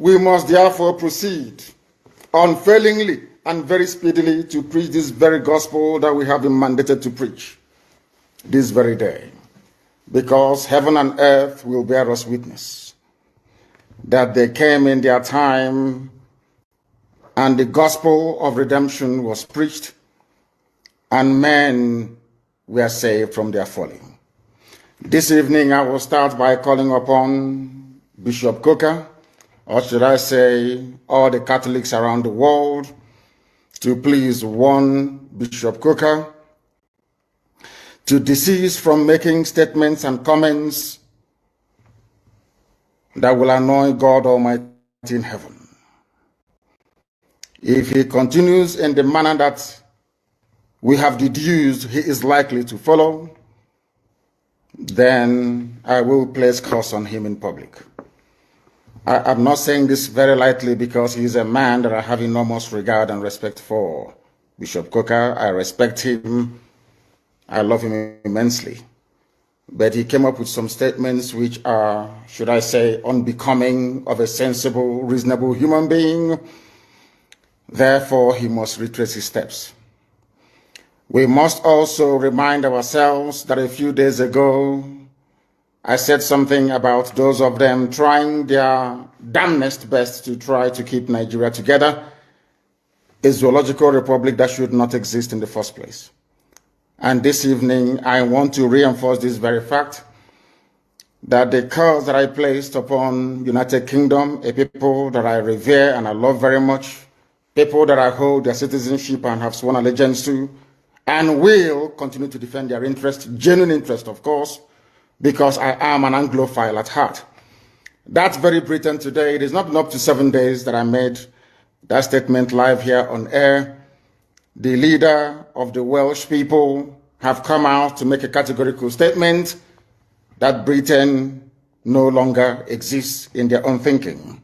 We must therefore proceed unfailingly and very speedily to preach this very gospel that we have been mandated to preach this very day, because heaven and earth will bear us witness that they came in their time and the gospel of redemption was preached and men were saved from their folly. This evening I will start by calling upon Bishop Coker, or should I say all the Catholics around the world, to please warn Bishop Coker to desist from making statements and comments that will annoy God Almighty in heaven. If he continues in the manner that we have deduced he is likely to follow, then I will place curse on him in public. I'm not saying this very lightly because he is a man that I have enormous regard and respect for. Bishop Coker, I respect him. I love him immensely. But he came up with some statements which are, should I say, unbecoming of a sensible, reasonable human being. Therefore, he must retrace his steps. We must also remind ourselves that a few days ago, I said something about those of them trying their damnedest best to try to keep Nigeria together, a zoological republic that should not exist in the first place. And this evening, I want to reinforce this very fact, that the curse that I placed upon United Kingdom, a people that I revere and I love very much, people that I hold their citizenship and have sworn allegiance to, and will continue to defend their interest, genuine interest, of course, because I am an Anglophile at heart. That very Britain today, it is not been up to 7 days that I made that statement live here on air. The leader of the Welsh people have come out to make a categorical statement that Britain no longer exists in their own thinking.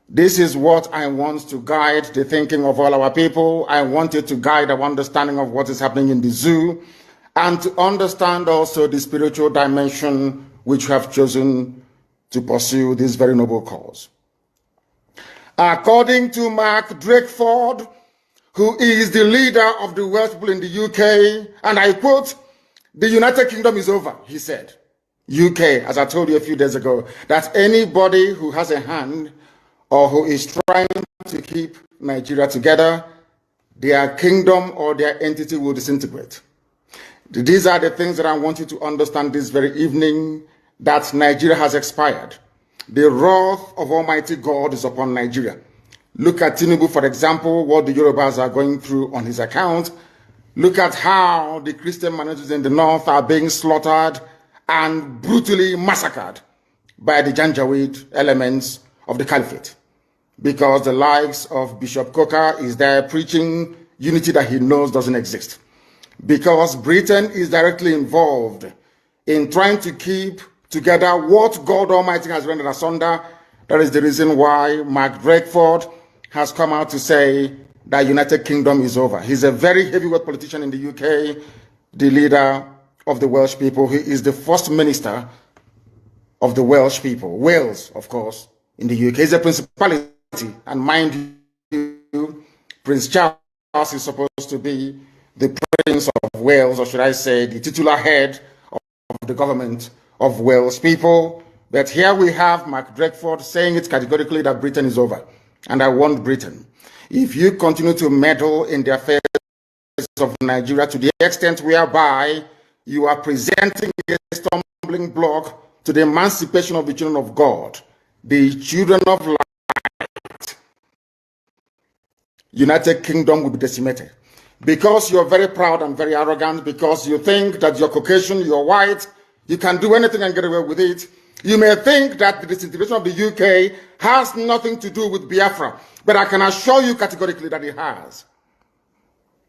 This is what I want to guide the thinking of all our people. I want it to guide our understanding of what is happening in the zoo, and to understand also the spiritual dimension which we have chosen to pursue this very noble cause. According to Mark Drakeford, who is the leader of the Welsh people in the UK, and I quote, "The United Kingdom is over," he said. UK, as I told you a few days ago, that anybody who has a hand or who is trying to keep Nigeria together, their kingdom or their entity will disintegrate. These are the things that I want you to understand this very evening, that Nigeria has expired. The wrath of Almighty God is upon Nigeria. Look at Tinubu, for example, what the Yorubas are going through on his account. Look at how the Christian minorities in the north are being slaughtered and brutally massacred by the Janjaweed elements of the caliphate. Because the likes of Bishop Coker is there preaching unity that he knows doesn't exist. Because Britain is directly involved in trying to keep together what God Almighty has rendered asunder. That is the reason why Mark Drakeford has come out to say that United Kingdom is over. He's a very heavyweight politician in the UK, the leader of the Welsh people. He is the first minister of the Welsh people. Wales, of course, in the UK. He's a principality. And mind you, Prince Charles is supposed to be the Prince of Wales, or should I say, the titular head of the government of Wales people. But here we have Mark Drakeford saying it categorically that Britain is over. And I want Britain. If you continue to meddle in the affairs of Nigeria to the extent whereby you are presenting a stumbling block to the emancipation of the children of God, the children of light, United Kingdom will be decimated. Because you're very proud and very arrogant, because you think that you're Caucasian, you're white, you can do anything and get away with it. You may think that the disintegration of the UK has nothing to do with Biafra, but I can assure you categorically that it has.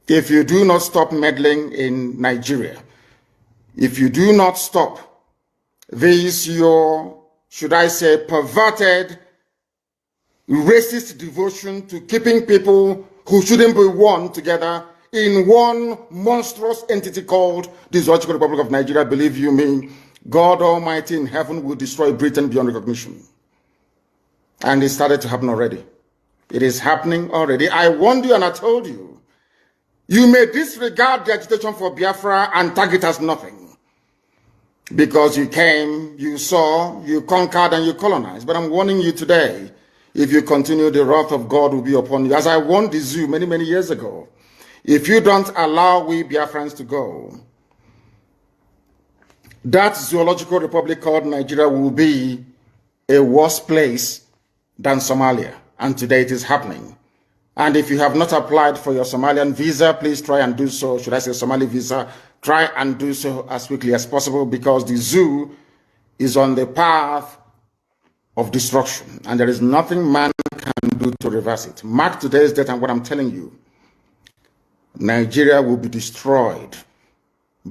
If you do not stop meddling in Nigeria, if you do not stop this, your, should I say, perverted, racist devotion to keeping people who shouldn't be one together in one monstrous entity called the Zoological Republic of Nigeria, believe you me, God Almighty in heaven will destroy Britain beyond recognition. And it started to happen already. It is happening already. I warned you and I told you. You may disregard the agitation for Biafra and tag it as nothing. Because you came, you saw, you conquered, and you colonized. But I'm warning you today, if you continue, the wrath of God will be upon you. As I warned the zoo many, many years ago, if you don't allow we Biafrans to go, that zoological republic called Nigeria will be a worse place than Somalia. And today it is happening. And if you have not applied for your Somalian visa, please try and do so. Should I say Somali visa? Try and do so as quickly as possible, because the zoo is on the path of destruction. And there is nothing man can do to reverse it. Mark today's date and what I'm telling you. Nigeria will be destroyed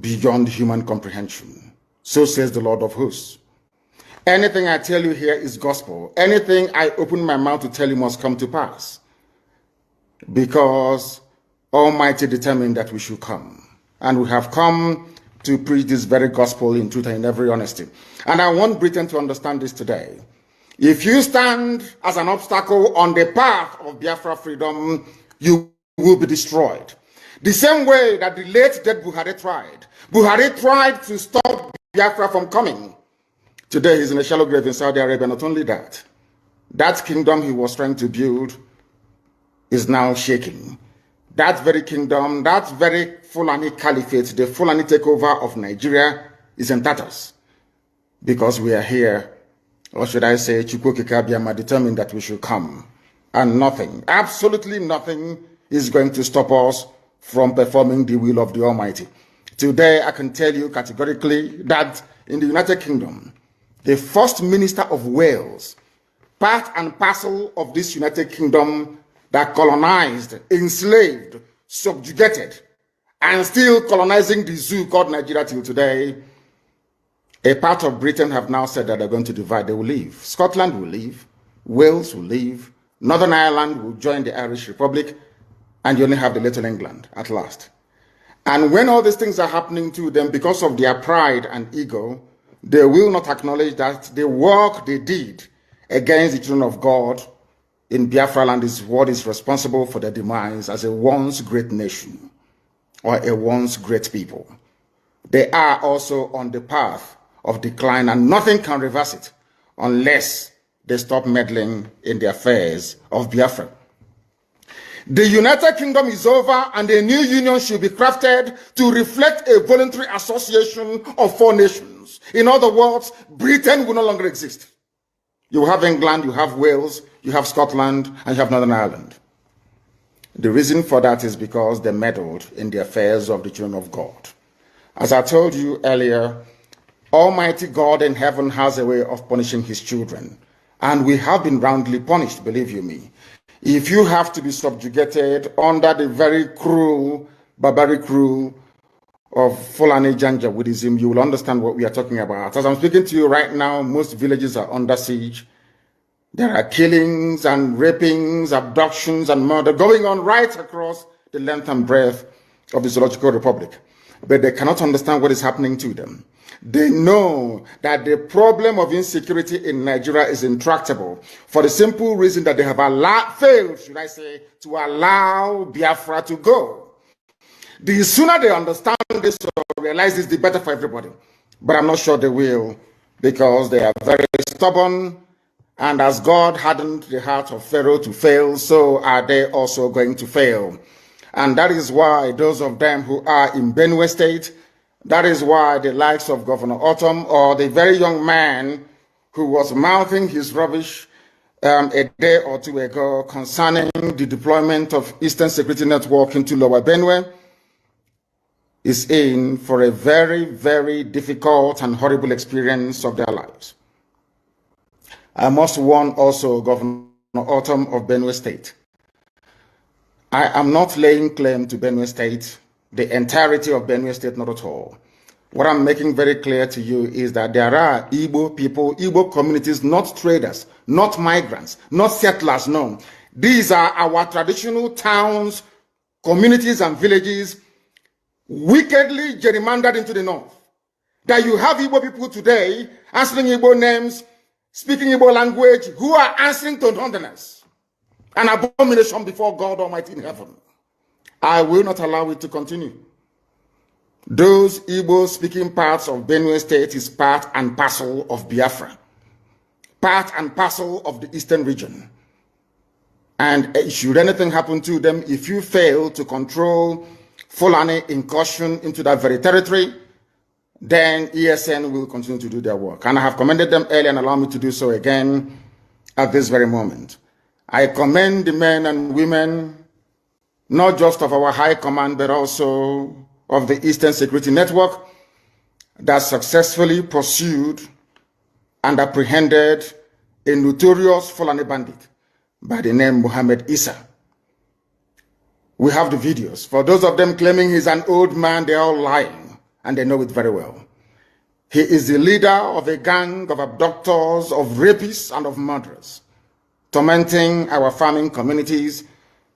beyond human comprehension. So says the Lord of hosts. Anything I tell you here is gospel. Anything I open my mouth to tell you must come to pass. Because Almighty determined that we should come. And we have come to preach this very gospel in truth and in every honesty. And I want Britain to understand this today. If you stand as an obstacle on the path of Biafra freedom, you will be destroyed. The same way that the late dead Buhari tried. Buhari tried to stop Biafra from coming. Today he's in a shallow grave in Saudi Arabia. Not only that, that kingdom he was trying to build is now shaking. That very kingdom, that very Fulani caliphate, the Fulani takeover of Nigeria is in tatters. Because we are here, or should I say, Chukwuka Biama determined that we should come. And nothing, absolutely nothing is going to stop us from performing the will of the Almighty. Today, I can tell you categorically that in the United Kingdom, the First Minister of Wales, part and parcel of this United Kingdom that colonized, enslaved, subjugated, and still colonizing the zoo called Nigeria till today, a part of Britain have now said that they're going to divide. They will leave. Scotland will leave. Wales will leave. Northern Ireland will join the Irish Republic. And you only have the little England at last. And when all these things are happening to them because of their pride and ego, they will not acknowledge that the work they did against the children of God in Biafra land is what is responsible for their demise as a once great nation or a once great people. They are also on the path of decline, and nothing can reverse it unless they stop meddling in the affairs of Biafra. The United Kingdom is over, and a new union should be crafted to reflect a voluntary association of 4 nations. In other words, Britain will no longer exist. You have England, you have Wales, you have Scotland, and you have Northern Ireland. The reason for that is because they meddled in the affairs of the children of God. As I told you earlier, Almighty God in heaven has a way of punishing his children. And we have been roundly punished, believe you me. If you have to be subjugated under the very cruel, barbaric rule of Fulani Janjaweedism, you will understand what we are talking about. As I'm speaking to you right now, most villages are under siege. There are killings and rapings, abductions and murder going on right across the length and breadth of the Zoological Republic. But they cannot understand what is happening to them. They know that the problem of insecurity in Nigeria is intractable for the simple reason that they have failed, should I say, to allow Biafra to go. The sooner they understand this or realize this, the better for everybody. But I'm not sure they will, because they are very stubborn, and as God hardened the heart of Pharaoh to fail, so are they also going to fail. And that is why those of them who are in Benue State, that is why the likes of Governor Autumn or the very young man who was mouthing his rubbish a day or two ago concerning the deployment of Eastern Security Network into Lower Benue is in for a very, very difficult and horrible experience of their lives. I must warn also Governor Autumn of Benue State. I am not laying claim to Benue State, the entirety of Benue State, not at all. What I'm making very clear to you is that there are Igbo people, Igbo communities, not traders, not migrants, not settlers, no. These are our traditional towns, communities, and villages wickedly gerrymandered into the north. That you have Igbo people today answering Igbo names speaking Igbo language, who are answering to Londoners, an abomination before God Almighty in heaven. I will not allow it to continue. Those Igbo-speaking parts of Benue State is part and parcel of Biafra, part and parcel of the eastern region. And should anything happen to them, if you fail to control Fulani incursion into that very territory, then ESN will continue to do their work. And I have commended them earlier and allow me to do so again at this very moment. I commend the men and women, not just of our high command, but also of the Eastern Security Network that successfully pursued and apprehended a notorious Fulani bandit by the name Muhammad Isa. We have the videos. For those of them claiming he's an old man, they're all lying, and they know it very well. He is the leader of a gang of abductors, of rapists, and of murderers, tormenting our farming communities.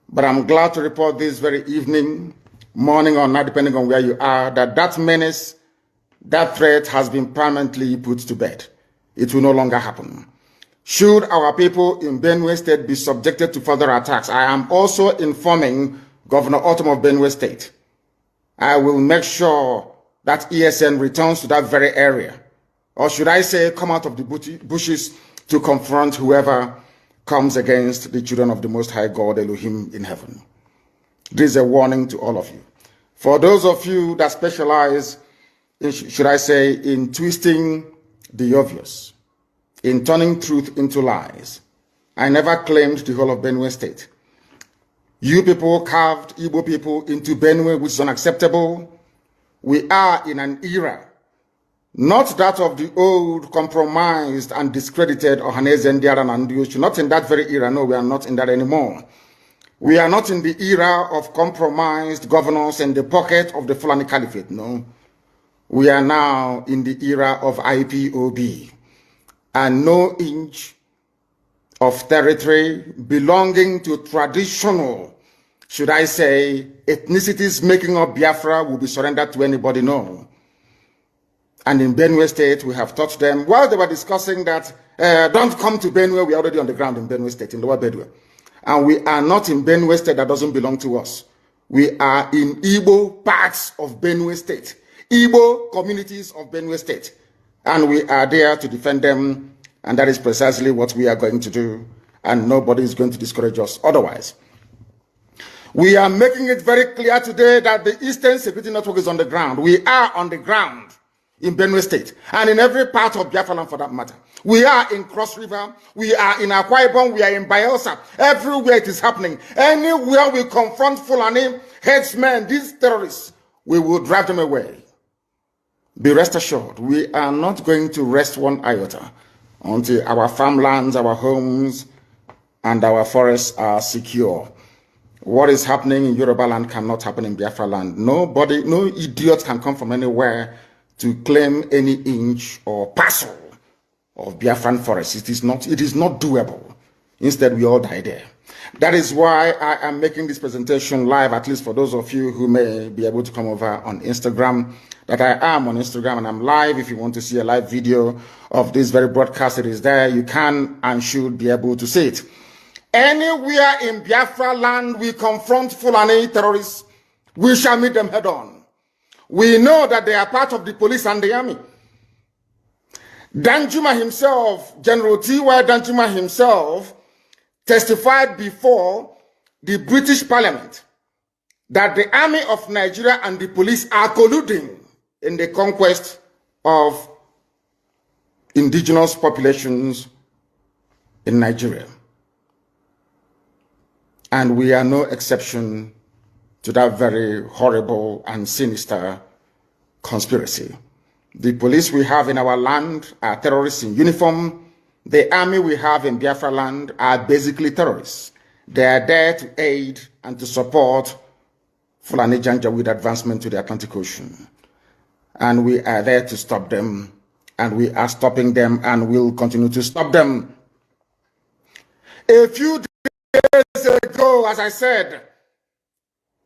But I'm glad to report this very evening, morning or night, depending on where you are, that that menace, that threat has been permanently put to bed. It will no longer happen. Should our people in Benue State be subjected to further attacks, I am also informing Governor Autumn of Benue State. I will make sure that ESN returns to that very area. Or should I say, come out of the bushes to confront whoever comes against the children of the Most High God, Elohim in heaven. This is a warning to all of you. For those of you that specialize in, should I say, in twisting the obvious, in turning truth into lies, I never claimed the whole of Benue State. You people carved Igbo people into Benue, which is unacceptable. We are in an era, not that of the old, compromised and discredited Ohaneze Ndiara and Ndiuchu. Not in that very era. No, we are not in that anymore. We are not in the era of compromised governors in the pocket of the Fulani Caliphate. No. We are now in the era of IPOB. And no inch of territory belonging to traditional, should I say, ethnicities making up Biafra will be surrendered to anybody, no. And in Benue State, we have taught them, while they were discussing that, don't come to Benue, we are already on the ground in Benue State, in Lower Benue. And we are not in Benue State that doesn't belong to us. We are in Igbo parts of Benue State, Igbo communities of Benue State. And we are there to defend them, and that is precisely what we are going to do, and nobody is going to discourage us otherwise. We are making it very clear today that the Eastern Security Network is on the ground. We are on the ground in Benue State, and in every part of Biafra land for that matter. We are in Cross River, we are in Akwa Ibom, we are in Bayelsa. Everywhere it is happening. Anywhere we confront Fulani headsmen, these terrorists, we will drive them away. Be rest assured, we are not going to rest one iota until our farmlands, our homes, and our forests are secure. What is happening in Yoruba land cannot happen in Biafra land. Nobody, no idiot can come from anywhere to claim any inch or parcel of Biafran forest. It is not doable. Instead, we all die there. That is why I am making this presentation live, at least for those of you who may be able to come over on Instagram, that I am on Instagram and I'm live. If you want to see a live video of this very broadcast, it is there. You can and should be able to see it. Anywhere in Biafra land we confront Fulani terrorists, we shall meet them head on. We know that they are part of the police and the army. Danjuma himself, General T.Y. Danjuma himself, testified before the British Parliament that the army of Nigeria and the police are colluding in the conquest of indigenous populations in Nigeria. And we are no exception to that very horrible and sinister conspiracy. The police we have in our land are terrorists in uniform. The army we have in Biafra land are basically terrorists. They are there to aid and to support Fulani Janjaweed advancement to the Atlantic Ocean. And we are there to stop them, and we are stopping them, and will continue to stop them. A few days ago, as I said,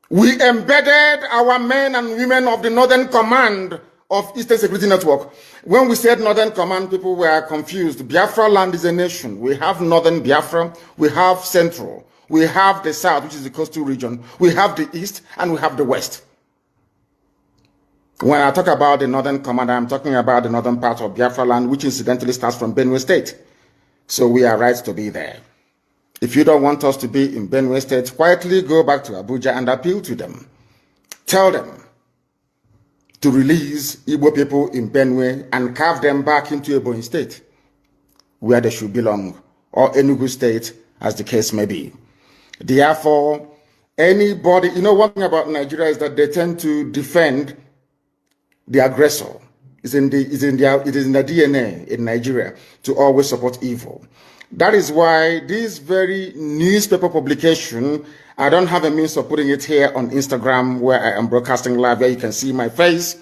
we embedded our men and women of the Northern Command of Eastern Security Network. When we said Northern Command, people were confused. Biafra land is a nation. We have Northern Biafra, we have Central, we have the South, which is the coastal region, we have the East, and we have the West. When I talk about the Northern Command, I'm talking about the northern part of Biafra land, which incidentally starts from Benue State. So we are right to be there. If you don't want us to be in Benue State, quietly go back to Abuja and appeal to them. Tell them to release Igbo people in Benue and carve them back into Ebonyi State, where they should belong, or Enugu State, as the case may be. Therefore, anybody, one thing about Nigeria is that they tend to defend the aggressor. It is in their DNA in Nigeria to always support evil. That is why this very newspaper publication, I don't have a means of putting it here on Instagram where I am broadcasting live, where you can see my face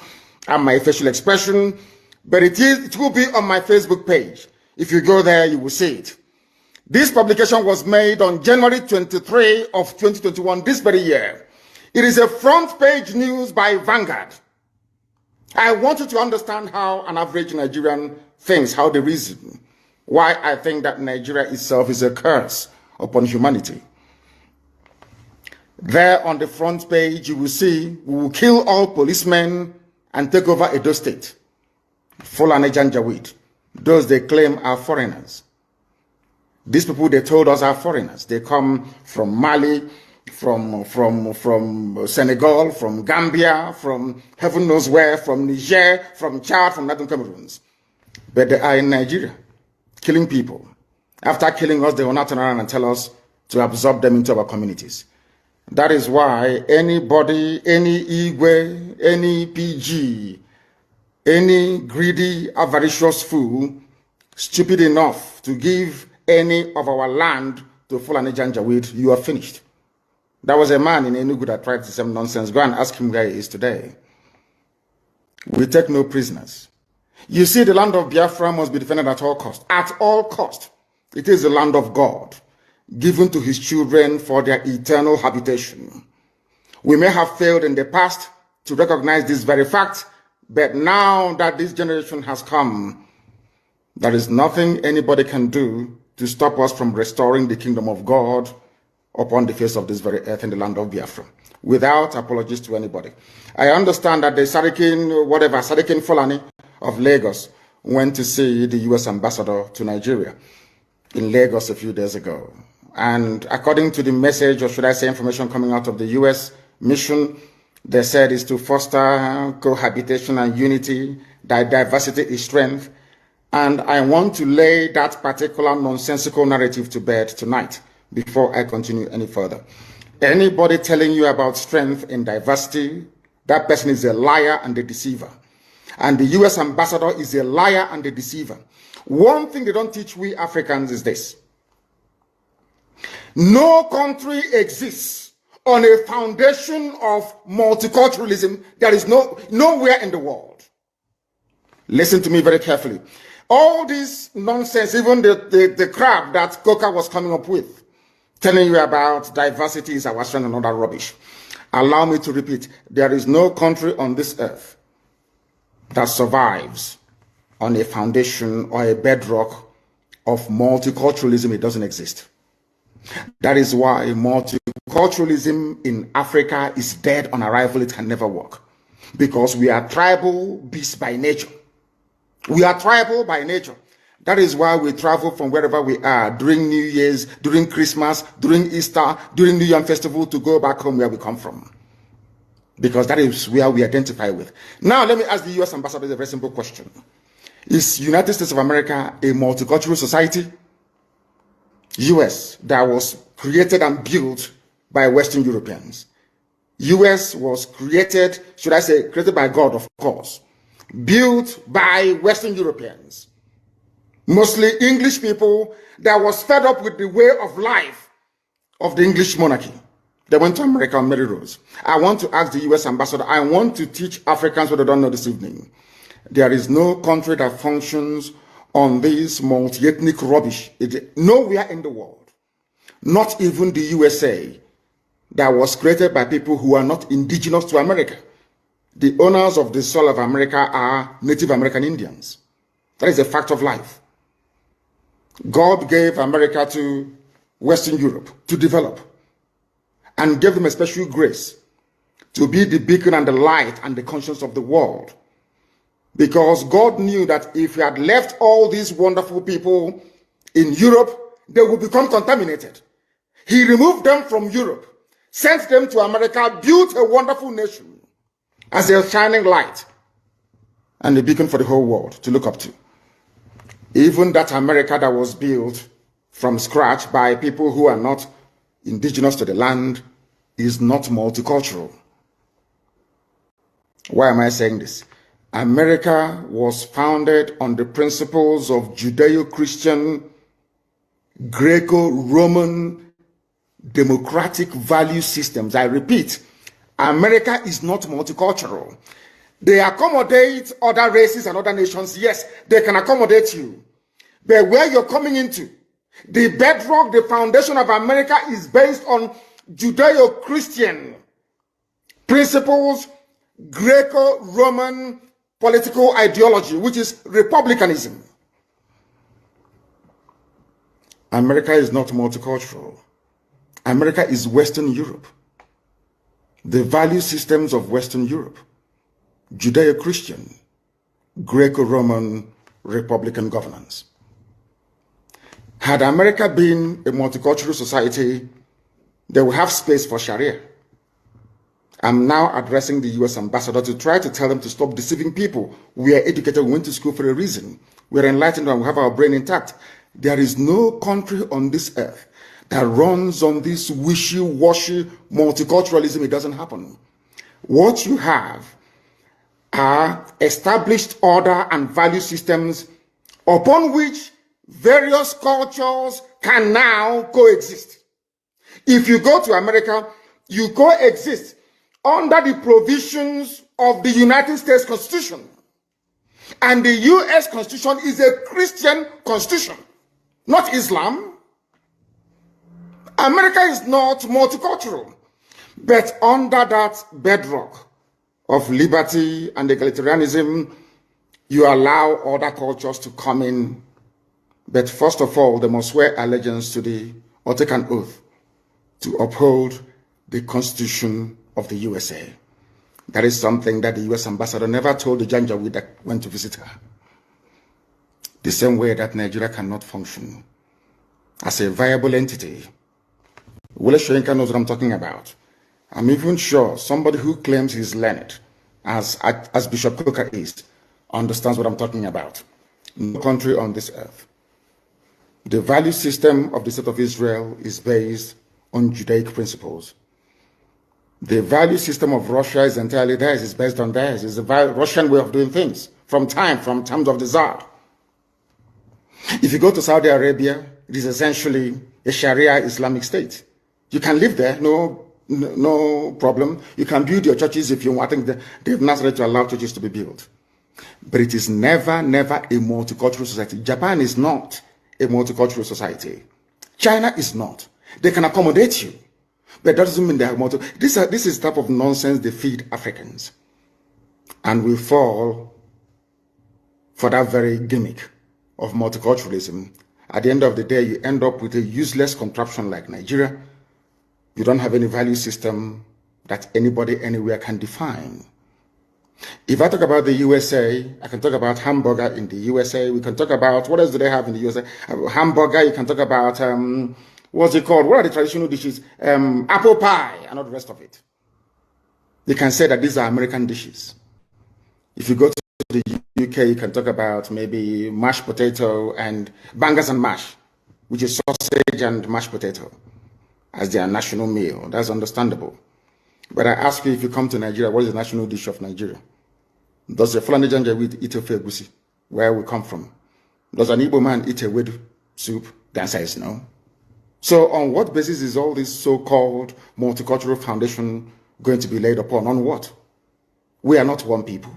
and my facial expression, but it will be on my Facebook page. If you go there, you will see it. This publication was made on January 23 of 2021, this very year. It is a front page news by Vanguard. I want you to understand how an average Nigerian thinks, how they reason, why I think that Nigeria itself is a curse upon humanity. There on the front page, you will see, we will kill all policemen and take over Edo State. Fulani Janjaweed. Those they claim are foreigners. These people they told us are foreigners. They come from Mali, from Senegal, from Gambia, from heaven knows where, from Niger, from Chad, from Northern Cameroons. But they are in Nigeria, killing people. After killing us, they will not turn around and tell us to absorb them into our communities. That is why anybody, any Igwe, any PG, any greedy, avaricious fool, stupid enough to give any of our land to Fulani Janjaweed, you are finished. There was a man in Enugu that tried the same nonsense. Go and ask him where he is today. We take no prisoners. You see, the land of Biafra must be defended at all cost. At all cost. It is the land of God, given to his children for their eternal habitation. We may have failed in the past to recognize this very fact, but now that this generation has come, there is nothing anybody can do to stop us from restoring the kingdom of God upon the face of this very earth in the land of Biafra, without apologies to anybody. I understand that the Sadikin Fulani of Lagos went to see the U.S. ambassador to Nigeria in Lagos a few days ago. And according to the message, or should I say information coming out of the U.S. mission, they said is to foster cohabitation and unity, that diversity is strength. And I want to lay that particular nonsensical narrative to bed tonight before I continue any further. Anybody telling you about strength in diversity, that person is a liar and a deceiver. And the U.S. ambassador is a liar and a deceiver. One thing they don't teach we Africans is this. No country exists on a foundation of multiculturalism. There is nowhere in the world. Listen to me very carefully. All this nonsense, even the crap that Coca was coming up with, telling you about diversity is our strength and all that rubbish. Allow me to repeat, there is no country on this earth that survives on a foundation or a bedrock of multiculturalism. It doesn't exist. That is why multiculturalism in Africa is dead on arrival. It can never work. Because we are tribal beasts by nature. We are tribal by nature. That is why we travel from wherever we are during New Year's, during Christmas, during Easter, during New Year Festival to go back home where we come from. Because that is where we identify with. Now, let me ask the U.S. ambassador a very simple question. Is United States of America a multicultural society? U.S. that was created and built by Western Europeans. U.S. was created, should I say, created by God, of course. Built by Western Europeans. Mostly English people that was fed up with the way of life of the English monarchy. They went to America on Mary Rose. I want to ask the U.S. ambassador, I want to teach Africans what they don't know this evening. There is no country that functions on this multi-ethnic rubbish. Nowhere in the world. Not even the USA that was created by people who are not indigenous to America. the owners of the soil of America are Native American Indians. That is a fact of life. God gave America to Western Europe to develop and gave them a special grace to be the beacon and the light and the conscience of the world. Because God knew that if He had left all these wonderful people in Europe, they would become contaminated. He removed them from Europe, sent them to America, built a wonderful nation as a shining light and a beacon for the whole world to look up to. Even that America that was built from scratch by people who are not indigenous to the land is not multicultural. Why am I saying this? America was founded on the principles of Judeo-Christian, Greco-Roman, democratic value systems. I repeat, America is not multicultural. They accommodate other races and other nations. Yes, they can accommodate you. But where you're coming into, the bedrock, the foundation of America is based on Judeo-Christian principles, Greco-Roman political ideology, which is republicanism. America is not multicultural. America is Western Europe. The value systems of Western Europe, Judeo-Christian, Greco-Roman, Republican governance. Had America been a multicultural society, they would have space for Sharia. I'm now addressing the US ambassador to try to tell them to stop deceiving people. We are educated, we went to school for a reason. We are enlightened and we have our brain intact. There is no country on this earth that runs on this wishy-washy multiculturalism. It doesn't happen. What you have are established order and value systems upon which various cultures can now coexist. If you go to America, you coexist under the provisions of the United States Constitution. And the US Constitution is a Christian constitution, not Islam. America is not multicultural, but under that bedrock of liberty and egalitarianism, you allow other cultures to come in. But first of all, they must swear allegiance to or take an oath to uphold the Constitution of the USA. That is something that the US ambassador never told the Janjaweed that went to visit her. The same way that Nigeria cannot function as a viable entity. Wole Soyinka knows what I'm talking about. I'm even sure somebody who claims he's learned, as Bishop Coker is, understands what I'm talking about. No country on this earth. The value system of the State of Israel is based on Judaic principles. The value system of Russia is entirely theirs, it's based on theirs. It's the Russian way of doing things from times of the Tsar. If you go to Saudi Arabia, it is essentially a Sharia Islamic state. You can live there, no problem. You can build your churches if you want. I think they've not started to allow churches to be built. But it is never a multicultural society. Japan is not a multicultural society. China is not. They can accommodate you, but that doesn't mean they are This is the type of nonsense they feed Africans. And we fall for that very gimmick of multiculturalism. At the end of the day, you end up with a useless contraption like Nigeria. You don't have any value system that anybody anywhere can define. If I talk about the USA, I can talk about hamburger in the USA. We can talk about, what else do they have in the USA? Hamburger, you can talk about, what's it called? What are the traditional dishes? Apple pie and all the rest of it. You can say that these are American dishes. If you go to the UK, you can talk about maybe mashed potato and bangers and mash, which is sausage and mashed potato as their national meal. That's understandable. But I ask you, if you come to Nigeria, what is the national dish of Nigeria? Does a Fulani Janjaweed eat ofe egusi, where we come from? Does an Igbo man eat a wedu soup? The answer is no. So on what basis is all this so-called multicultural foundation going to be laid upon? On what? We are not one people.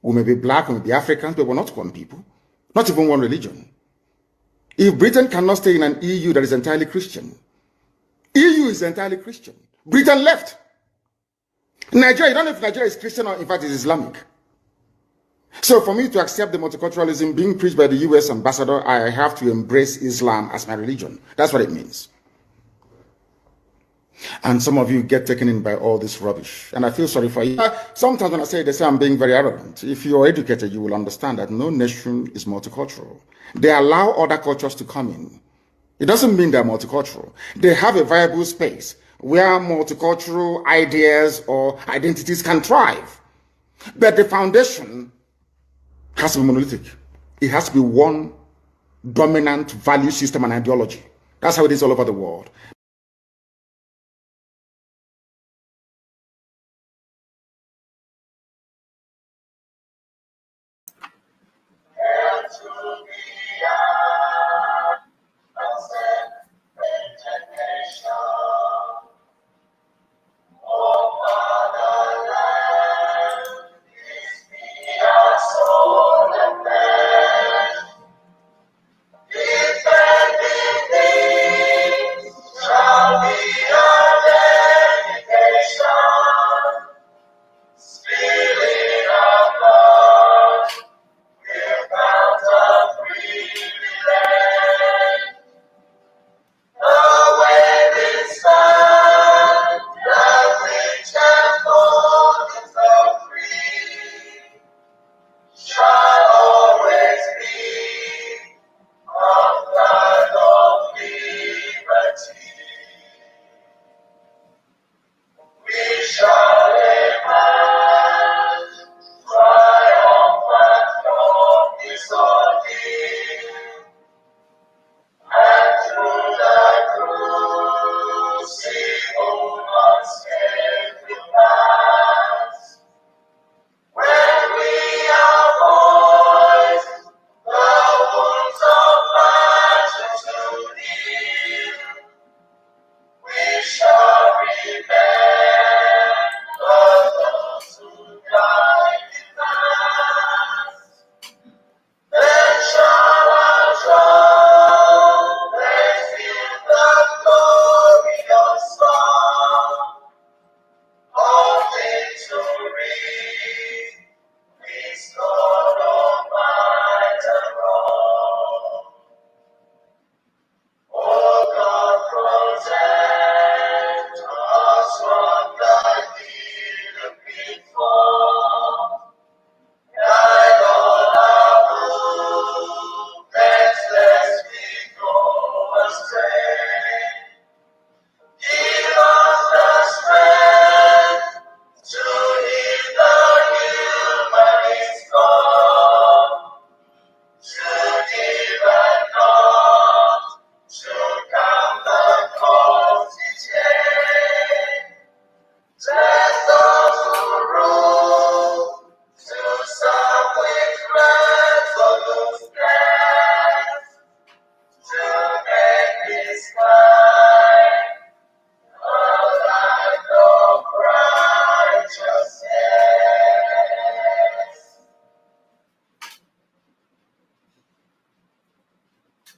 We may be black, we may be Africans, but we're not one people. Not even one religion. If Britain cannot stay in an EU that is entirely Christian, EU is entirely Christian. Britain left. Nigeria, you don't know if Nigeria is Christian or in fact is Islamic. So for me to accept the multiculturalism being preached by the US ambassador, I have to embrace Islam as my religion. That's what it means. And some of you get taken in by all this rubbish. And I feel sorry for you. Sometimes when I say this, I'm being very arrogant. If you are educated, you will understand that no nation is multicultural. They allow other cultures to come in. It doesn't mean they're multicultural. They have a viable space where multicultural ideas or identities can thrive. But the foundation has to be monolithic. It has to be one dominant value system and ideology. That's how it is all over the world.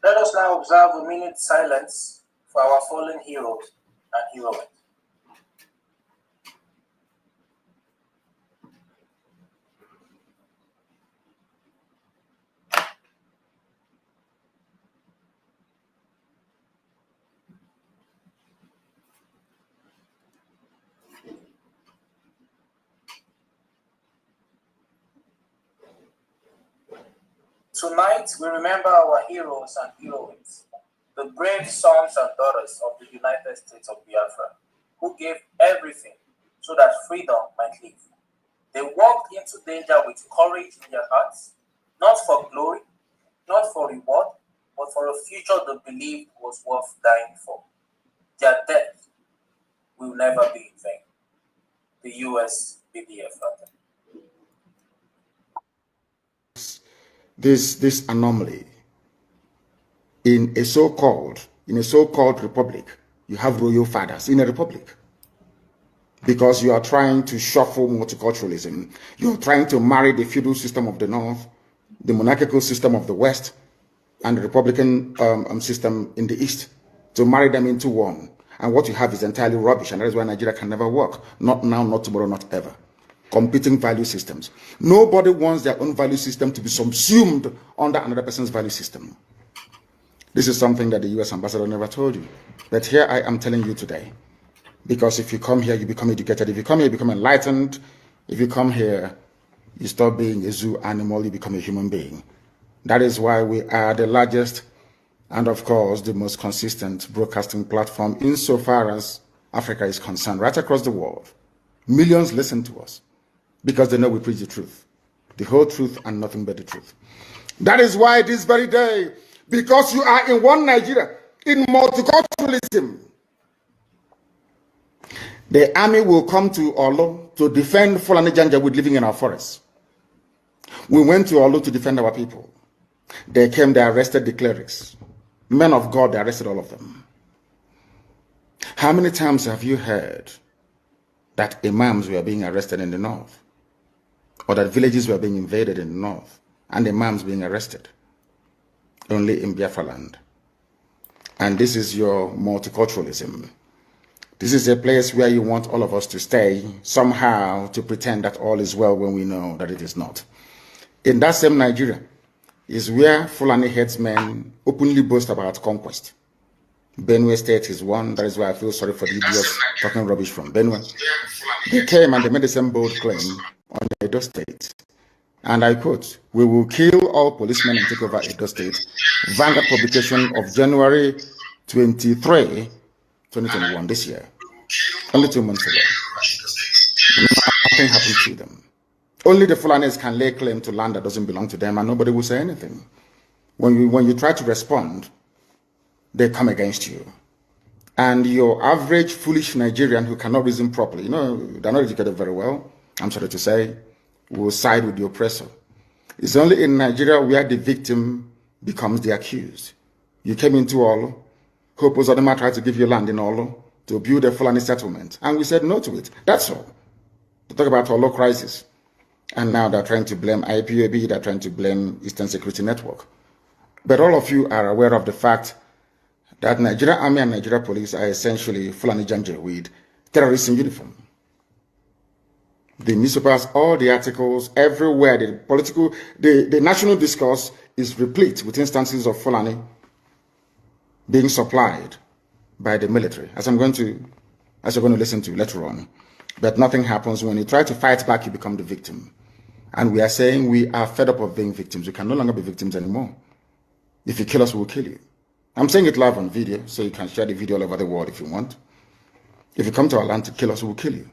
Let us now observe a minute's silence for our fallen heroes and heroines. Tonight, we remember our heroes and heroines, the brave sons and daughters of the United States of Biafra, who gave everything so that freedom might live. They walked into danger with courage in their hearts, not for glory, not for reward, but for a future they believed was worth dying for. Their death will never be in vain. The US BDF anthem. This anomaly in a so-called republic. You have royal fathers in a republic because you are trying to shuffle multiculturalism. You're trying to marry the feudal system of the north, the monarchical system of the west, and the republican system in the east, to marry them into one. And what you have is entirely rubbish. And that is why Nigeria can never work. Not now, not tomorrow, not ever. Competing value systems. Nobody wants their own value system to be subsumed under another person's value system. This is something that the US ambassador never told you. But here I am telling you today. Because if you come here, you become educated. If you come here, you become enlightened. If you come here, you stop being a zoo animal, you become a human being. That is why we are the largest and, of course, the most consistent broadcasting platform insofar as Africa is concerned, right across the world. Millions listen to us because they know we preach the truth, the whole truth and nothing but the truth. That is why this very day, because you are in one Nigeria, in multiculturalism, the army will come to Olo to defend Fulani Janjaweed living in our forests. We went to Olo to defend our people. They came, they arrested the clerics. Men of God, they arrested all of them. How many times have you heard that imams were being arrested in the north? Or that villages were being invaded in the north and imams being arrested? Only in Biafra land. And this is your multiculturalism. This is a place where you want all of us to stay somehow to pretend that all is well when we know that it is not. In that same Nigeria is where Fulani headsmen openly boast about conquest. Benue State is one. That is why I feel sorry for the idiots talking rubbish from Benue. They came and they made the same bold claim on Edo State. And I quote, "We will kill all policemen and take over Edo State." Vanguard publication of January 23, 2021, this year. Only 2 months ago. Nothing happened to them. Only the Fulanis can lay claim to land that doesn't belong to them and nobody will say anything. When you try to respond, they come against you. And your average foolish Nigerian who cannot reason properly, they're not educated very well, I'm sorry to say, will side with the oppressor. It's only in Nigeria where the victim becomes the accused. You came into Olo, Hope Uzodinma tried to give you land in Olo to build a Fulani settlement, and we said no to it. That's all. To talk about Olo crisis. And now they're trying to blame IPOB, they're trying to blame Eastern Security Network. But all of you are aware of the fact that Nigeria Army and Nigeria Police are essentially Fulani Janjaweed terrorists in uniform. The newspapers, all the articles, everywhere, the national discourse is replete with instances of Fulani being supplied by the military, as you're going to listen to later on. But nothing happens. When you try to fight back, you become the victim. And we are saying we are fed up of being victims. We can no longer be victims anymore. If you kill us, we will kill you. I'm saying it live on video, so you can share the video all over the world if you want. If you come to our land to kill us, we will kill you.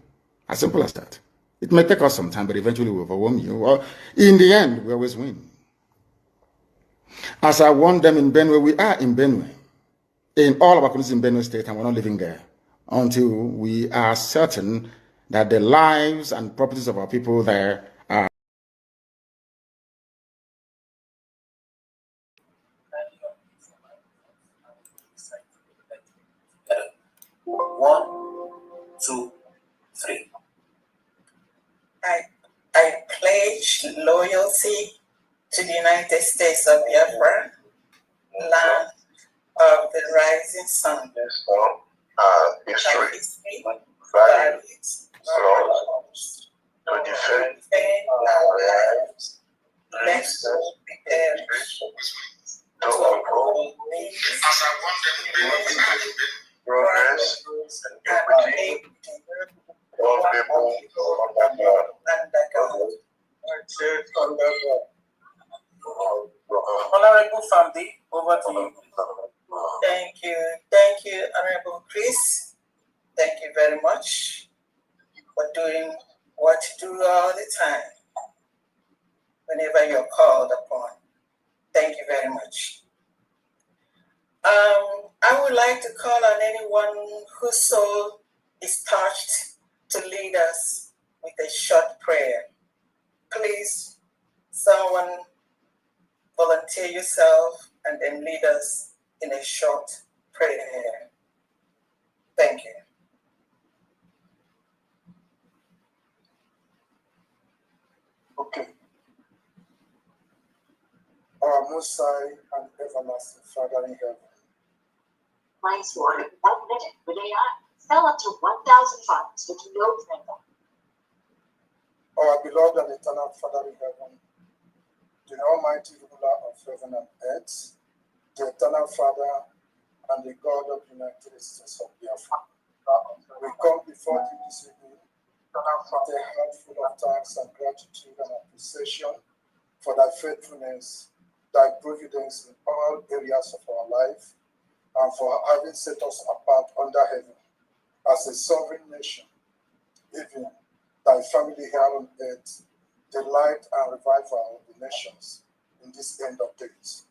As simple as that. It may take us some time, but eventually we'll overwhelm you. Well, in the end, we always win. As I warned them in Benue, we are in Benue. In all of our communities in Benue State, and we're not living there until we are certain that the lives and properties of our people there are. One, two, three. I pledge loyalty to the United States of Biafra, land of the rising sun. History, values, to defend our lives, lest we perish, to uphold peace, progress, and equity for people under God. Honorable Famdi, over to you. Thank you, Honorable Chris. Thank you very much for doing what you do all the time, whenever you're called upon. Thank you very much. I would like to call on anyone whose soul is touched to lead us with a short prayer. Please, someone volunteer yourself and then lead us in a short prayer. Thank you. Okay. Our Most High and everlasting Father in heaven, price war in 1 minute with AI. Sell up to 1,000 farms with no premium. Our beloved and eternal Father in heaven, the Almighty ruler of heaven and earth, the eternal Father and the God of the United States of Biafra, we come before thee this evening with a heart full of thanks and gratitude and appreciation for thy faithfulness, thy providence in all areas of our life, and for having set us apart under heaven as a sovereign nation, even thy family here on earth, the light and revival of the nations in this end of days.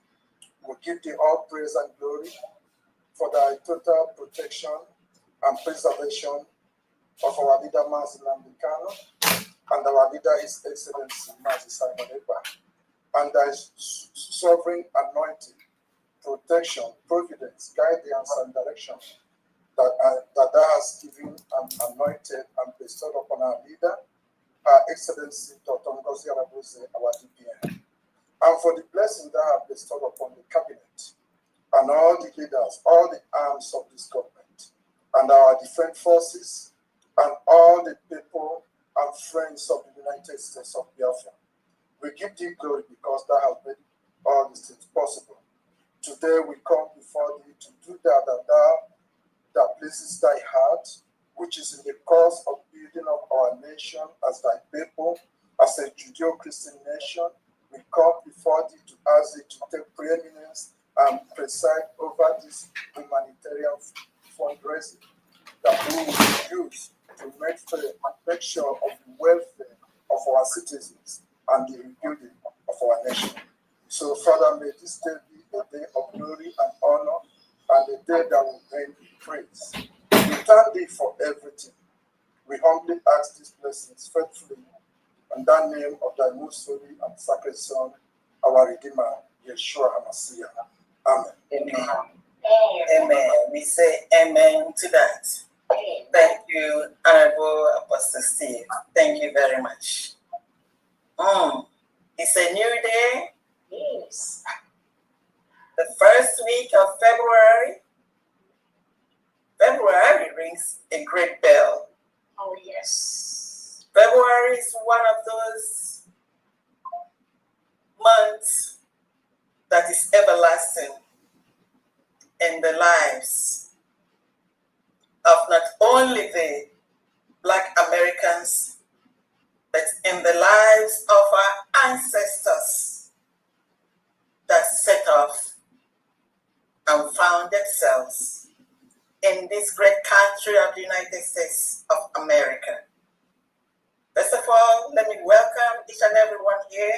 We give thee all praise and glory for thy total protection and preservation of our leader, Mazi Kano, and our leader, His Excellency, Mazi Simon Ekpa, and thy sovereign anointing, protection, providence, guidance, and direction that thou hast given and anointed and bestowed upon our leader, Her Excellency Dr. Ngozi Arabuze, our DPN, and for the blessing thou hast bestowed upon the cabinet and all the leaders, all the arms of this government, and our defense forces, and all the people and friends of the United States of Biafra. We give thee glory because thou hast made all these things possible. Today we come before thee to do that pleases thy heart, which is in the cause of building up our nation as thy people, as a Judeo-Christian nation. We come before thee to ask thee to take preeminence and preside over this humanitarian fundraising that we will use to make sure of the welfare of our citizens and the rebuilding of our nation. So, Father, may this day be a day of glory and honor, and a day that will bring praise. We thank thee for everything. We humbly ask these blessings faithfully in the name of thy most holy and sacred Son, our Redeemer, Yeshua HaMashiach. Amen. Amen. Amen. We say amen to that. Thank you, Honorable Apostle Steve. Thank you very much. It's a new day. Yes. The first week of February. February rings a great bell. Oh, yes. February is one of those months that is everlasting in the lives of not only the Black Americans, but in the lives of our ancestors that set off and found themselves in this great country of the United States of America. First of all, let me welcome each and everyone here.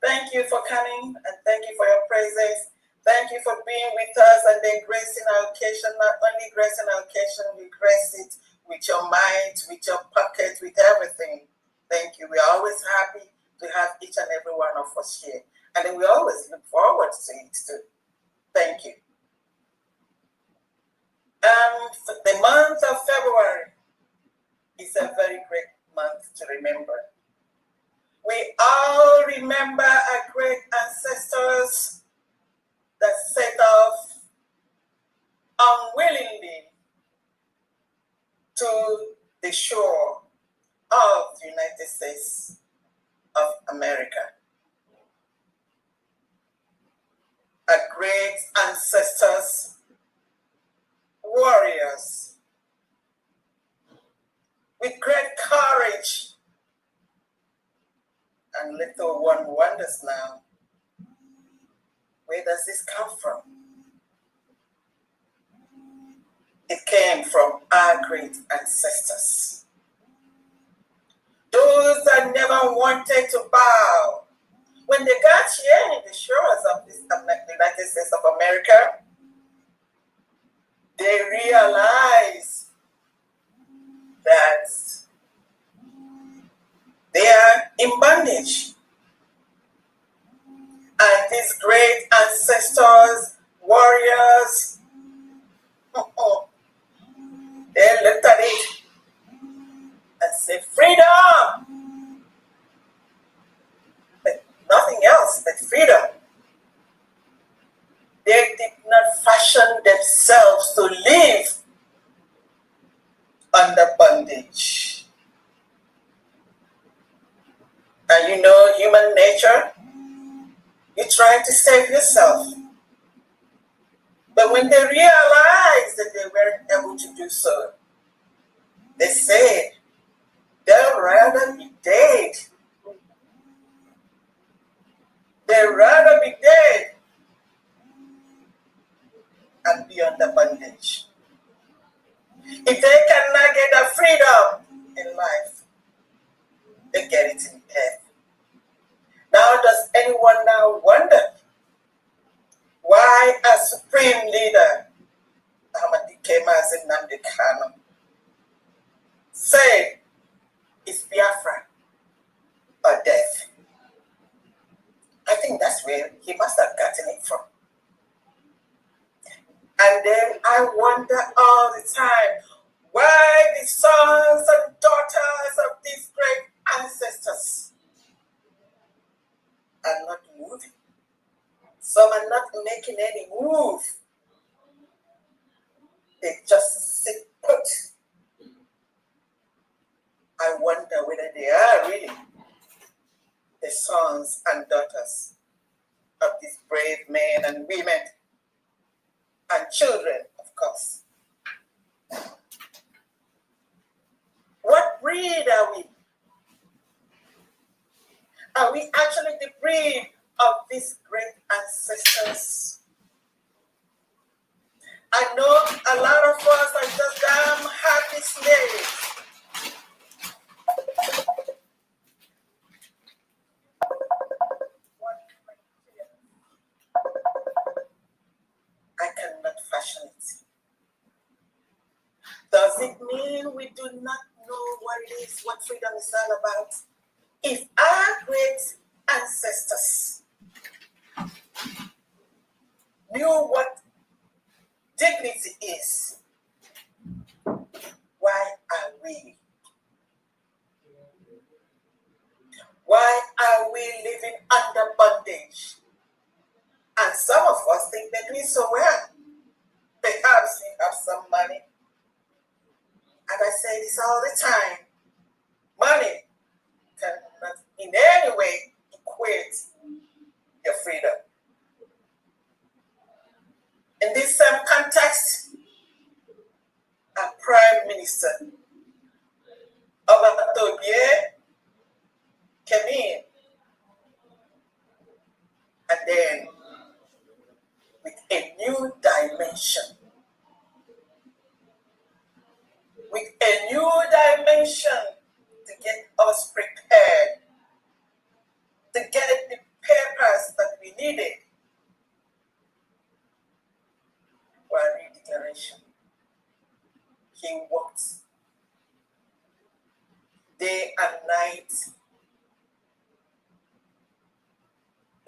Thank you for coming and thank you for your presence. Thank you for being with us and then gracing our occasion, not only gracing our occasion, we grace it with your mind, with your pocket, with everything. Thank you. We're always happy to have each and every one of us here. And then we always look forward to it too. Thank you. The month of February is a very great month to remember. We all remember our great ancestors that set off unwillingly to the shore of the United States of America. Our great ancestors, warriors, with great courage, and little one wonders now, where does this come from? It came from our great ancestors. Those that never wanted to bow. When they got here in the shores of the United States of America, they realized that they are in bondage. And these great ancestors, warriors, they looked at it and said, freedom! But nothing else but freedom. They did not fashion themselves under bondage. And you know human nature, you try to save yourself. But when they realized that they weren't able to do so, they said they'd rather be dead. They'd rather be dead and be under bondage. If they cannot get the freedom in life, they get it in death. Now, does anyone now wonder why a supreme leader, Ahmadike Nnamdi Kanu, said it's Biafra or death? I think that's where he must have gotten it from. And then I wonder all the time why the sons and daughters of these great ancestors are not moving. Some are not making any move. They just sit put. I wonder whether they are really the sons and daughters of these brave men and women and children, of course. What breed are we? Are we actually the breed of these great ancestors? I know a lot of us are just damn happy slaves. I cannot fashion it. Does it mean we do not know what it is, what freedom is all about? If our great ancestors knew what dignity is, why are we? Why are we living under bondage? And some of us think they're doing so well. Perhaps we have some money. And I say this all the time. Money cannot in any way equate your freedom. In this same context, a prime minister of Ethiopia came in, and then with a new dimension, to get us prepared, to get the papers that we needed for a redeclaration. He worked day and night,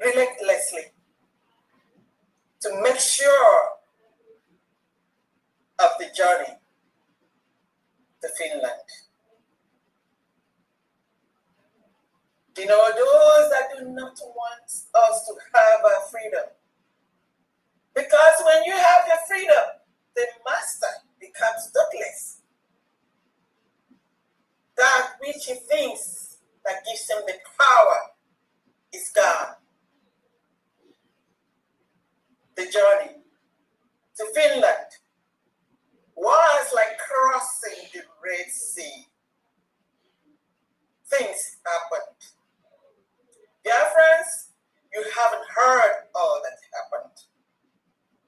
relentlessly, to make sure of the journey to Finland. You know, those that do not want us to have our freedom. Because when you have your freedom, the master becomes toothless. That which he thinks that gives him the power is gone. The journey to Finland was like crossing the Red Sea. Things happened. Dear friends, you haven't heard all that happened.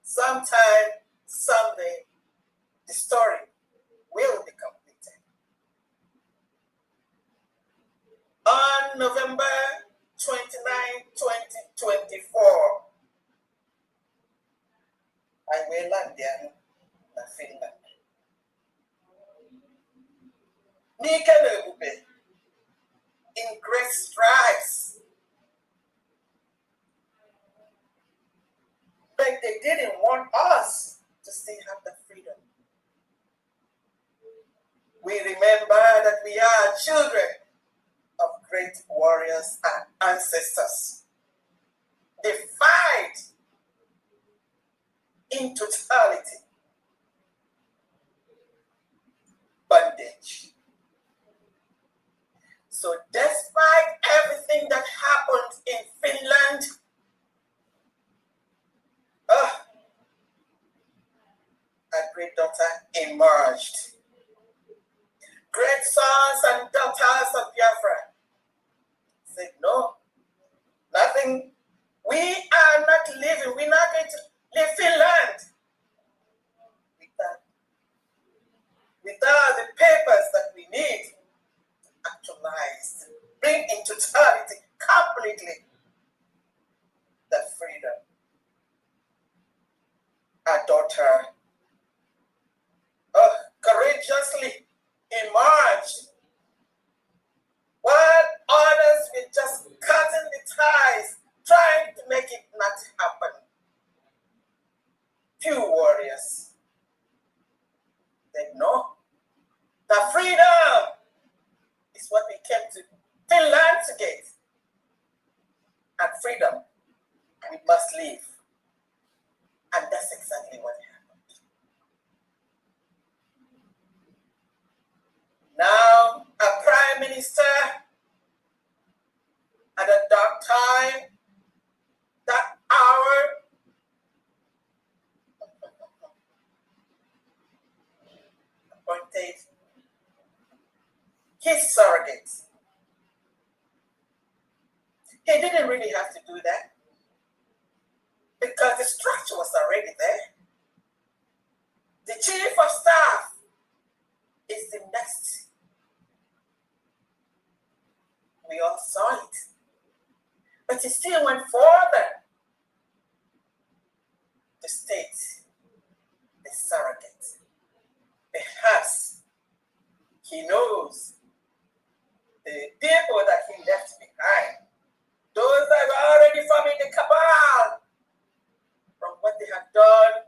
Sometime, someday, the story will be completed. On November 29, 2024, I will land there in Finland. Nika in great strides. But they didn't want us to still have the freedom. We remember that we are children of great warriors and ancestors. They fight in totality. But So despite everything that happened in Finland, a great daughter emerged. Great sons and daughters of Biafra said, no, nothing. We are not living. We're not going to live Finland without the papers that we need actualized, bring in totality, completely, the freedom. Our daughter courageously emerged while others were just cutting the ties, trying to make it not happen. Few warriors said, no, the freedom is what we came to Finland to get. And freedom, we must live. And that's exactly what happened. Now, a prime minister at a dark time, that hour, appointed his surrogate. He didn't really have to do that because the structure was already there. The chief of staff is the next. We all saw it. But he still went further to state the surrogate. Perhaps he knows the people that he left behind, those that were already forming the cabal from what they have done.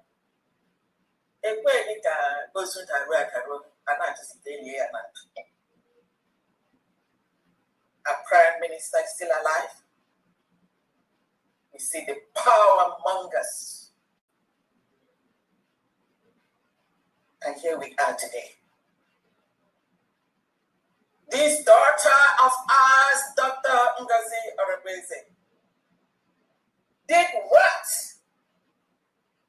Our prime minister is still alive. We see the power mongers. And here we are today. This daughter of ours, Dr. Ngozi Orebeze, did what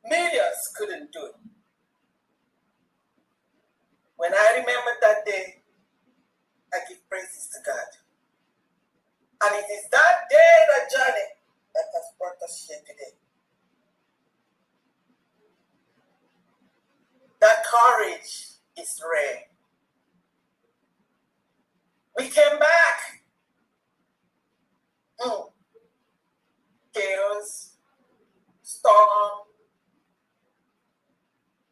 millions couldn't do. When I remember that day, I give praises to God. And it is that day, that journey, that has brought us here today. That courage is rare. We came back. Chaos, storm.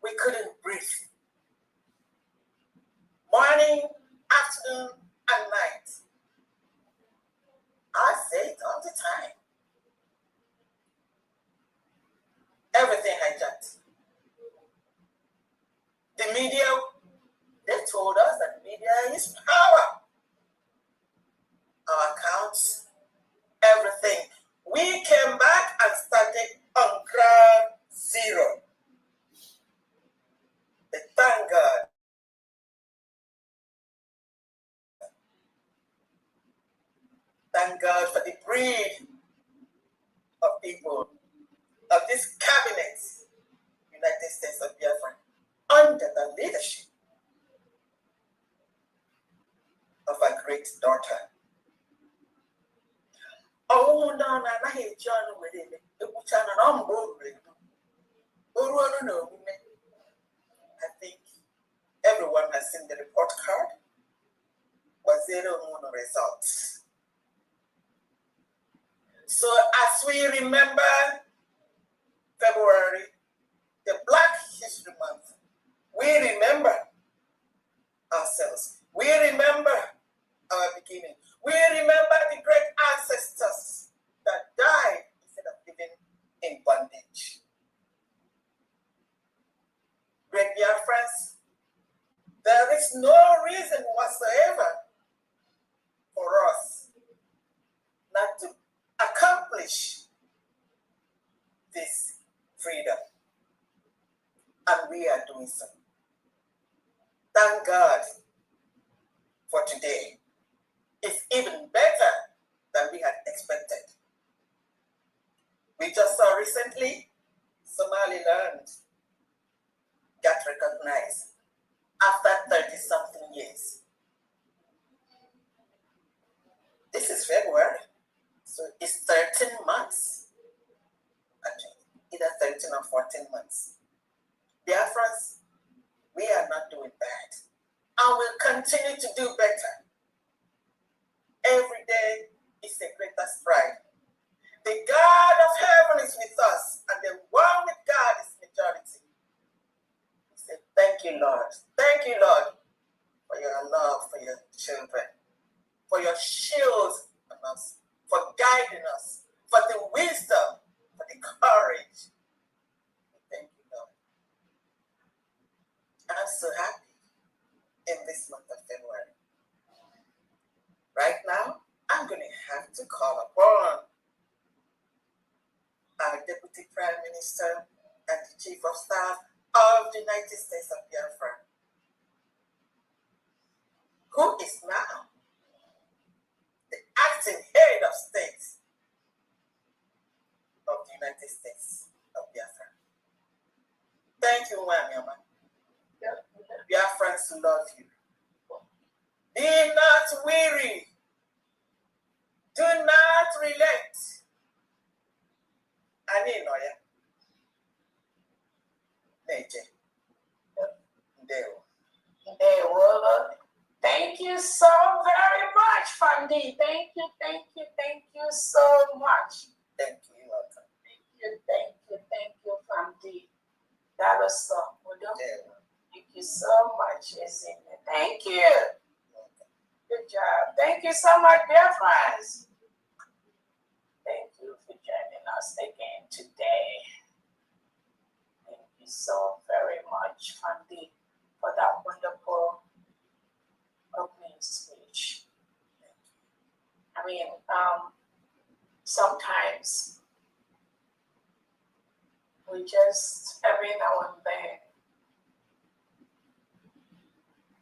We couldn't breathe. Morning, afternoon, and night. I say it all the time. Everything hijacked. The media, they told us that media is power. Our accounts, everything. We came back and started on ground zero. But thank God. Thank God for the breed of people of this cabinet, United States of Biafra, under the leadership of a great daughter. Oh, no, John with it. I think everyone has seen the report card. Was 0 results. So as we remember February, the Black History Month, we remember ourselves. We remember our beginning. We remember the great ancestors that died instead of living in bondage. Great Biafrans, there is no reason whatsoever for us not to accomplish this freedom. And we are doing so. Thank God for today. If Biafrans. Biafrans, we are not doing bad. And we'll continue to do better. Every day is a greater stride. The God of heaven is with us, and the one with God is majority. We say, thank you, Lord. Thank you, Lord, for your love for your children, for your shield on us, for guiding us, for the wisdom, for the courage. Thank you, Lord. I'm so happy in this month of February. Right now, I'm going to have to call upon our Deputy Prime Minister and the Chief of Staff of the United States of Biafra, who is now the acting head of state of the United States of Biafra. Thank you, Wanyama. Biafrans love you. Be not weary. Do not relent. Ani no ya. Neje. Ndeo. Thank you so very much, Fandi. Thank you so much. Thank you, welcome. Thank you, Fandi. That was so good. Thank you so much, Ezinne. Thank you. Good job. Thank you so much, dear friends. Thank you for joining us again today. Thank you so very much, Fandi, for that wonderful opening speech. I mean, sometimes we just, every now and then,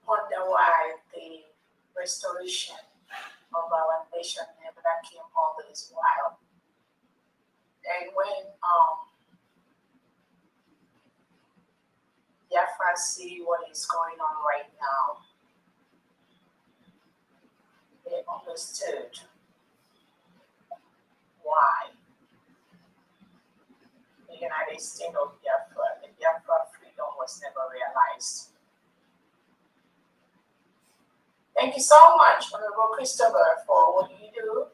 wonder why the restoration of our nation never came all this while. And when Biafra see what is going on right now, they understood why the United States of Biafra, the Biafra freedom was never realized. Thank you so much, Honorable Christopher, for what you do,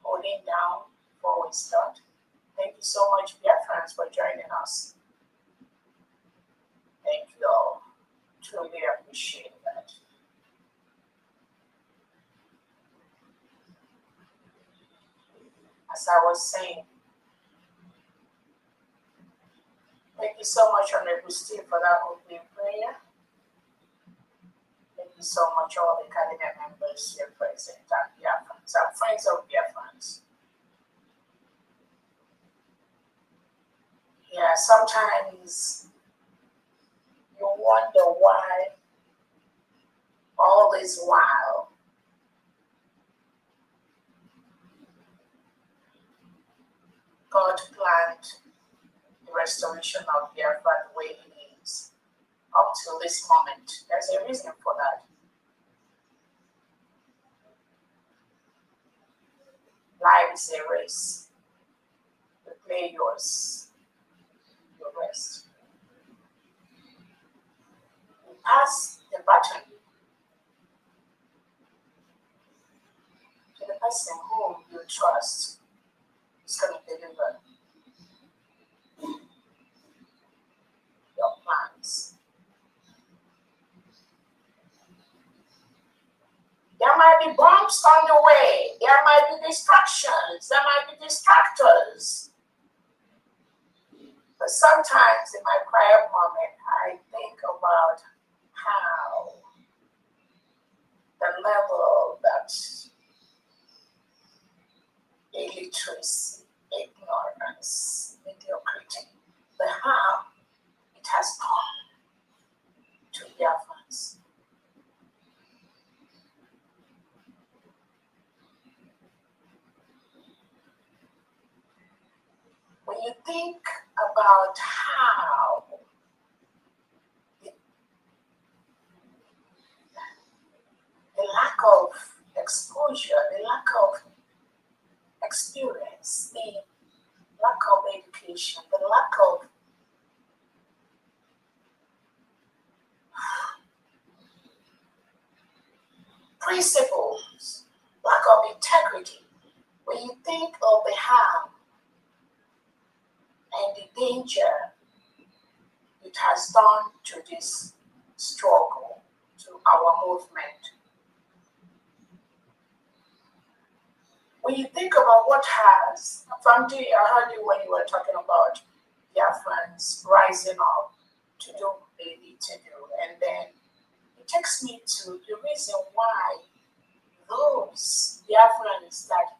holding down before we start. Thank you so much, Biafrans, for joining us. Thank you all. Truly appreciate that. As I was saying, thank you so much, Honorable Steve, for that opening prayer. Thank you so much, all the cabinet members here present, and Biafrans, and friends of Biafrans. Yeah, sometimes you wonder why all this while God planned the restoration of Biafra the way it is up till this moment. There's a reason for that. Life is a race. You play yours, your rest. You pass the baton to the person whom you trust is going to deliver your plans. There might be bumps on the way. There might be distractions. There might be distractors. But sometimes in my quiet moment, I think about how the level that illiteracy, ignorance, mediocrity, the harm it has done to Biafrans. When you think about how the lack of exposure, the lack of experience, the lack of education, the lack of principles, lack of integrity. When you think of the harm and the danger it has done to this struggle, to our movement, when you think about what has, Famdi, I heard you when you were talking about Biafrans rising up to do what they need to do, and then it takes me to the reason why those Biafrans that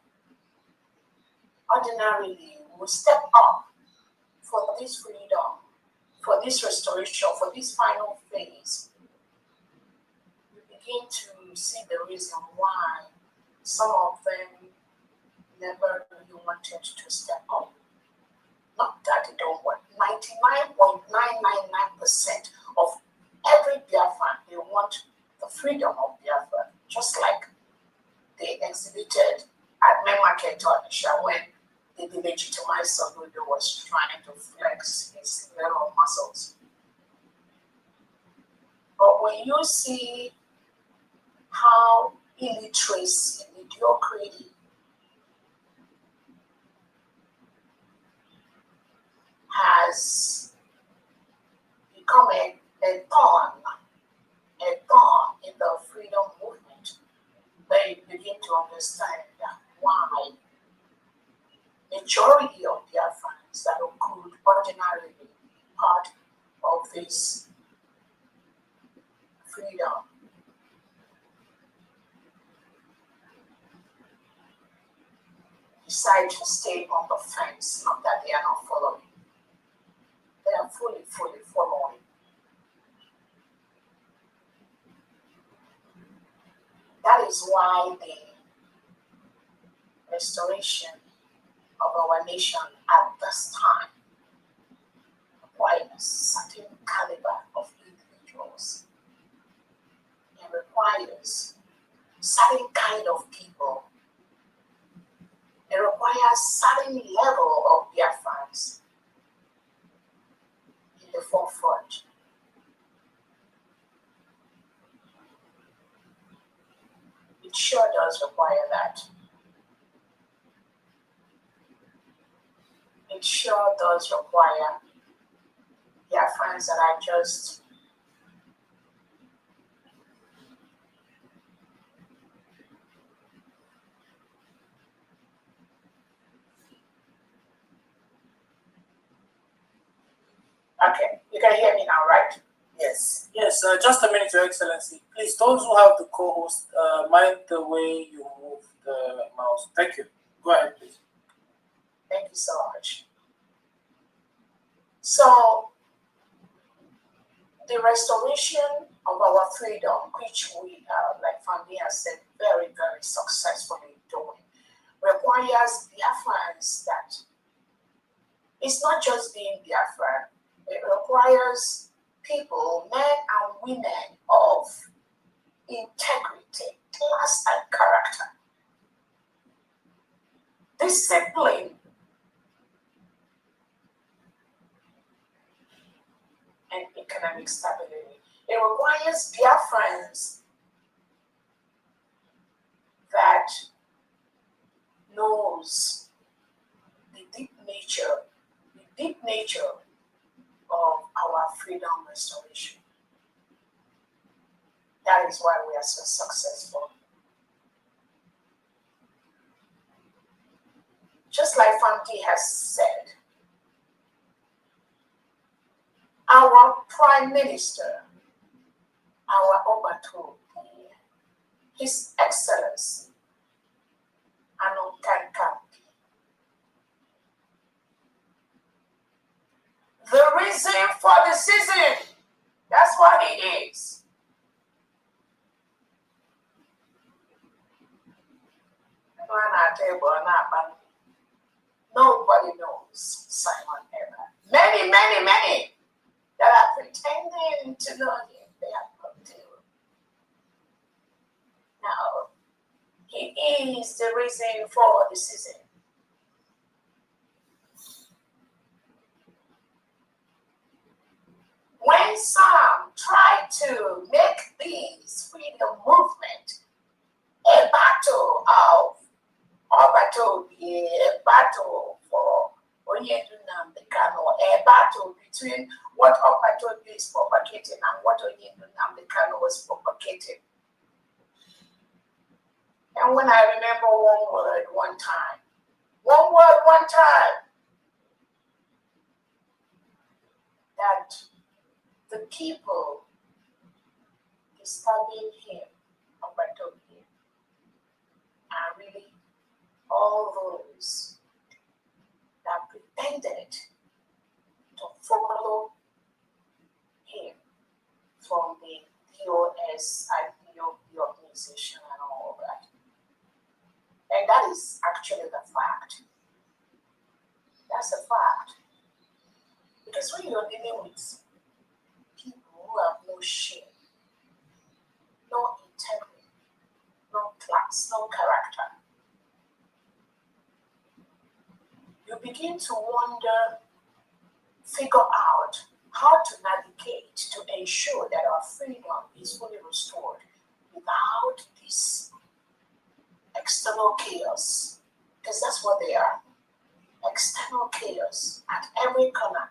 ordinarily would step up for this freedom, for this restoration, for this final phase, you begin to see the reason why some of them never really wanted to step up. Not that they don't want. 99.999% of every Biafran, they want the freedom of Biafra, just like they exhibited at Main Market Onisha when the delegitimized Sogodo was trying to flex his little muscles. But when you see how illiteracy, mediocrity, has become a thorn in the freedom movement, they begin to understand why majority of Biafrans that could ordinarily be part of this freedom decide to stay on the fence, not that they are not following. They are fully following. That is why the restoration of our nation at this time requires a certain caliber of individuals. It requires certain kind of people. It requires certain level of Biafrans in the forefront. It sure does require that. It sure does require Biafrans that are just okay. You can hear me now, right? Yes. Yes, just a minute, Your Excellency. Please, those who have the co-host, mind the way you move the mouse. Thank you. Go ahead, please. Thank you so much. So, the restoration of our freedom, which we, like Fandi has said, very, very successfully doing, requires Biafrans that it's not just being Biafran, it requires people, men and women of integrity, class, and character, discipline, and economic stability. It requires Biafrans that knows the deep nature of our freedom restoration. That is why we are so successful. Just like Famke has said, our Prime Minister, our Obato, His Excellency, Anonkanka, the reason for the season, that's what he is. Nobody knows Simon Eber. Many that are pretending to know him, they are not true. Now, he is the reason for the season. When some try to make this freedom movement Onyedu Nnamdi Kanu, a battle between what Opatobi is propagating and what Onyedu Nnamdi Kanu was propagating. And when I remember one word, one time, that the people disturbing him, Opatobi, are really all those that pretended to follow him from the DOS, IPOB organization and all that. And that is actually the fact. That's a fact. Because when you're dealing with people who have no shame, no integrity, no class, no character, you begin to wonder, figure out how to navigate to ensure that our freedom is fully restored without this external chaos. Because that's what they are. External chaos at every corner,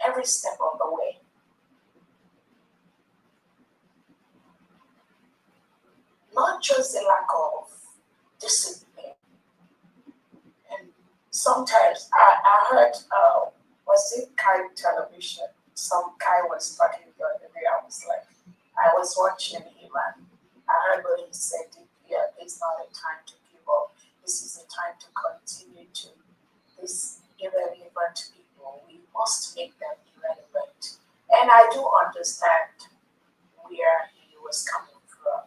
every step of the way. Not just the lack of discipline. And sometimes I heard, was it Kai television? Some Kai was talking the other day. I was watching him and I heard when he said, yeah, it's not a time to give up. This is a time to continue to these irrelevant people. We must make them irrelevant. And I do understand where he was coming from.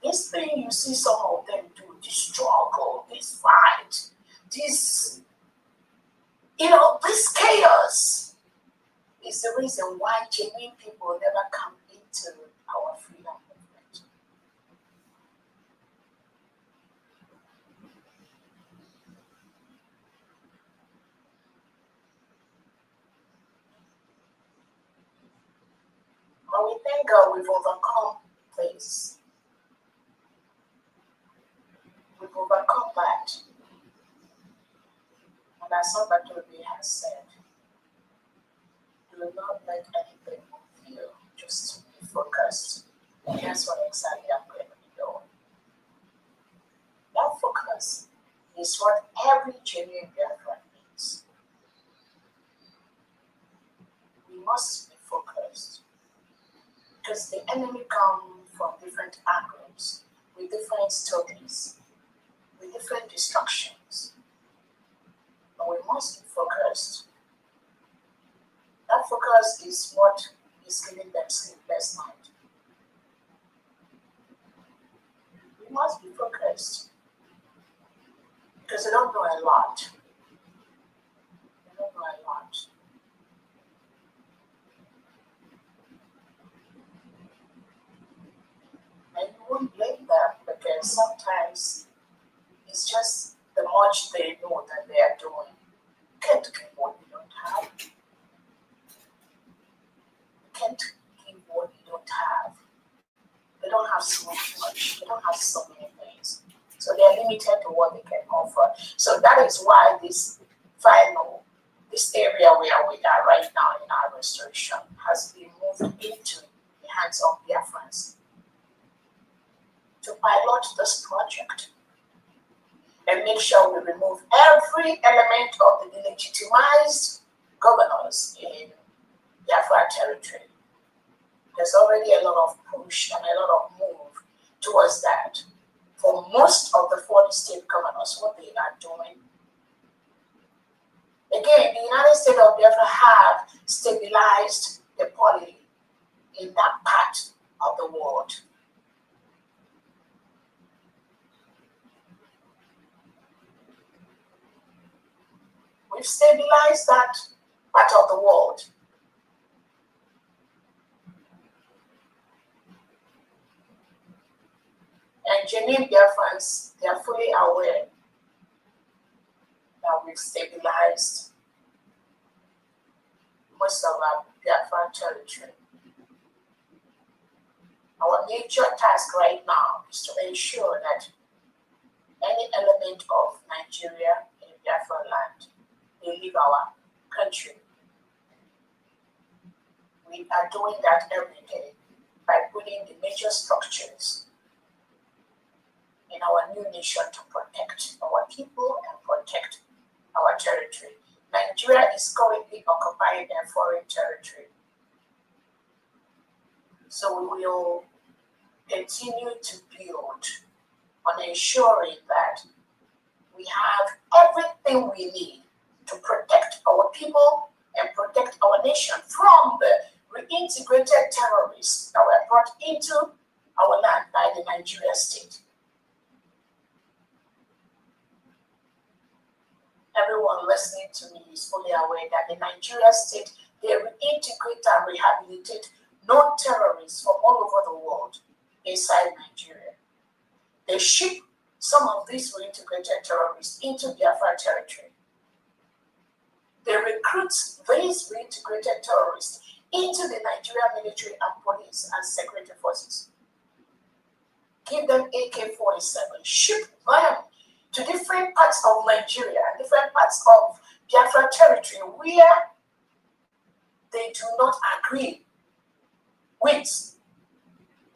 This thing you see some of them do, this struggle, this fight, this, this chaos is the reason why genuine people never come into our freedom movement. But we thank God we've overcome this. We've overcome that. And as Salvatore has said, do not let anything move you, just be focused. And that's what exactly I'm going to be doing. That focus is what every genuine Biafran needs. We must be focused. Because the enemy comes from different angles, with different stories, with different distractions. But we must be focused. That focus is what is giving them sleepless night. We must be focused. Because they don't know a lot. They don't know a lot. And you won't blame them because sometimes it's just the much they know that they are doing. You can't give what you don't have. You can't give what you don't have. They don't have so much. They don't have so many things. So they are limited to what they can offer. So that is why this area where we are right now in our restoration has been moved into the hands of Biafrans to pilot this project and make sure we remove every element of the delegitimized governors in Biafra territory. There's already a lot of push and a lot of move towards that. For most of the 40 state governors, what they are doing. Again, the United States of Biafra have stabilized the polity in that part of the world. We've stabilized that part of the world. And genuine Biafrans, they are fully aware that we've stabilized most of our Biafran territory. Our major task right now is to ensure that any element of Nigeria in Biafra land, they leave our country. We are doing that every day by putting the major structures in our new nation to protect our people and protect our territory. Nigeria is currently occupying a foreign territory. So we will continue to build on ensuring that we have everything we need to protect our people and protect our nation from the reintegrated terrorists that were brought into our land by the Nigeria state. Everyone listening to me is fully aware that the Nigeria state, they reintegrate and rehabilitate known terrorists from all over the world inside Nigeria. They ship some of these reintegrated terrorists into Biafra territory. They recruit these reintegrated terrorists into the Nigerian military and police and security forces. Give them AK-47, ship them to different parts of Nigeria and different parts of Biafra territory where they do not agree with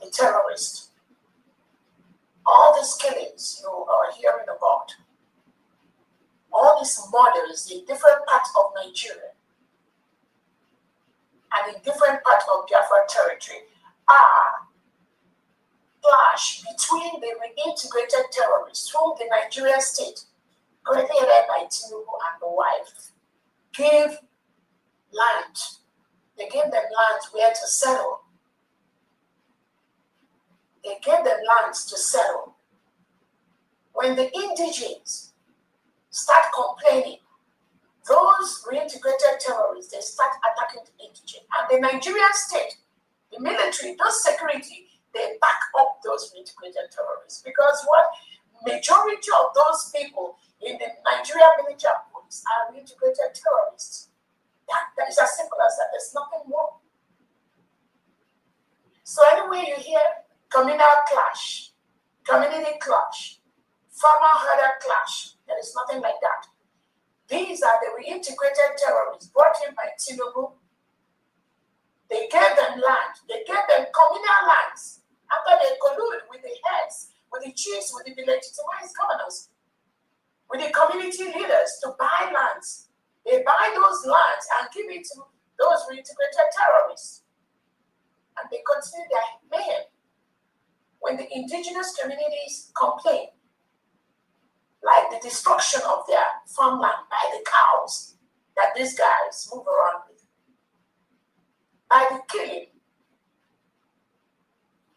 the terrorists. All these killings you are hearing about, all these murders in different parts of Nigeria and in different parts of Biafra territory are clash between the reintegrated terrorists whom the Nigerian state, currently led by Tinubu and the wife, gave land. They gave them land where to settle. They gave them lands to settle. When the indigenes start complaining, those reintegrated terrorists, they start attacking the indigene. And the Nigerian state, the military, those security, they back up those reintegrated terrorists. Because what? Majority of those people in the Nigerian military police are reintegrated terrorists. That is as simple as that. There's nothing more. So anyway, you hear communal clash, community clash, farmer-herder clash. There is nothing like that. These are the reintegrated terrorists brought in by Tinubu. They gave them land. They gave them communal lands after they collude with the heads, with the chiefs, with the legitimized governors, with the community leaders to buy lands. They buy those lands and give it to those reintegrated terrorists. And they continue their mayhem. When the indigenous communities complain, like the destruction of their farmland by the cows that these guys move around with, by the killing,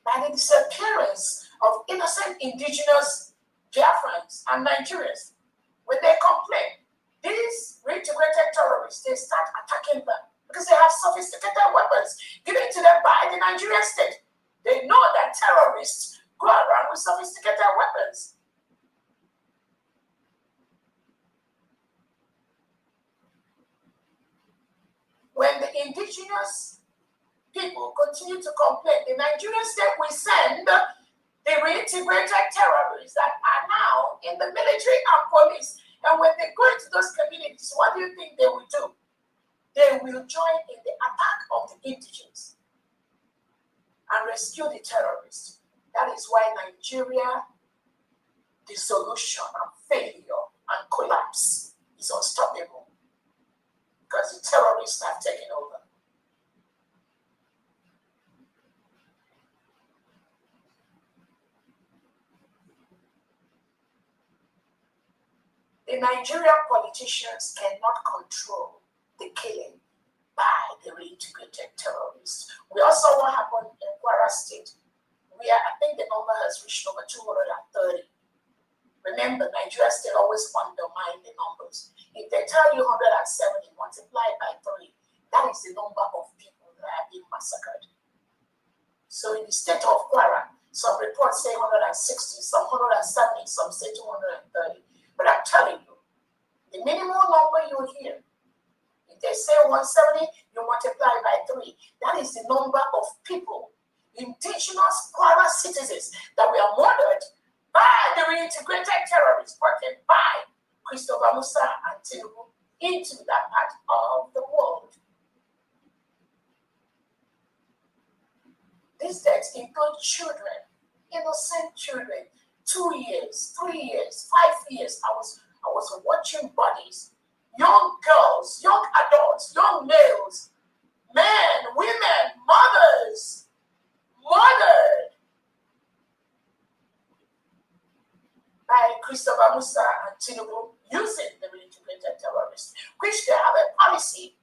by the disappearance of innocent indigenous Biafrans and Nigerians, when they complain, these reintegrated terrorists, they start attacking them because they have sophisticated weapons given to them by the Nigerian state. They know that terrorists go around with sophisticated weapons. When the indigenous people continue to complain, the Nigerian state will send the reintegrated terrorists that are now in the military and police. And when they go into those communities, what do you think they will do? They will join in the attack of the indigenous and rescue the terrorists. That is why Nigeria dissolution and failure and collapse is unstoppable, because the terrorists have taken over. The Nigerian politicians cannot control the killing by the reintegrated terrorists. We also saw what happened in Kwara State, where I think the number has reached over 230. Remember, Nigeria State always undermine the numbers. If they tell you 170 multiplied by 3, that is the number of people that have been massacred. So in the state of Kwara, some reports say 160, some 170, some say 230. But I'm telling you, the minimum number you hear, if they say 170, you multiply by 3. That is the number of people, indigenous Kwara citizens, that were murdered by the reintegrated terrorists brought by Christopher Musa and Tinubu into that part of the world. These deaths include children, innocent children, 2 years, 3 years, 5 years. I was watching bodies, young girls, young adults, young males, men, women, mothers, murdered by Christopher Musa and Tinubu using the reintegrated terrorists, which they have a policy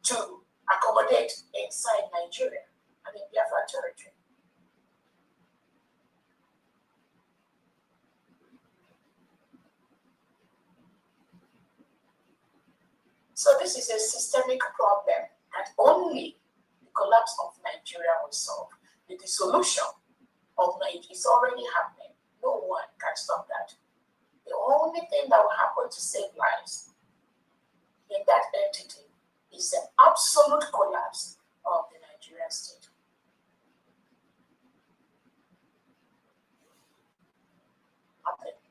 to accommodate inside Nigeria and in Biafra territory. So this is a systemic problem that only the collapse of Nigeria will solve. The dissolution of Nigeria is already happening. No one can stop that. The only thing that will happen to save lives in that entity is an absolute collapse of the Nigerian state.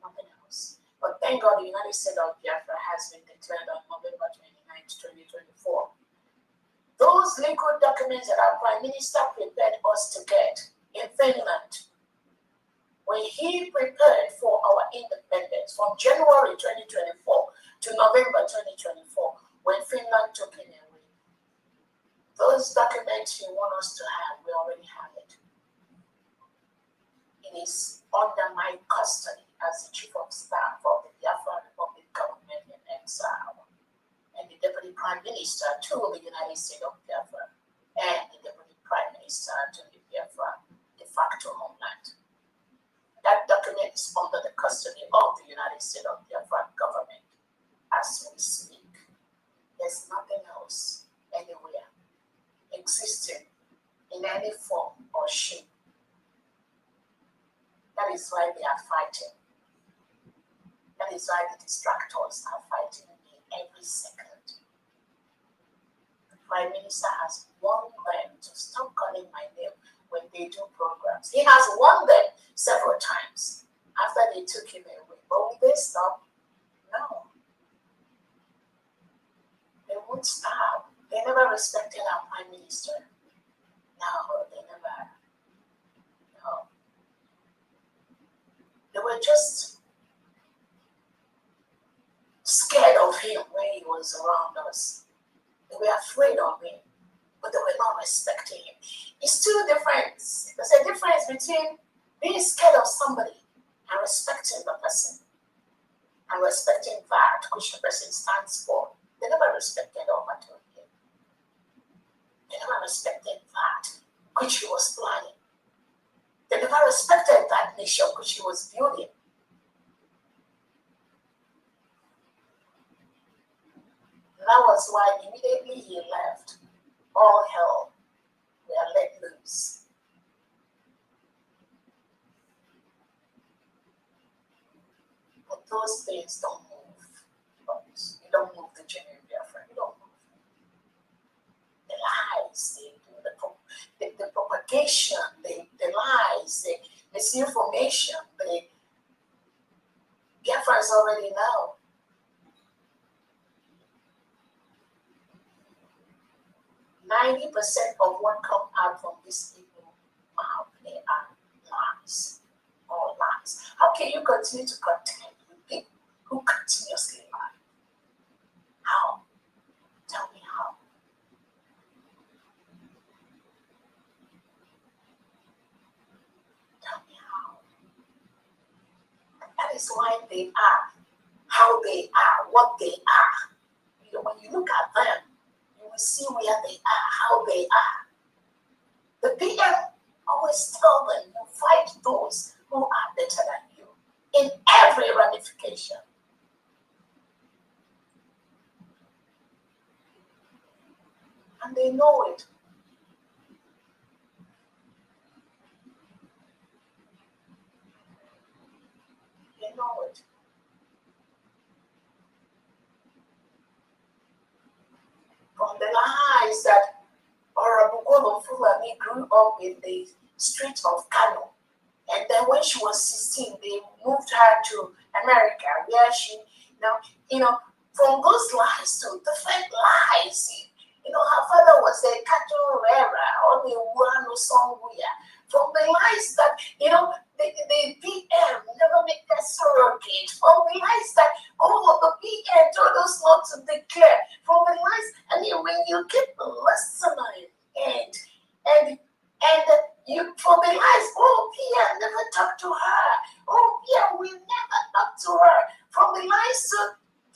Nothing else. But thank God the United States of Biafra has been declared on November 29, 2024. Those legal documents that our Prime Minister prepared us to get in Finland, when he prepared for our independence from January 2024 to November 2024, when Finland took it away, those documents he wants us to have, we already have it. It is under my custody as the Chief of Staff of the Biafra Republic government in exile, and the Deputy Prime Minister to the United States of Biafra, and the Deputy Prime Minister to the Biafra de facto homeland. That document is under the custody of the United States of Biafra government as we speak. There's nothing else anywhere existing in any form or shape. That is why they are fighting. That is why the distractors are fighting me every second. The Prime Minister has warned them to stop calling my name when they do programs. He has warned them several times after they took him away. But will they stop? No. They won't stop. They never respected our Prime Minister. No, they never. No. They were just scared of him when he was around us. They were afraid of him, but they were not respecting him. It's two differences. There's a difference between being scared of somebody and respecting the person, and respecting that which the person stands for. They never respected Obatoni. They never respected that which he was planning. They never respected that nation which he was building. That was why immediately he left, all hell were let loose. But those things don't move. You don't move the genuine Biafra. You don't move. The lies they do, the propagation, the lies, the misinformation, the Biafra is already now. %90 of what comes out from these people mouth, they are lies. All lies. How can you continue to contend with people who continuously lie? How? Tell me how. Tell me how. That is why they are how they are, what they are. You know, when you look at them, you will see where they are, how they are. The PM always tell them, you fight those who are better than you in every ramification. And they know it. They know it. From the lies that Orabugolo Fulani grew up in the streets of Kano, And then when she was 16, they moved her to America, where she now, from those lies to different lies. Her father was a cattle rearer or the one who somewhere. From the lies that, the PM never make a surrogate. From the lies that, the PM told us not to declare. From the lies, and when you keep listening and you from the lies, Pia never talked to her. Pia we never talked to her. From the lies,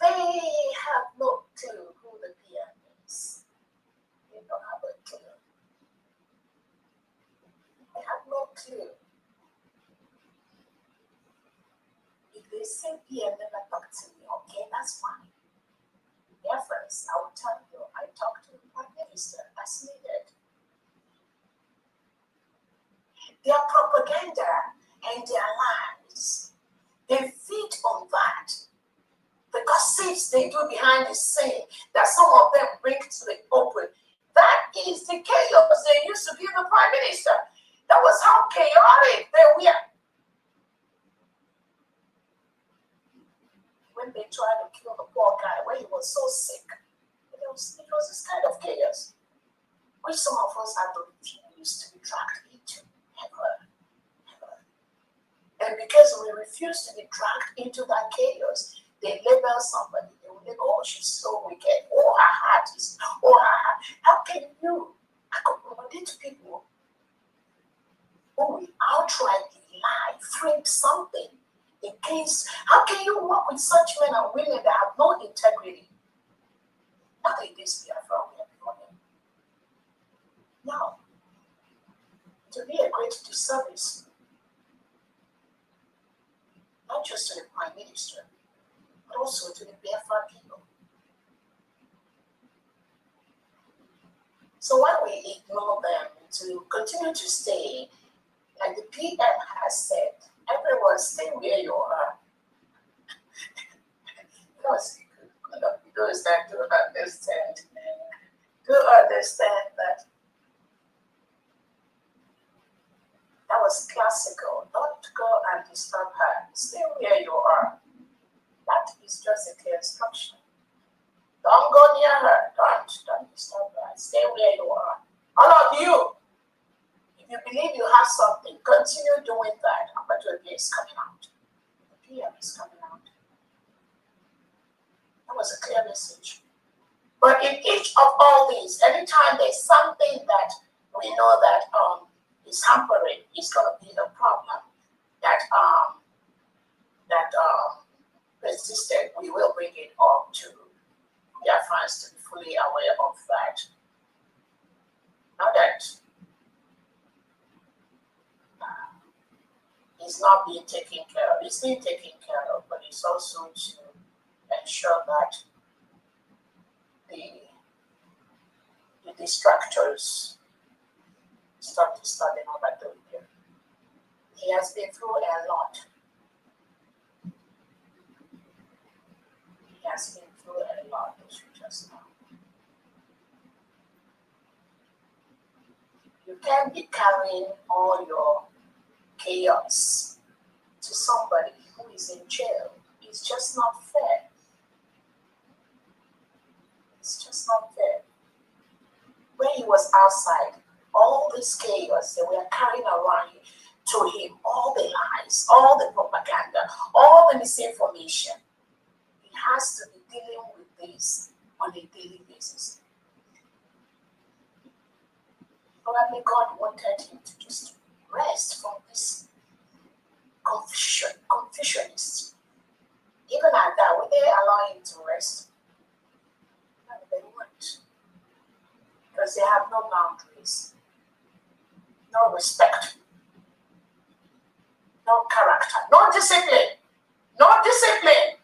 they have no clue who the Pia is. They don't have a clue. They have no clue. If they say Pia never talked to me, okay, that's fine. Reference, I will tell you, I talked to the Prime Minister as needed. Their propaganda and their lies, they feed on that. The gossips they do behind the scene that some of them bring to the open. That is the chaos they used to give the Prime Minister. That was how chaotic they were. When they tried to kill the poor guy when he was so sick, it was this kind of chaos, which some of us had to refuse to be dragged into. And because we refuse to be dragged into that chaos, they label somebody. They will think, she's so wicked. Her heart is, her heart. How can you accommodate people who will outrightly lie, frame something against? How can you work with such men and women that have no integrity? Not in this Biafra we are becoming. No. To be a great disservice, not just to the Prime Minister, but also to the Biafra people. So when we ignore them to continue to stay, like the PM has said, everyone stay where you are. Those that do understand that that was classical. Don't go and disturb her. Stay where you are. That is just a clear instruction. Don't go near her. Don't disturb her. Stay where you are. All of you, if you believe you have something, continue doing that. Opportunity is coming out. The PM is coming out. That was a clear message. But in each of all these, anytime there's something that we know that is hampering, is going to be the problem that persisted, we will bring it up to their friends to be fully aware of that. Now that it's not being taken care of, it's being taken care of, but it's also to ensure that the distractors start studying over the year. He has been through a lot. He has been through a lot, as you just know. You can't be carrying all your chaos to somebody who is in jail. It's just not fair. It's just not fair. When he was outside, all this chaos they were carrying around to him, all the lies, all the propaganda, all the misinformation, he has to be dealing with this on a daily basis. Probably God wanted him to just rest from this confusionists. Even at that, would they allow him to rest? No, they won't. Because they have no boundaries, no respect, no character, no discipline, no discipline.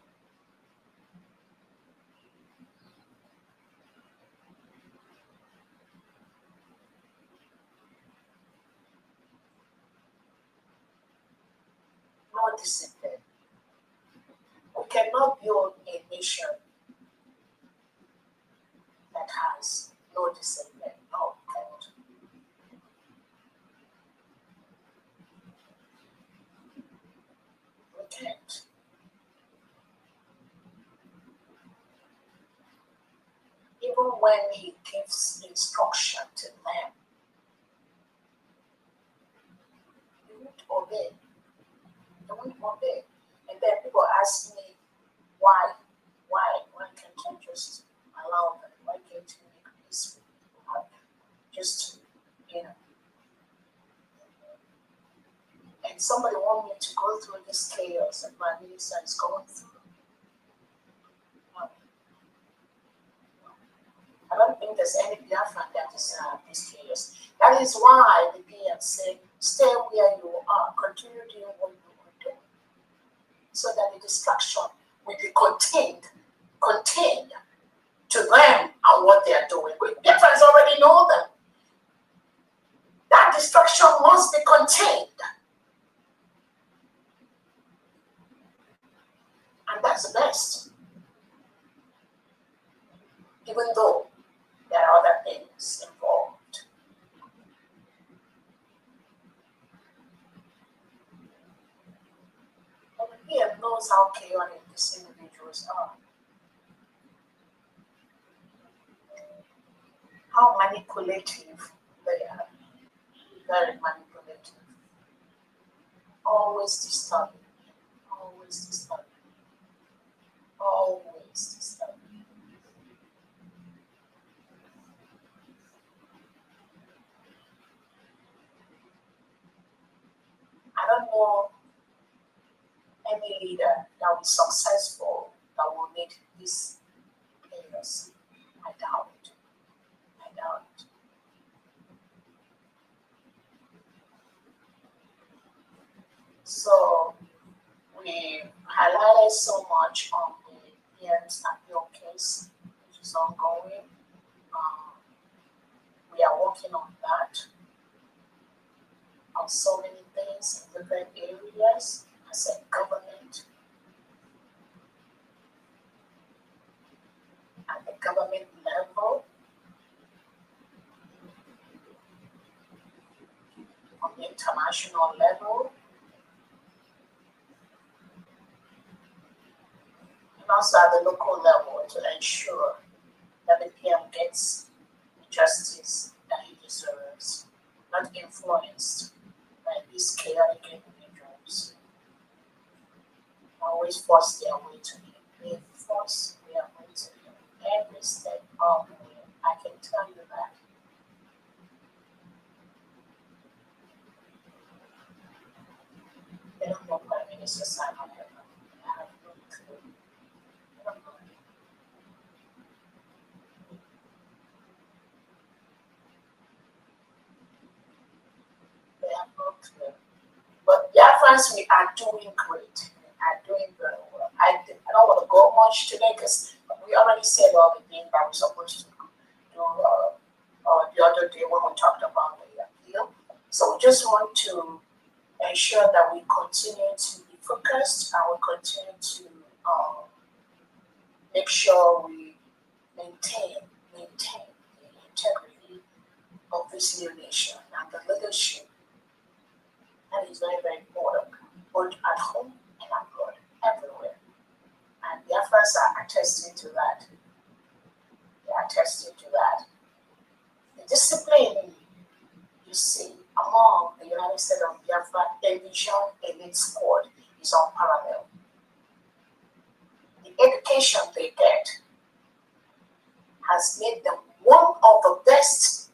No discipline. We cannot build a nation that has no discipline. No, we cannot. when he gives instruction to them, they won't obey. They won't obey. And then people ask me, why can't you just allow them? Why can't you make peace with people? Just, you know. And somebody want me to go through this chaos that my minister is going through. No. I don't think there's any Biafran that is this chaos. That is why the PM said, stay where you are, continue doing what you are doing, so that the destruction will be contained to them and what they are doing. Biafrans already know them. That destruction must be contained. And that's the best. Even though there are other things involved. But the PM knows how chaotic these individuals are. How manipulative they are. Very manipulative. Always disturbing. Always disturbing. Always disturbing. I don't know any leader that will be successful that will need this chaos. I doubt it. I doubt it. So we highlighted so much on the PM's appeal case, which is ongoing. We are working on that, on so many things in different areas as a government. At the government level, on the international level, and also at the local level to ensure that the PM gets the justice that he deserves, not influenced by these chaotic individuals. Always force their way to him. They force their way to him every step of the way. I can tell you that. They don't know Prime Minister Simon Ever. I have no clue. They don't know. They have no clue. But Biafrans, we are doing great. We are doing very well. I don't want to go much today because we already said all the things that we're supposed to do the other day when we talked about the appeal. So we just want to ensure that we continue to be focused and we continue to make sure we maintain the integrity of this new nation and the leadership. That is very, very important, both at home and abroad, everywhere. And the efforts are attesting to that. They are attesting to that. The discipline you see among the United States of Biafra Division Elite Squad is unparalleled. The education they get has made them one of the best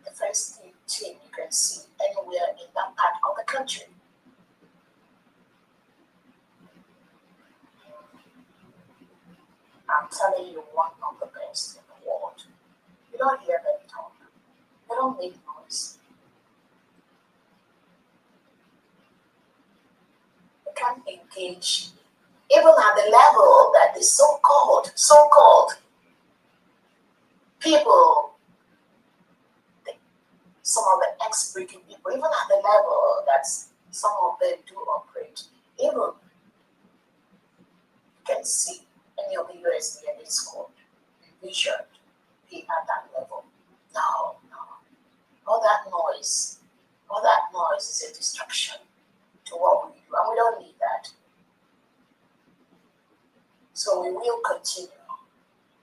defense team you can see anywhere in that part of the country. I'm telling you, one of the best in the world. You don't hear them talk. They don't make noise. They can't engage even at the level that the so-called people, some of the ex-breaking people, even at the level that some of them do operate, even you can see any of the US elite squad envisioned be at that level. No. All that noise is a distraction to what we do, and we don't need that. So we will continue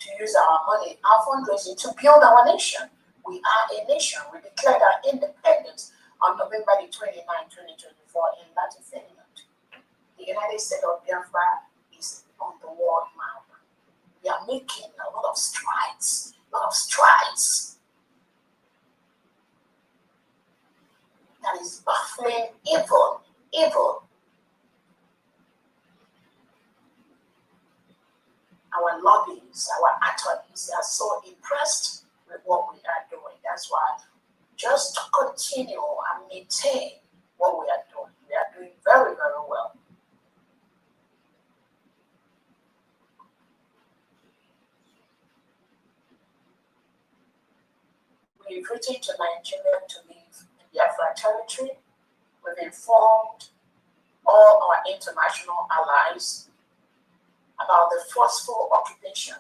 to use our money, our fundraising to build our nation. We are a nation. We declared our independence on November the 29th, 2024 in Latin Finland. The United States of Biafra is on the world map. We are making a lot of strides, that is baffling evil. Our lobbies, our attorneys, they are so impressed with what we are doing. That's why just to continue and maintain what we are doing. We are doing very, very well. We've written to Nigeria to leave the Biafra territory. We've informed all our international allies about the forceful occupation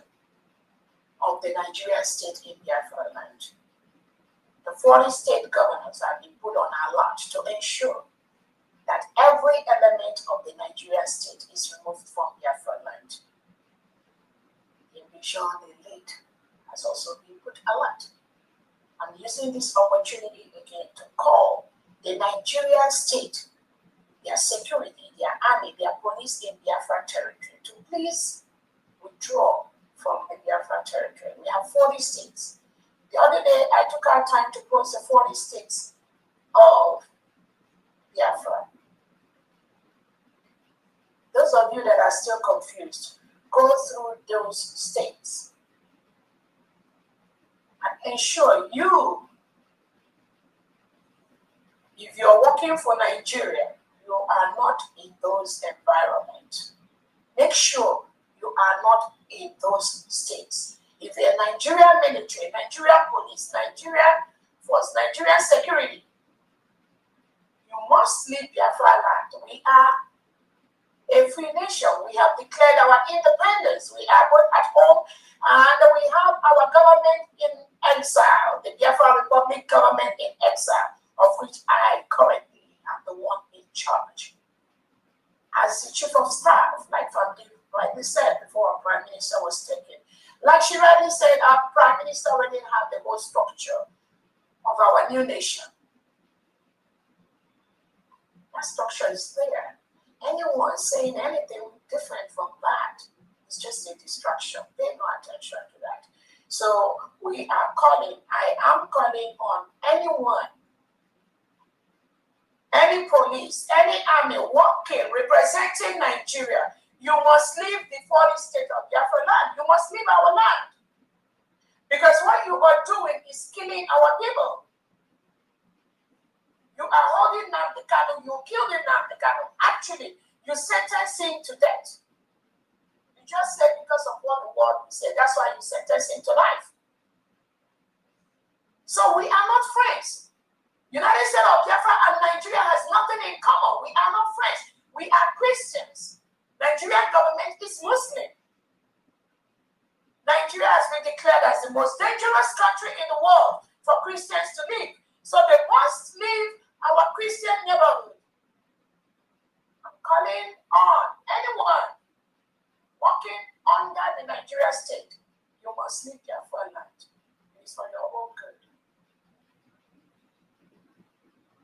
of the Nigerian state in Biafra land. The 40 state governors have been put on alert to ensure that every element of the Nigerian state is removed from Biafra land. The ambition they lead has also been put alert. I'm using this opportunity again to call the Nigerian state, their security, their army, their police in Biafra territory to please withdraw from the Biafra territory. We have 40 states. The other day, I took our time to post the 40 states of Biafra. Those of you that are still confused, go through those states and ensure if you're working for Nigeria, you are not in those environments. Make sure you are not in those states. If you're Nigerian military, Nigerian police, Nigerian force, Nigerian security, you must leave Biafra land. We are a free nation. We have declared our independence. We are both at home and we have our government in exile, the Biafra Republic government in exile, of which I currently am the one in charge. As the chief of staff, like Famdi rightly said before our prime minister was taken, like she rightly said, our prime minister already had the whole structure of our new nation. That structure is there. Anyone saying anything different from that is just a distraction. Pay no attention to that. So we are calling, I am calling on anyone, any police, any army working, representing Nigeria. You must leave the 40 state of Biafra land. You must leave our land. Because what you are doing is killing our people. You are holding Nnamdi Kanu, you killed Nnamdi Kanu. Actually, you sentence him to death. You just said because of what the world said, that's why you sentence him to life. So we are not friends. United States of Biafra and Nigeria has nothing in common. We are not friends. We are Christians. Nigerian government is Muslim. Nigeria has been declared as the most dangerous country in the world for Christians to live. So they must leave our Christian neighborhood. I'm calling on anyone working under the Nigeria state. You must leave Biafra land. It is for your own good.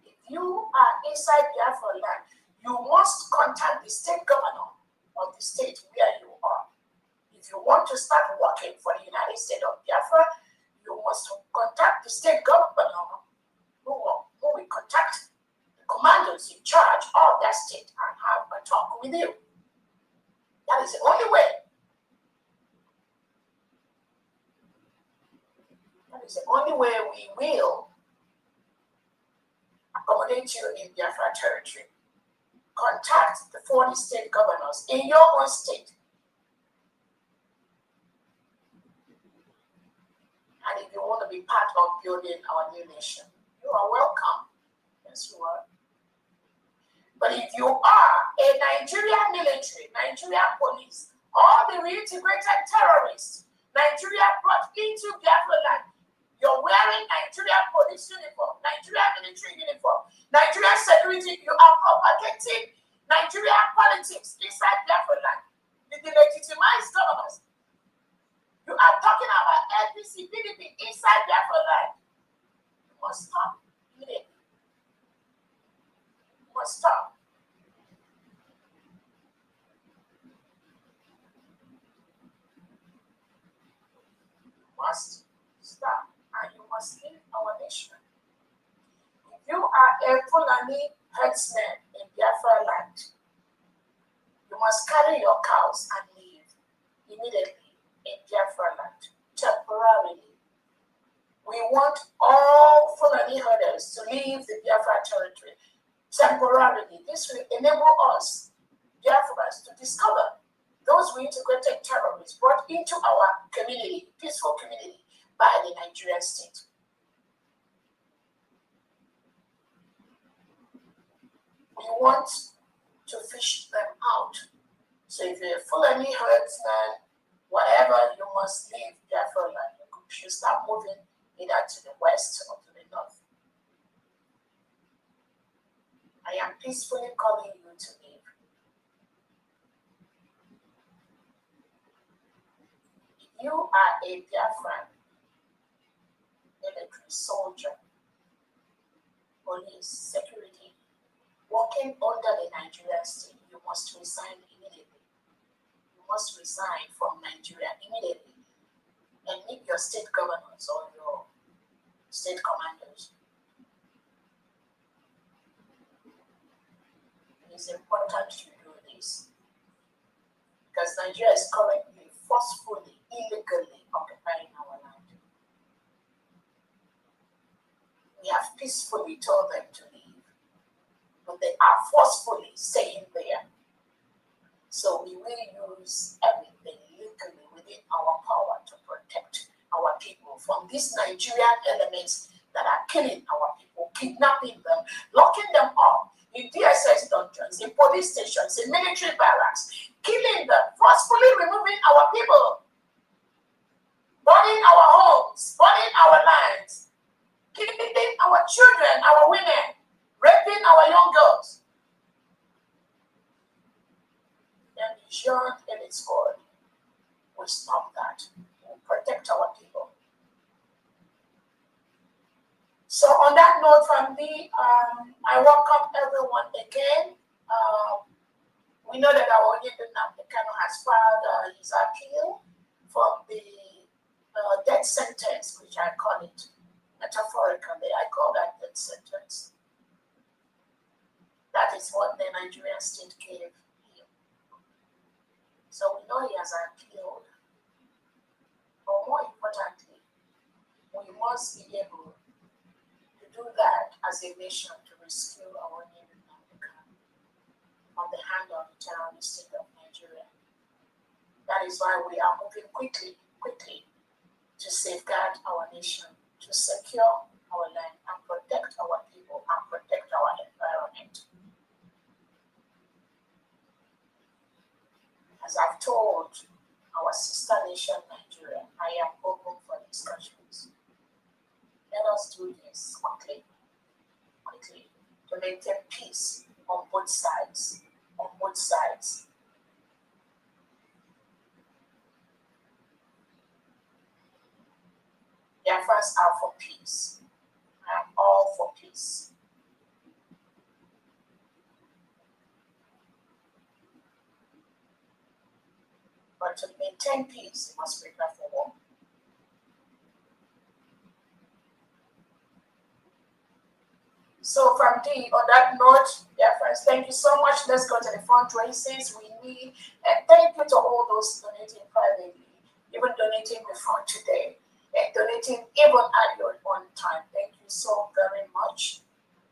If you are inside Biafra land, you must contact the state governor of the state where you are. If you want to start working for the United States of Biafra, you must contact the state governor who will contact the commanders in charge of that state and have a talk with you. That is the only way. That is the only way we will accommodate you in Biafra territory. Contact the 40 state governors in your own state. And if you want to be part of building our new nation, you are welcome. Yes, you are. But if you are a Nigerian military, Nigerian police, or the reintegrated terrorists, Nigeria brought into Biafra land, you're wearing Nigerian police uniform, Nigerian military uniform, Nigerian security, you are propagating Nigerian politics inside Biafra land with the legitimized governments. You are talking about NPC, PDP inside Biafra land. You must stop immediately. You must stop. You must stop, and you must leave our nation. If you are a Fulani herdsman in Biafra land, you must carry your cows and leave immediately in Biafra land, temporarily. We want all Fulani herders to leave the Biafra territory temporarily. This will enable us, Biafrans, to discover those reintegrated terrorists brought into our community, peaceful community, by the Nigerian state. We want to fish them out. So if you're a Fulani herdsman, whatever, you must leave Biafra land. You should start moving either to the west or to the north. I am peacefully calling you to leave. If you are a Biafran, military, soldier, police, security, working under the Nigerian state, you must resign immediately. You must resign from Nigeria immediately and meet your state governors or your state commanders. It is important to do this because Nigeria is currently forcefully, illegally occupying our land. We have peacefully told them to leave, but they are forcefully staying there. So we will use everything legally within our power to protect our people from these Nigerian elements that are killing our people, kidnapping them, locking them up in DSS dungeons, in police stations, in military barracks, killing them, forcefully removing our people, burning our homes, burning our lands, killing our children, our women, raping our young girls. And beyond any score, we stop that. We protect our people. So on that note from me, I welcome everyone again. We know that our Onyedunamdekano has filed his appeal from the death sentence, which I call it metaphorically. I call that death sentence. That is what the Nigerian state gave him. So we know he has appealed. But more importantly, we must be able to do that as a nation to rescue our neighbor from the hand of the terrorist state of Nigeria. That is why we are moving quickly to safeguard our nation, to secure our land and protect our people and protect our environment. As I've told our sister nation, Nigeria, I am open for discussions. Let us do this quickly, to maintain peace on both sides, Biafrans are for peace. I am all for peace. But to maintain peace, we must prepare for war. So from on that note, dear friends, thank you so much. Let's go to the fundraisers we need. And thank you to all those donating privately, even donating before today, and donating even at your own time. Thank you so very much.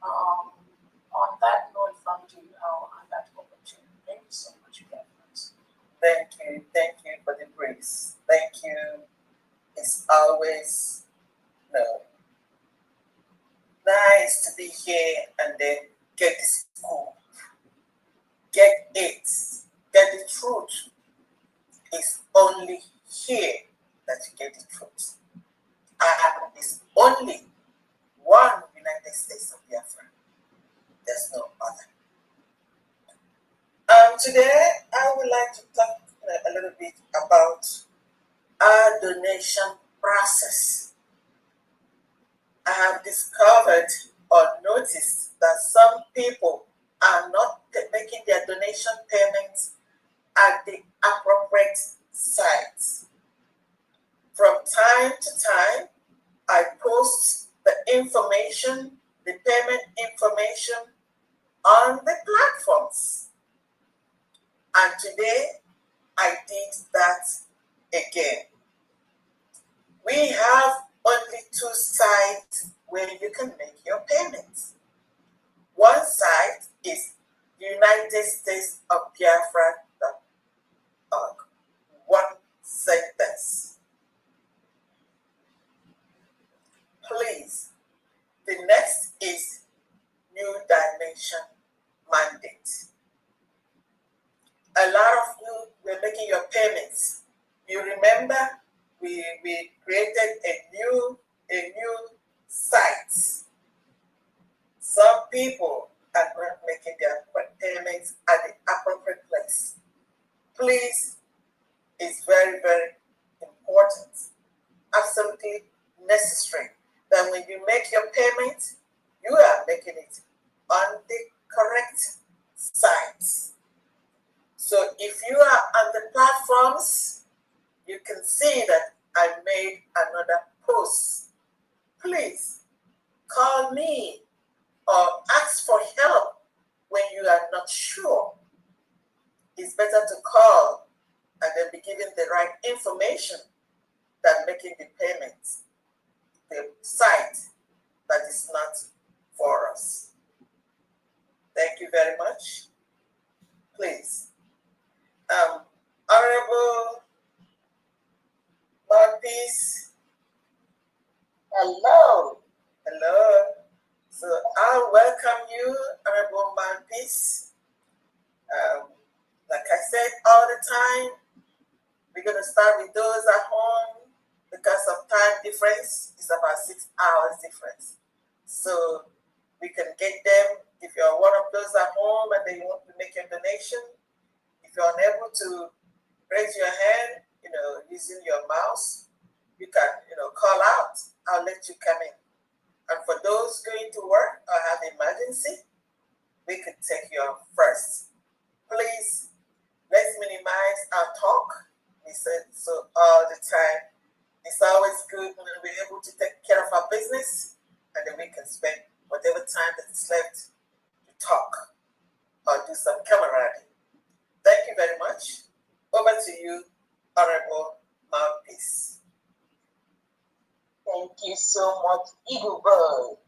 On that note, from I'll hand that over to you. Thank you so much, dear friends. Thank you for the grace. Thank you. It's always nice to be here and then get the scoop, get the truth. It's only here that you get the truth. And it's only one United States of Biafra. There's no other. Today I would like to talk a little bit about our donation process. I have discovered or noticed that some people are not making their donation payments at the appropriate sites. From time to time, I post the information, the payment information on the platforms. And today, I did that again. We have only two sites where you can make your payments. One site is United States of Biafra.org. One sentence. Please. The next is New Dimension Mandate. A lot of you were making your payments. You remember we created a new site. Some people are not making their payments at the appropriate place. Please, it's very, very important, absolutely necessary that when you make your payment, you are making it on the correct site. So if you are on the platforms, you can see that I made another post. Please call me or ask for help when you are not sure. It's better to call and then be given the right information than making the payments. The site that is not for us. Thank you very much. Please. Honorable Mouthpiece. Hello. Hello. So I'll welcome you, Honorable Mouthpiece. Like I said all the time, we're going to start with those at home because of time difference. It's about 6 hours difference. So we can get them. If you're one of those at home and they want to make a donation, if you're unable to raise your hand, using your mouse, you can, call out. I'll let you come in. And for those going to work or have emergency, we could take you on first. Please, let's minimize our talk. We said so all the time. It's always good when we're able to take care of our business, and then we can spend whatever time that is left to talk or do some camaraderie. Thank you very much. Over to you, Honorable Mouthpiece. Thank you so much, Eagle Bird.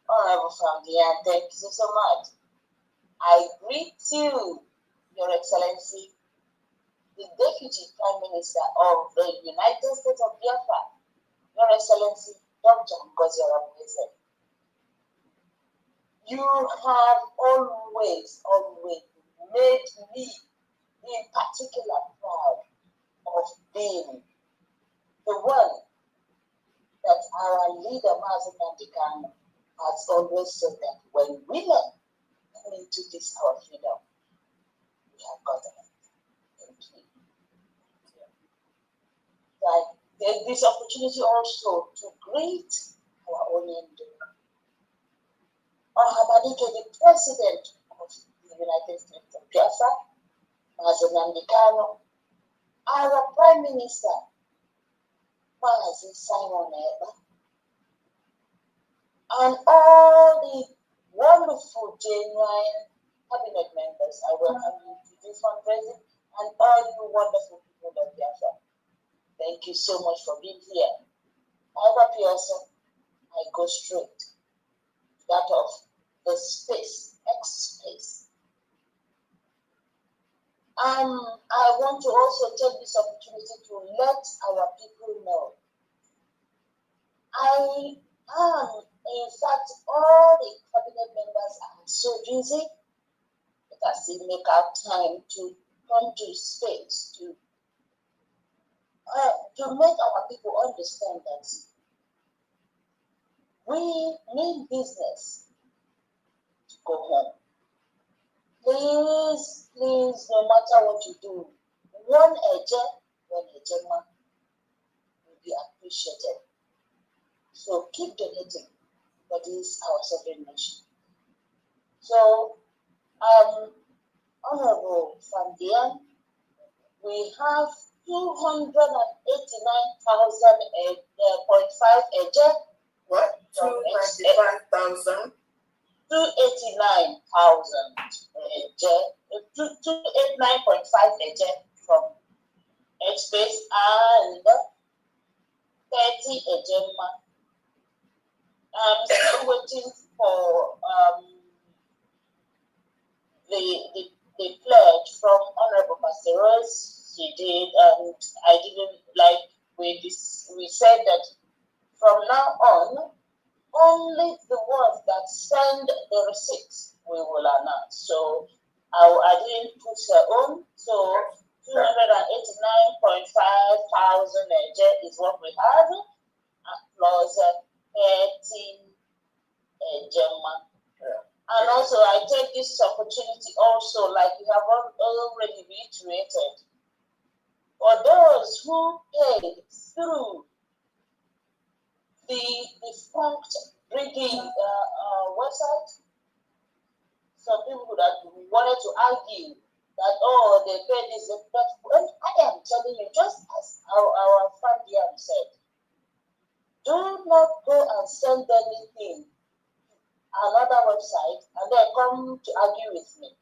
Honorable Fundraising, thank you so much. I greet you, Your Excellency, the Deputy Prime Minister of the United States of Biafra, Your Excellency, Dr. Ngozi Oronweze. You have always made me in particular proud of being the one that our leader, Mazi Nnamdi Kanu, has always said that when women come into this our freedom, we have gotten it. Thank you. I take this opportunity also to greet our own Ohamadike, the President of the United States of Biafra, Mazi Nnamdi Kanu, our Prime Minister, Mazi Simon Ekpa, and all the wonderful, genuine cabinet members. I welcome you to this fundraising and all you wonderful people of Biafra. Thank you so much for being here. However, Pearson, I go straight to that of the space, X space. I want to also take this opportunity to let our people know. I am, in fact, all the cabinet members are so busy that I still make out time to come to space to make our people understand that we mean business to go home. Please, no matter what you do, one ejema, be appreciated. So keep donating for this our sovereign nation. So, Honorable Fandian, we have 289,000.5 AJ. What? 295,000. 289,000 AJ, 289.5 AJ from H-Space and 30 AJ. I'm still waiting for the pledge from Honorable Pasteros. She did, and I didn't like we said that from now on, only the ones that send the receipts we will announce. So I didn't put her own. So 289.5 thousand is what we have, plus 13 Gemma. And also, I take this opportunity also, like you have already reiterated, for those who paid through the defunct rigging website. Some people would have wanted to argue that, oh, they paid this, but when I am telling you, just as our friend here said, do not go and send anything another website and then come to argue with me.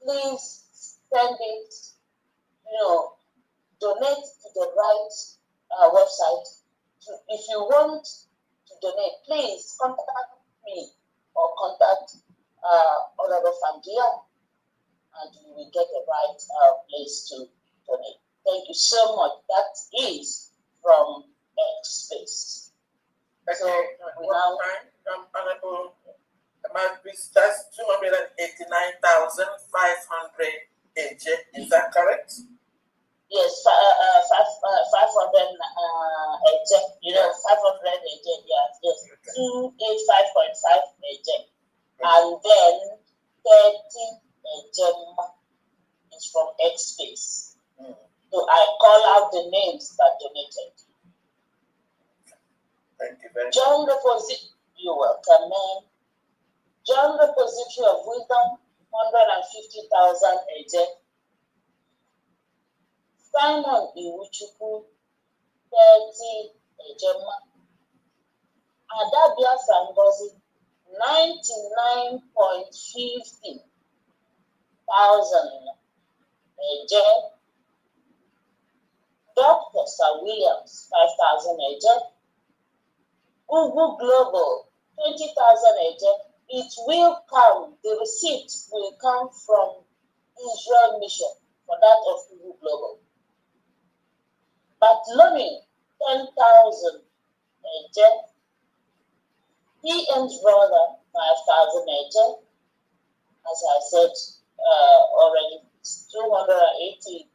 Please send it, donate to the right website. If you want to donate, please contact me or contact Honorable Fandia, and you will get the right place to donate. Thank you so much. That is from X-Space. Okay. So we now Honorable, that's 289,500 AJ. Is that correct? Yes, 500 AJ. 500 AJ. Yes. 285.5 AJ. And then 30 gem is from X-Space. So I call out the names that donated. Thank you very much. John Repository, you're welcome, man. John Repository of Wisdom, 150,000 AJ. Simon Iwuchukwu, 30 AJ. Adabia Sangozi, 99.50 thousand AJ. Dr. Sir Williams, 5,000 AJ. Google Global, 20,000 AJ. It will come, the receipt will come from Israel Mission for that of Google Global. But Lomi, 10,000 AJ. PM's brother, 5,000 AJ. As I said already, 289.5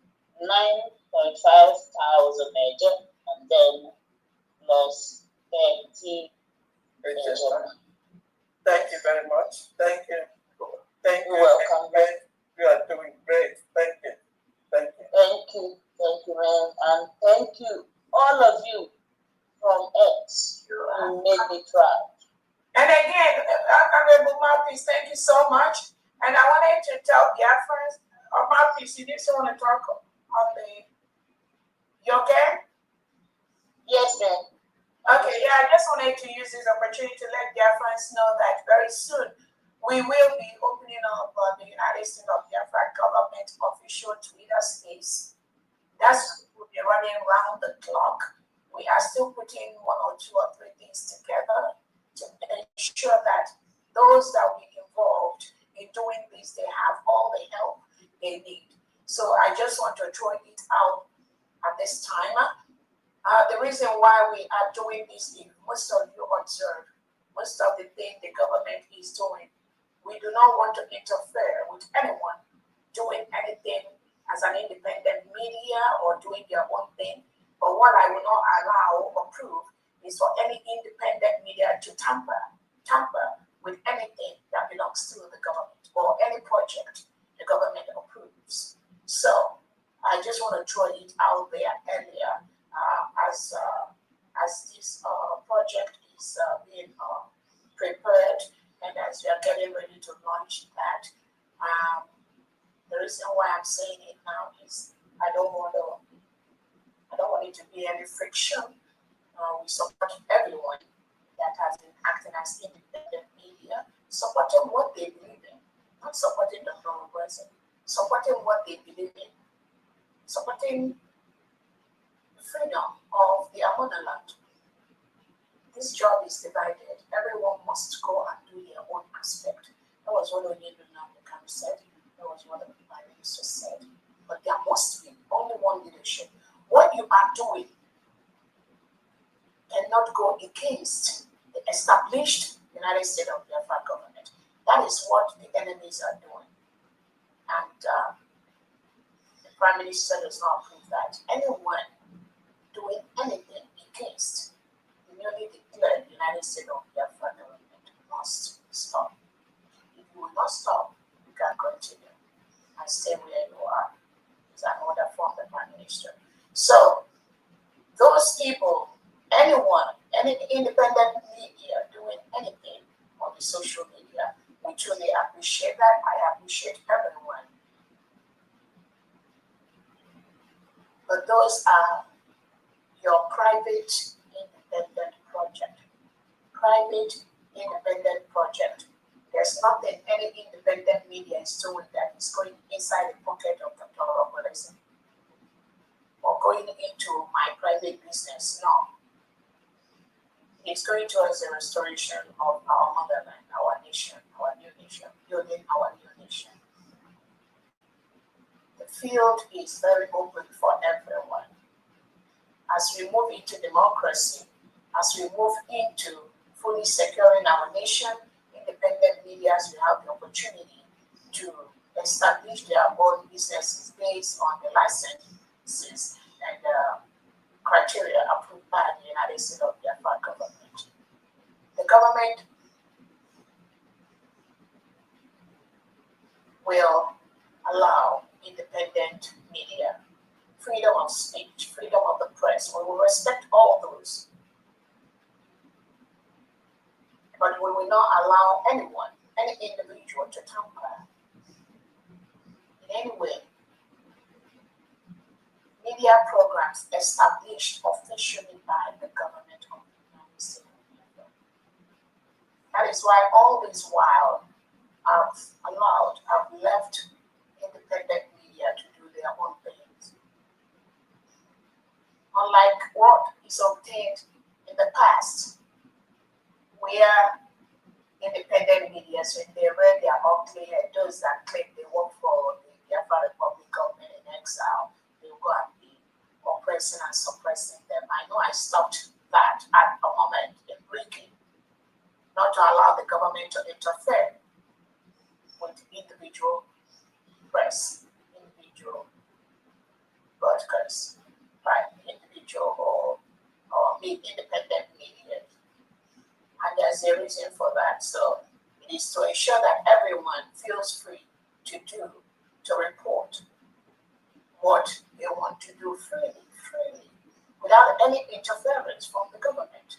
thousand AJ, and then plus 30 AJ. Thank you very much. Thank you. Thank you. You're welcome. You are doing great. Thank you. Thank you. Thank you. Thank you, man. And thank you, all of you from X, who made me proud. And again, Honorable Mouthpiece, thank you so much. And I wanted to tell Biafrans, Mouthpiece, you just want to talk on the, you okay? Yes, ma'am. Okay, yeah, I just wanted to use this opportunity to let Biafrans know that very soon we will be opening up the United States of Biafra government official Twitter space. That's will be running around the clock. We are still putting 1 or 2 or 3 things together to ensure that those that will be involved in doing this, they have all the help they need. So I just want to throw it out at this time. The reason why we are doing this is most of you observe most of the things the government is doing. We do not want to interfere with anyone doing anything as an independent media or doing their own thing. But what I will not allow or approve is for any independent media to tamper with anything that belongs to the government or any project the government approves. So I just want to throw it out there earlier as getting ready to launch that. The reason why I'm saying it now is I don't want it to be any friction. We support everyone that has been acting as independent media, supporting what they believe in, not supporting the wrong person, supporting what they believe in, supporting the freedom of their motherland. This job is divided. Everyone must go and do their own aspect. That was what Onyedona said. That was what the Prime Minister said. But there must be only one leadership. What you are doing cannot go against the established United States of Biafra government. That is what the enemies are doing. And the Prime Minister does not approve that. Anyone doing anything against the newly declared United States of Biafra government must stop. If you will not stop, you can continue and stay where you are. It's an order from the Prime Minister. So, those people, anyone, any independent media doing anything on the social media, we truly appreciate that. I appreciate everyone. But those are your private independent project. Private independent project. There's nothing any independent media is doing that is going inside the pocket of the pluralism or going into my private business. No. It's going towards the restoration of our motherland, our nation, our new nation, building our new nation. The field is very open for everyone. As we move into democracy, as we move into fully securing our nation, independent media will have the opportunity to establish their own businesses based on the licenses and criteria approved by the United States of Biafra government. The government will allow independent media, freedom of speech, freedom of the press. We will respect all those. But we will not allow anyone, any individual to tamper in any way. Media programs established officially by the government of the United States. That is why all this while I've left independent media to do their own things. Unlike what is obtained in the past, where independent media, when they read their ugly head, those that claim they work for the Biafra Republic government in exile, they will go and be oppressing and suppressing them. I know I stopped that at the moment in breaking, not to allow the government to interfere with individual press, individual broadcasts, right? Individual or independent media. And there's a reason for that. So it is to ensure that everyone feels free to report what they want to do freely, without any interference from the government.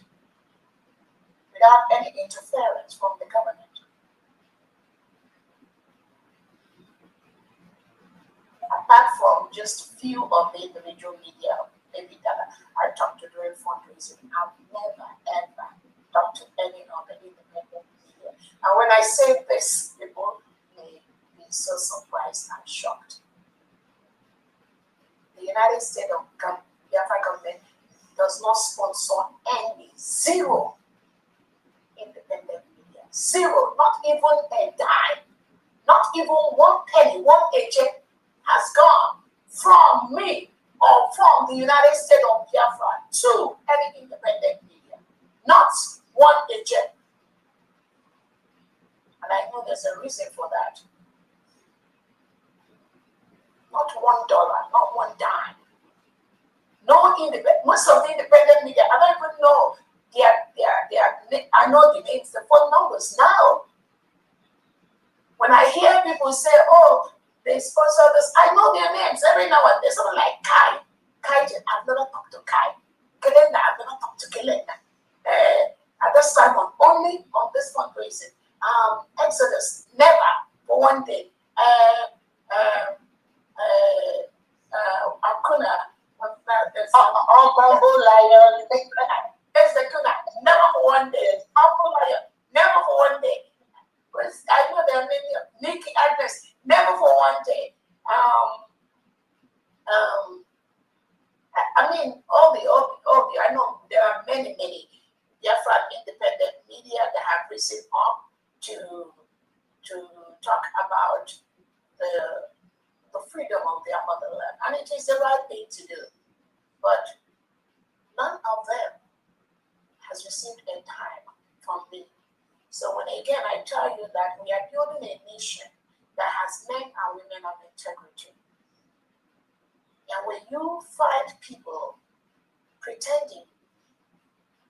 Without any interference from the government. Apart from just few of the individual media, maybe that I talked to during fundraising, I've never ever talked to any of the independent media. And when I say this, people may be so surprised and shocked. The United States of Biafra government does not sponsor any, zero independent media. Zero, not even a dime, not even 1 penny, 1 agent has gone from me or from the United States of Biafra to any independent media. Not 1 agent. And I know there's a reason for that. Not $1, not 1 dime. No independent, most of the independent media, I don't even know I know the names, the phone numbers now. When I hear people say, oh, they sponsor this, I know their names every now and then. Someone like Kai. I've never talked to Kai. Kelenda, I've never talked to Kelenda. At this time, only on this fundraising, Exodus, never for one day. Akuna, Bamboo Lion, never for one day. Bamboo Lion, never for one day. I know there are many. Nikki Agnes, never for one day. I mean, all the. I know there are many Biafran independent media that have risen up to talk about the freedom of their motherland, and it is the right thing to do. But none of them has received a dime from me. So when again I tell you that we are building a nation that has men and women of integrity, and when you find people pretending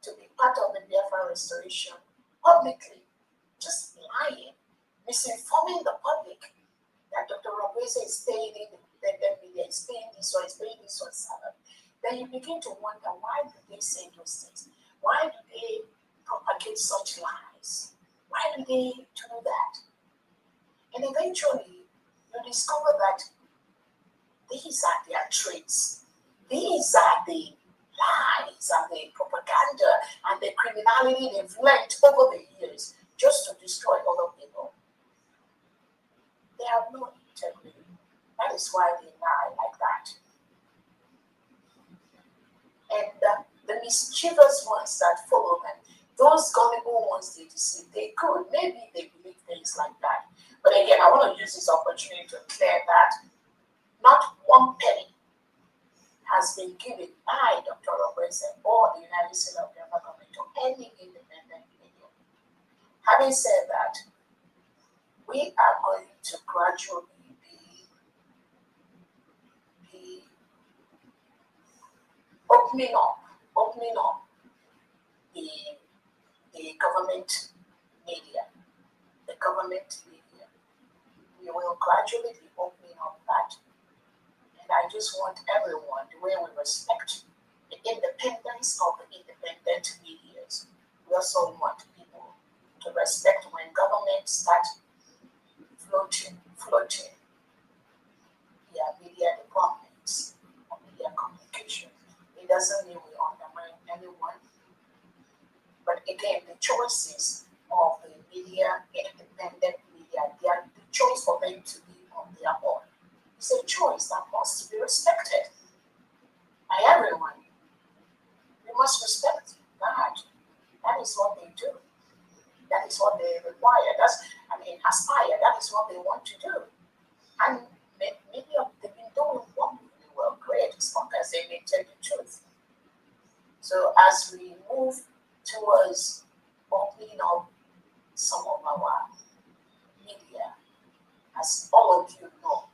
to be part of the Biafra restoration publicly, just lying, misinforming the public that Dr. Robese is paying the media, is paying this or is paying this or salary, then you begin to wonder, why do they say those things? Why do they propagate such lies? Why do they do that? And eventually, you discover that these are their traits. These are the lies and the propaganda and the criminality they've learned over the years just to destroy other people. They have no integrity. That is why they lie like that. And the mischievous ones that follow them, those gullible ones they deceive, maybe they believe things like that. But again, I want to use this opportunity to clear that not one penny has been given by Dr. Robertson or the United States of America government to any independent media. Having said that, we are going to gradually be opening up the government media. The government media. We will gradually be opening up that. And I just want everyone, the way we respect the independence of the independent media, we also want people to respect when government start floating their media departments or media communication. It doesn't mean we undermine anyone. But again, the choices of the media, independent media, they are the choice for them to be on their own. It's a choice that must be respected by everyone. We must respect that. That is what they do. That is what they require. Aspire. That is what they want to do. And many of them have been doing wonderfully well, great, as long as they maintain the truth. So as we move towards opening up some of our media, as all of you know,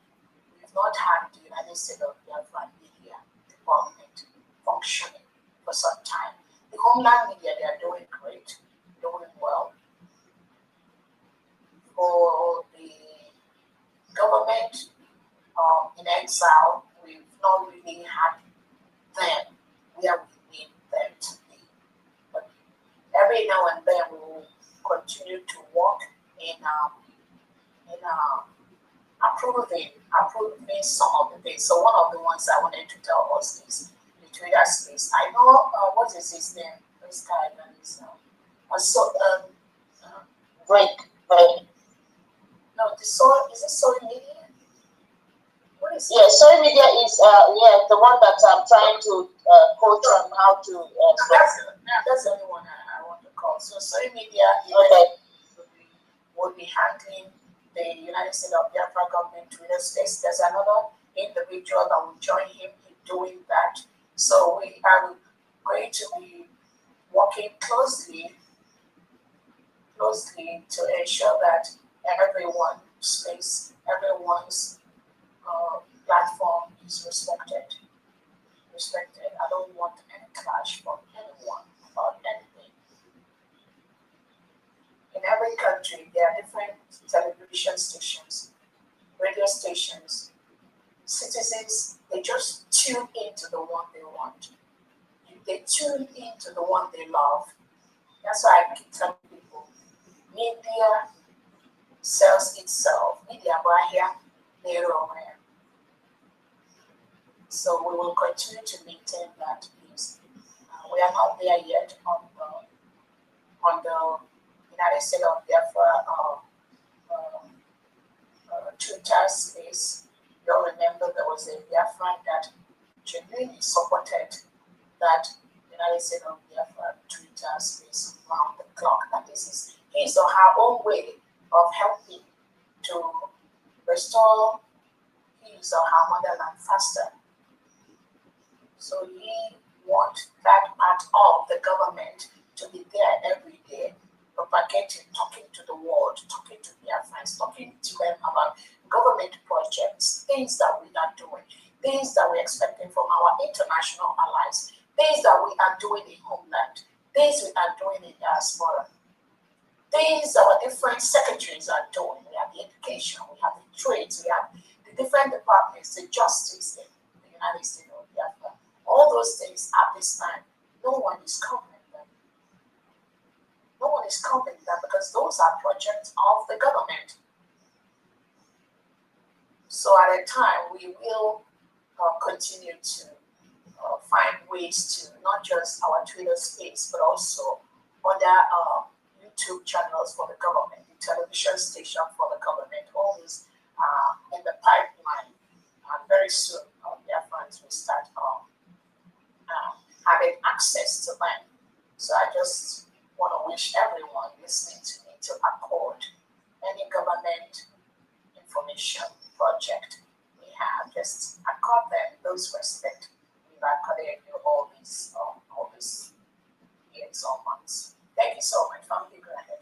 we've not had the United States of Biafra media department functioning for some time. The homeland media, they are doing great, doing well. For the government in exile, we've not really had them where we need them to be. But every now and then we will continue to work in approving some of the things. So one of the ones I wanted to tell us is the Twitter space. I know what is his name? This guy that is break. No, is it social media? What is it? Yeah, social media is the one that I'm trying to coach on how to. That's the only one I want to call. So social media will be handling the United States of Biafra government Twitter space. There's another individual that will join him in doing that. So we are going to be working closely to ensure that everyone's platform is respected. I don't want any clash from anyone about anything. In every country, there are different television stations, radio stations. Citizens, they just tune into the one they want. They tune into the one they love. That's why I keep telling people, media sells itself. Media here, so we will continue to maintain that peace. We are not there yet on the United States of Biafra Twitter space. You'll remember there was a Biafran that genuinely supported that United States of Biafra Twitter space around the clock. That is his or her own way of helping to restore his or her motherland faster. So we want that part of the government to be there every day, propagating, talking to the world, talking to their friends, talking to them about government projects, things that we are doing, things that we're expecting from our international allies, things that we are doing in homeland, things we are doing in diaspora, things our different secretaries are doing. We have the education, we have the trades, we have the different departments, the justice in the United States of Biafra. All those things at this time, no one is covering them. No one is covering them because those are projects of the government. So at a time, we will continue to find ways to not just our Twitter space, but also other YouTube channels for the government, the television station for the government, all these in the pipeline. And very soon, their friends will start having access to them. So I just want to wish everyone listening to me to accord any government information project we have, just accord them those respect. We've accorded you all these years or months. Thank you so much. Family, go ahead.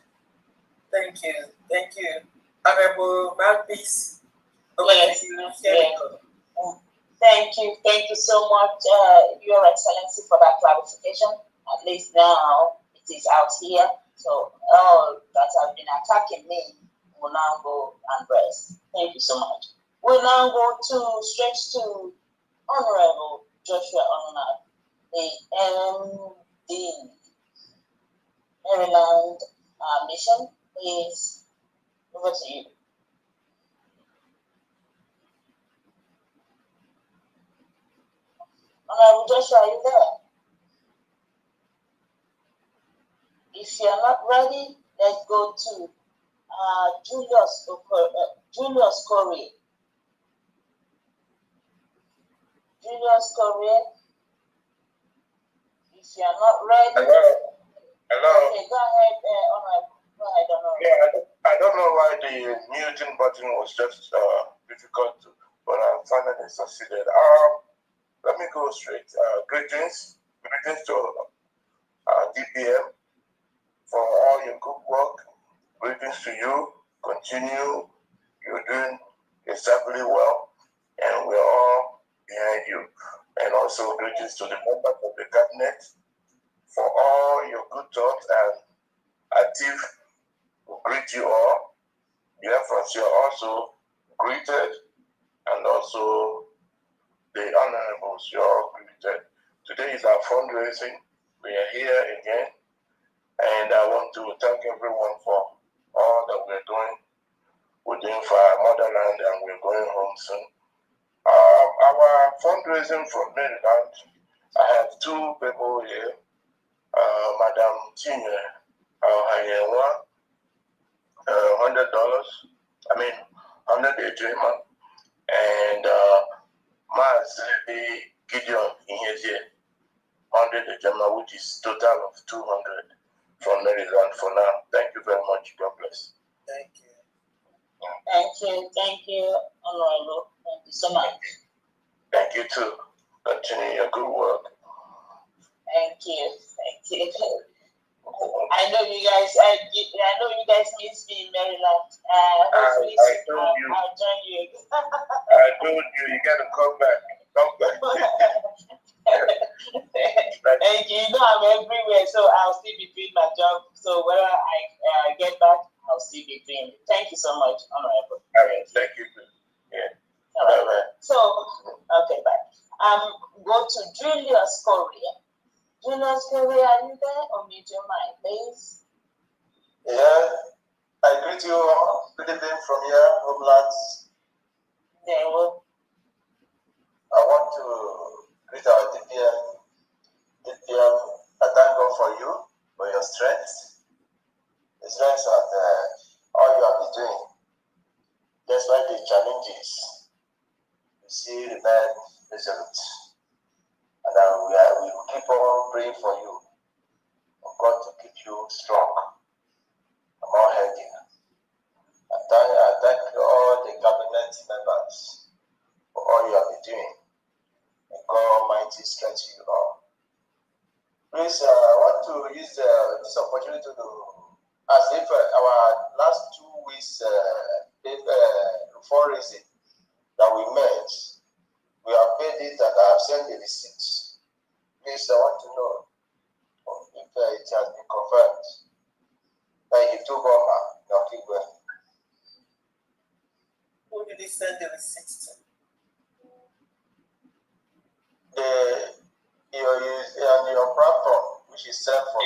Thank you. Honorable Mouthpiece. Yes. Thank you so much, Your Excellency, for that clarification. At least now it is out here. So all that have been attacking me will now go and rest. Thank you so much. We'll now go straight to Honorable Joshua Onunad, the MD, Maryland mission. Please, over to you. Honorable Joshua, are you there? If you're not ready, let's go to Julius Corey. Julius Corey, if you're not ready. Hello. Okay, go ahead, Honorable. Go ahead, Honorable. Yeah, I don't know why the muting button was just difficult, but I finally succeeded. Let me go straight. Greetings to DPM for all your good work. Greetings to you. Continue. You're doing exactly well, and we're all behind you. And also greetings to the members of the cabinet for all your good thoughts and active. We greet you all. Biafrans, you're also greeted, and also the honorables, you're all greeted. Today is our fundraising. We are here again, and I want to thank everyone for all that we're doing. We're doing for our motherland, and we're going home soon. Our fundraising from Maryland, I have two people here. Madam Tina, $100. I mean, 100 dreamer, and Maz Gideon in here, 100 dreamer, which is total of 200 from Maryland for now. Thank you very much. God bless. Thank you. Thank you, Honorable. Thank you so much. Thank you too. Continue your good work. Thank you. I know you guys miss me in Maryland. Hopefully I'll join you. I told you gotta come back. Thank you. You know I'm everywhere, so I'll still be doing my job. So whether I get back, I'll still be doing it. Thank you so much, Honorable. All right, thank you. Yeah. All right. Bye-bye. So, okay, bye. Go to Julius Correa. Julius Correa, are you there? Unmute your mic, please. Yeah, I greet you all. Good evening from here, homelands. There will. I want to greet our DPM. I thank God for you, for your strength. The strength of all you have been doing. Despite the challenges, you see remain resolute. And we will keep on praying for you. For God to keep you strong and more healthy. I thank all the cabinet members for all you have been doing. And God Almighty strengthen you all. Please, I want to use this opportunity to, as if our last 2 weeks fundraising that we met, we have paid it and I have sent the receipts. Please, I want to know if it has been confirmed. Like you took over, Who did he send the receipts to? On your platform, which is sent from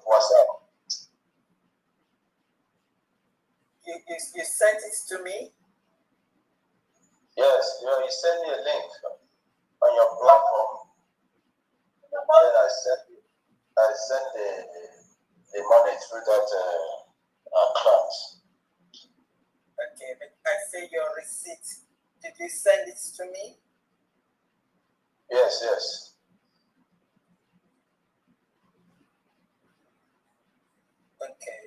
WhatsApp. You sent it to me? Yes, you sent me a link on your platform. Then I sent the money through that account. Okay, but I say your receipt. Did you send it to me? Yes. Okay.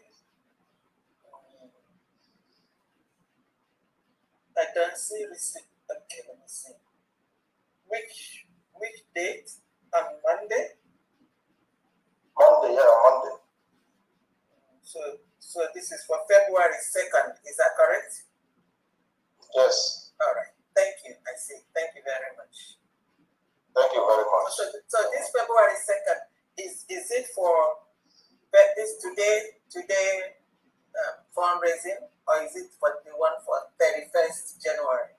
I don't see receipt. Okay, let me see. Which date? On Monday? Monday. So this is for February 2nd. Is that correct? Yes. All right. Thank you. I see. Thank you very much. Thank you very much. So this February 2nd is it for this today fundraising, or is it for the one for 31st January?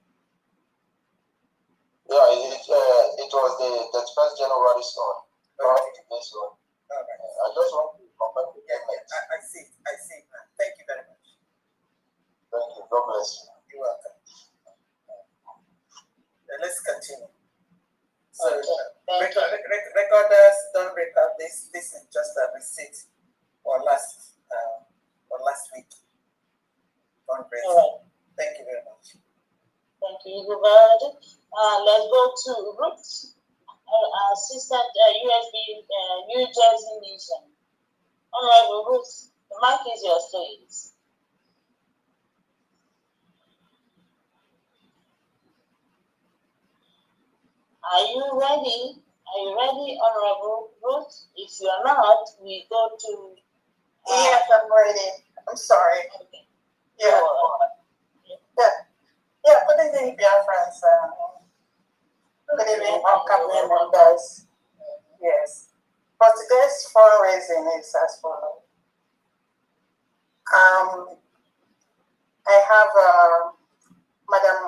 Yeah, it was the 31st January one. Okay. This one. All right. I just want to confirm the payment. I see. Thank you very much. Thank you. God bless you. You're welcome. Let's continue. So, recorders don't record this. This is just a receipt for last week. Fundraising. All right. Thank you very much. Thank you, Hubert. Let's go to Ruth, Assistant USB New Jersey Nation. Honorable Ruth, the mic is yours, please. Are you ready? Honorable Ruth? If you are not, we go to. Yes, I'm ready. I'm sorry. Okay. Yeah. Yeah, good evening, dear friends. Good evening, upcoming members. Yes. For today's fundraising is as follows. I have Madam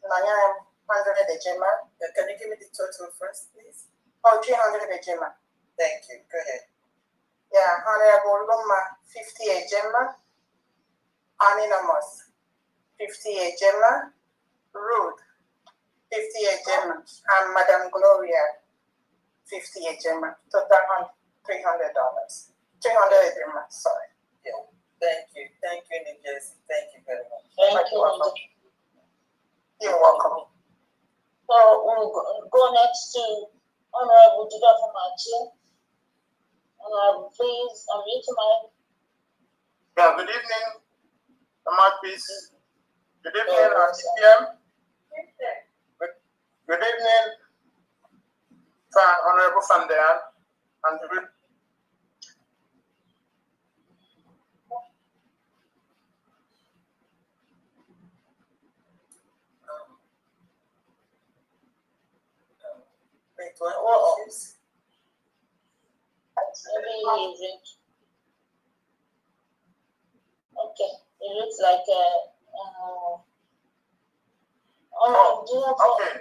Nayam 100 Ejima. Can you give me the total first, please? Oh, 300 Ejima. Thank you. Go ahead. Yeah, Honorable Luma 50 Ejima. Anonymous 50 Ejima. Ruth 50 Ejima. And Madam Gloria 50 Ejima. Total $300. 300 Ejima, sorry. Yeah. Thank you, New Jersey. Thank you very much. Thank you. You're welcome. So we'll go next to Honorable Judah from Achille. Honorable, please unmute your mic. Yeah, good evening, the mouthpiece. Good evening, DPM. Good evening, Honorable Fundraising, and good. Wait, what issues? Maybe he's it. Okay, it looks like Okay.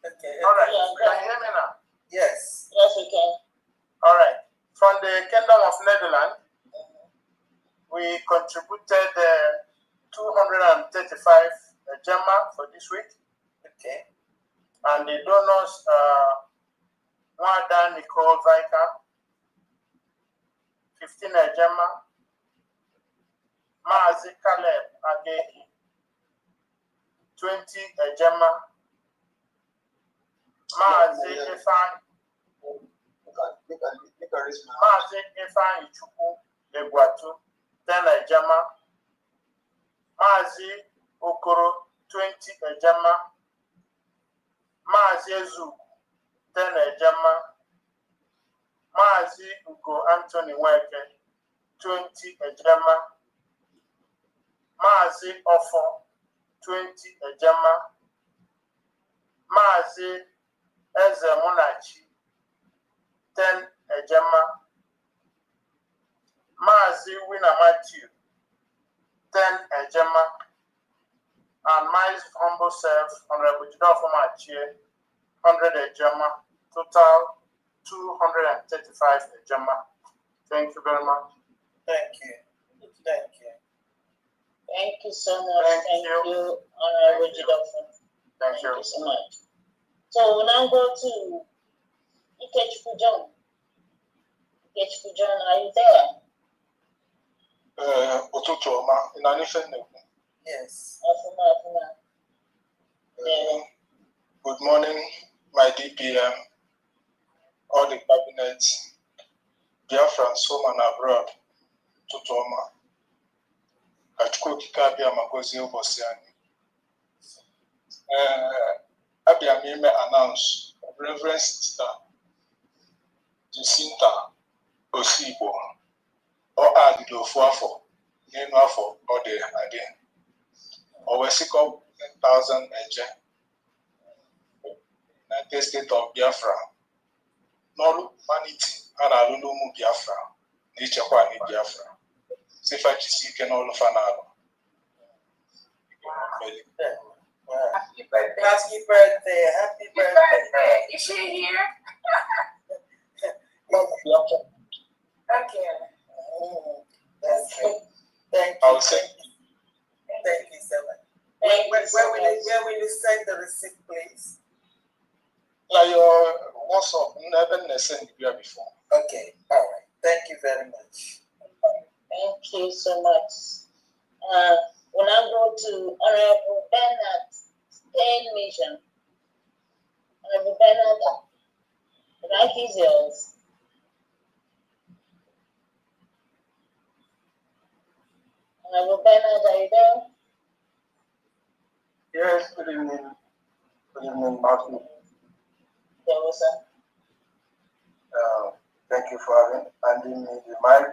Okay. All right. Yeah, Can you hear me now? Yes. Yes, we can. All right. From the Kingdom of Netherlands, We contributed 235 Gemma for this week. Okay. And the donors Wada Nicole Vika, 15 Gemma, Maazi Caleb Agehi, 20 Gemma, Maazi Ifan Ichuku Egwatu, 10 Gemma, Maazi Okoro, 20 Gemma, Maazi Ezu, 10 Gemma, Maazi Ugo Anthony Weke, 20 Gemma, Maazi Ofo, 20 Gemma, Maazi Eze Munachi, 10 Gemma, Maazi Winner Matthew, 10 Gemma, and my humble self, Honorable Jidofo Machie, 100 Gemma, total 235 Gemma. Thank you very much. Thank you. Thank you. Thank you so much. Thank you, Honorable Jidofo. Thank you so much. So we'll now go to Ikechukwu John. Ikechukwu John, are you there? Yes. Good morning, my DPM, all the cabinets, Biafrans home and abroad, Tutoma, Kachukokika Abia Magozi Obosiani. Abia Mime announce Reverend Sister Jacinta Osibo, or Adido Fuafo, Nenwafo, or the Ade, or Wesiko 10,000 Eje. United States of Biafra, Nolu Humanity, and Alulumu Biafra, Nichakwa ni Biafra. Sifa Chisike Nolu Fanalo. Happy birthday. Happy birthday. Happy birthday. Is she here? Okay. That's great. Thank you. I'll send you. Thank you so much. Where will you send the receipt, please? Like your WhatsApp, never sent you before. Okay, all right. Thank you very much. Thank you so much. We'll now go to Honorable Bernard Spain Mission. Honorable Bernard, the mic is yours. Honorable Bernard, are you there? Yes, good evening. Good evening, Martin. Thank you for handing me the mic.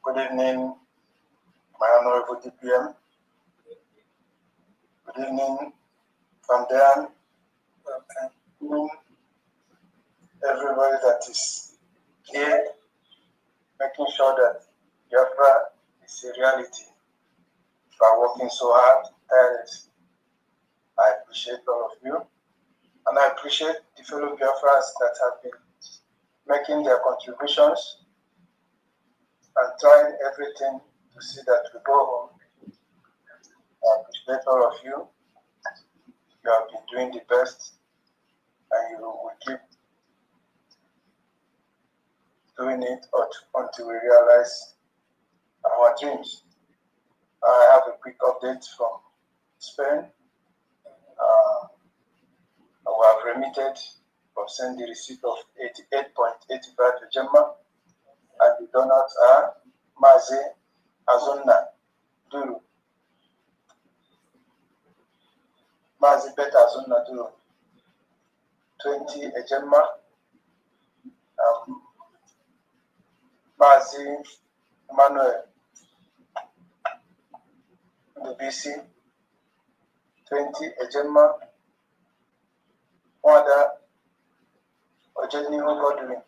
Good evening, my honorable DPM. Good evening, Fundraising. Everybody that is here, making sure that Biafra is a reality. You are working so hard, tirelessly. I appreciate all of you. And I appreciate the fellow Biafrans that have been making their contributions and trying everything to see that we go home. I appreciate all of you. You have been doing the best and you will keep doing it until we realize our dreams. I have a quick update from Spain. We have remitted or sent the receipt of 88.85 Gemma, and the donors are Mazi Azonna Duru, Mazi Beta Azonna Duru, 20 Gemma, Mazi Emmanuel BC, 20 Gemma, Wada Ojeni Godwin,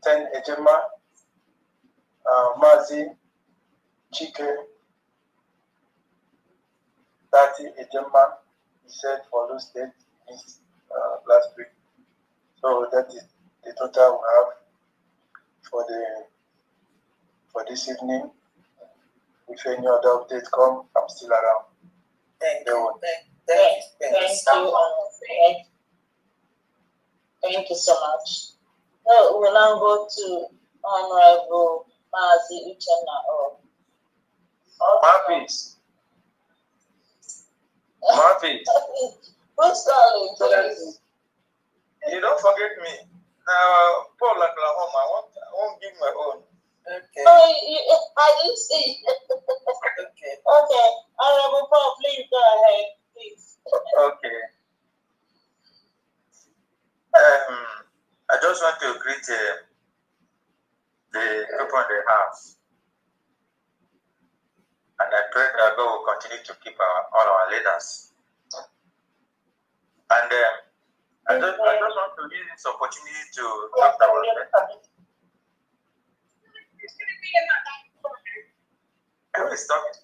10 Gemma, Mazi Chike, 30 Gemma, he said for those dates last week. So that is the total we have for this evening. If any other update come, I'm still around. Thank you. Thank you so much. So we'll now go to Honorable Mazi Uchenna. Marvis. Who's calling, please? You don't forget me. Now, Paul Oklahoma, I won't give my own. Okay. Oh, I didn't see. Okay. Okay, Honorable Paul, please go ahead, please. Okay. I just want to greet the people in the house. And I pray that God will continue to keep all our leaders. And I just want to use this opportunity to talk about it. Who is talking?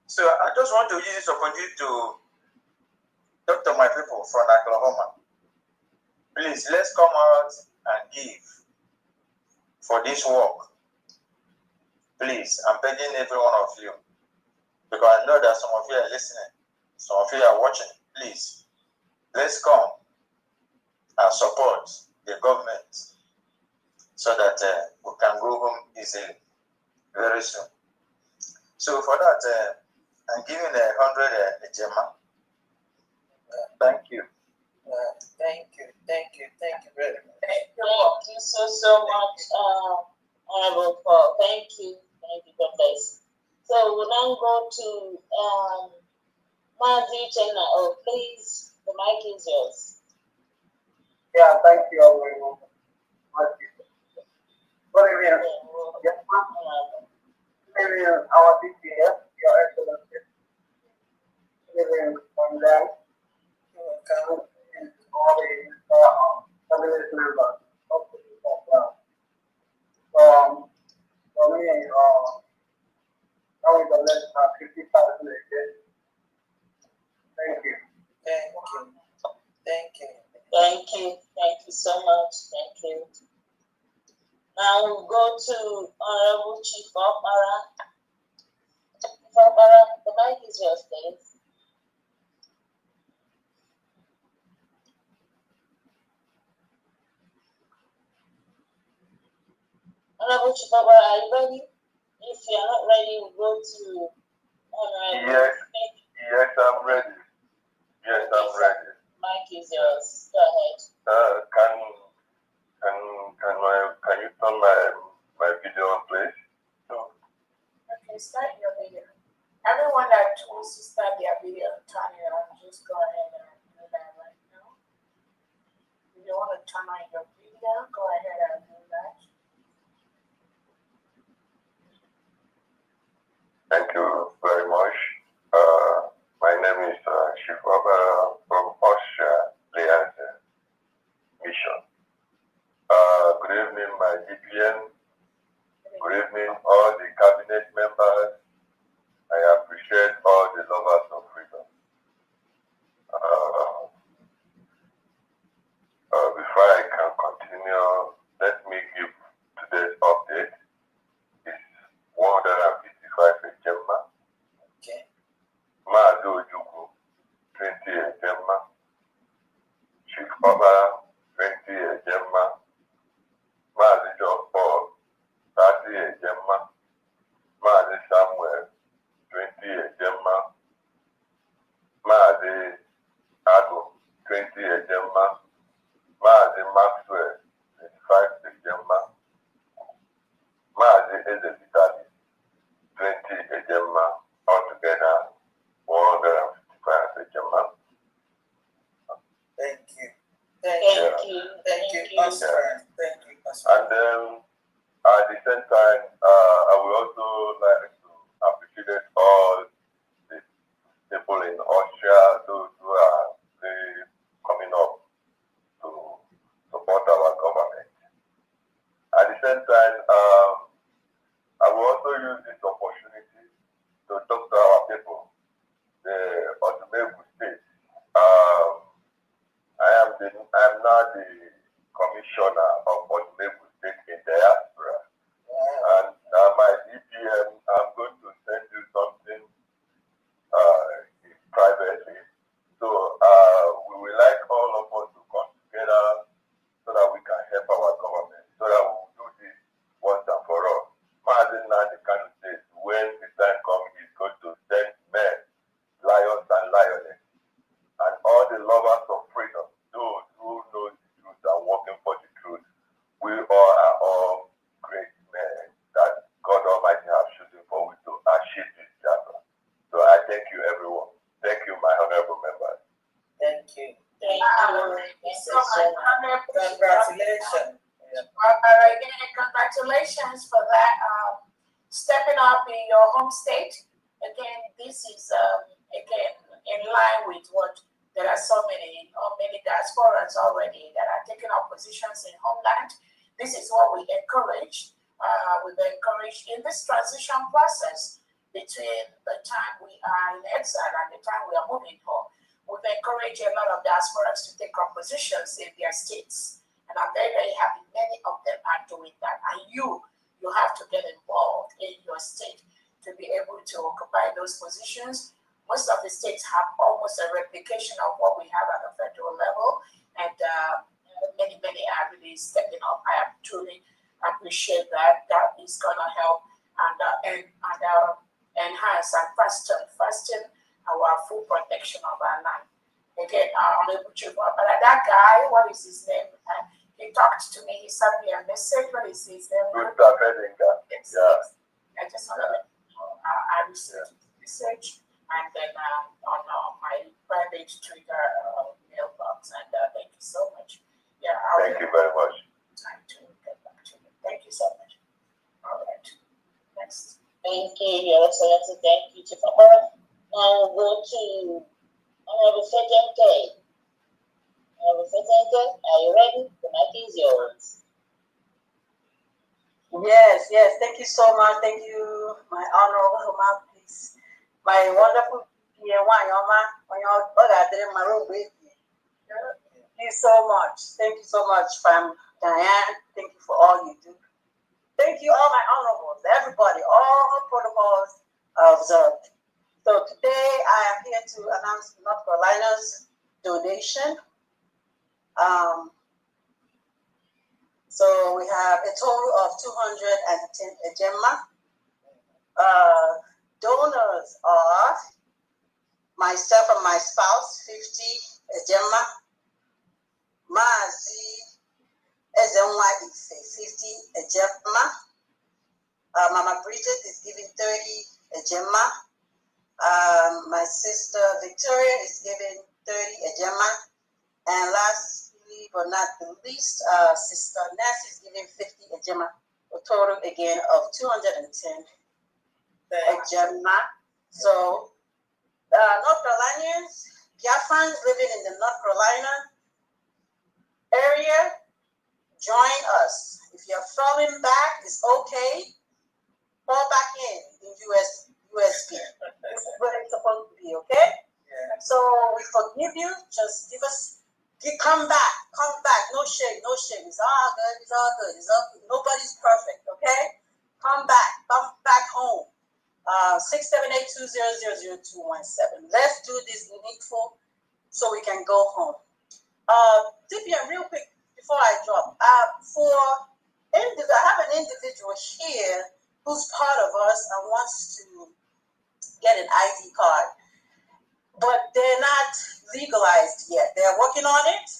So I just want to use this opportunity to talk to my people from Oklahoma. Please, let's come out and give for this work. Please, I'm begging every one of you, because I know that some of you are listening, some of you are watching. Please, let's come and support the government so that we can go home easily very soon. So for that, I'm giving 100 Gemma. Thank you. Thank you very much. Thank you so much, Honorable Paul. Thank you, God bless. So we'll now go to Mazi Uchenna. Oh, please, the mic is yours. Yeah, thank you all very much. Good evening. Yes, good evening, our DPS, Your Excellency. Good evening, Madam. Welcome and all the cabinet members of the program. For me, now we can let 50,000 again. Thank you. Thank you so much. Thank you. Now we'll go to Honorable Chief Opera. Chief Opera, the mic is yours, please. Honorable Chief Opera, are you ready? If you are not ready, we'll go to Honorable. Yes, I'm ready. Yes, I'm ready. Mic is yours. Go ahead. Can you turn my video on, please? No. Okay, start your video. Everyone that wants to start their video, turn it on. Just go ahead and do that right now. If you want to turn on your video, go ahead and do that. Thank you very much. My name is Chief from Australia Mission. Good evening, my DPN. Good evening, all the cabinet members. I appreciate all the lovers of freedom. Before I can continue, so much. Congratulations. Again, congratulations for that. Stepping up in your home state. Again, this is again in line with what there are so many diasporas already that are taking up positions in homeland. This is what we encourage. We've encouraged in this transition process between the time we are in exile and the time we are moving home. We've encouraged a lot of diasporas to take up positions in their states. And I'm very, very happy many of them are doing that. And you have to get involved in your state to be able to occupy those positions. Most of the states have almost a replication of what we have at the federal level. And many are really stepping up. I truly appreciate that. That is going to help and enhance and fasten our full protection of our land. Again, Honorable Chief, but that guy, what is his name? He talked to me, he sent me a message. What is his name? Good Edinga. Yes. Yeah. I just want to let you know, I received the message and then on my private Twitter mailbox. And thank you so much. Yeah, Thank you very much. Time to get back to you. Thank you so much. All right. Next. Thank you, Your Excellency. Thank you, Chief Amara. Now we'll go to Honorable Secretary. Honorable Secretary, are you ready? The mic is yours. Yes, thank you so much. Thank you, my honorable mouthpiece, my wonderful Thank you so much. Thank you so much, Fam Diane. Thank you for all you do. Thank you, all my honorables, everybody, all protocols observed. So today I am here to announce North Carolina's donation. So we have a total of 210 ejema. Donors are myself and my spouse, 50 ejema. Mazi Ezenwa Ife, 50 ejema. Mama Bridget is giving 30 ejema. My sister Victoria is giving 30 ejema. And lastly but not the least, Sister Nancy is giving 50 ejema. A total again of 210 ejema. So North Carolinians, Biafrans living in the North Carolina area, join us. If you're falling back, it's okay. Fall back in USB. This is where it's supposed to be, okay? Yeah. So we forgive you. Just come back. No shame. It's all good. Nobody's perfect, okay? Come back home. 678-200-0217. Let's do this needful so we can go home. Dipian, real quick before I drop. I have an individual here who's part of us and wants to get an ID card, but they're not legalized yet. They're working on it.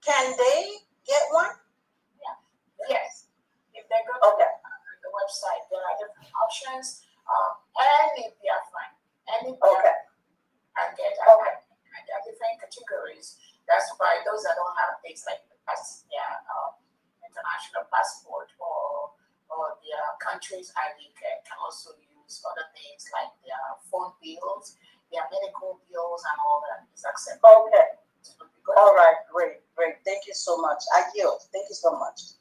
Can they get one? Yeah. Yes. If they go to the website, there are different options. Any Biafran, and get there are different categories. That's why those that don't have things like international passport or their country's ID can also use other things like their phone bills, their medical bills, and all that is acceptable. Okay. All right. Great. Thank you so much. I yield. Thank you so much.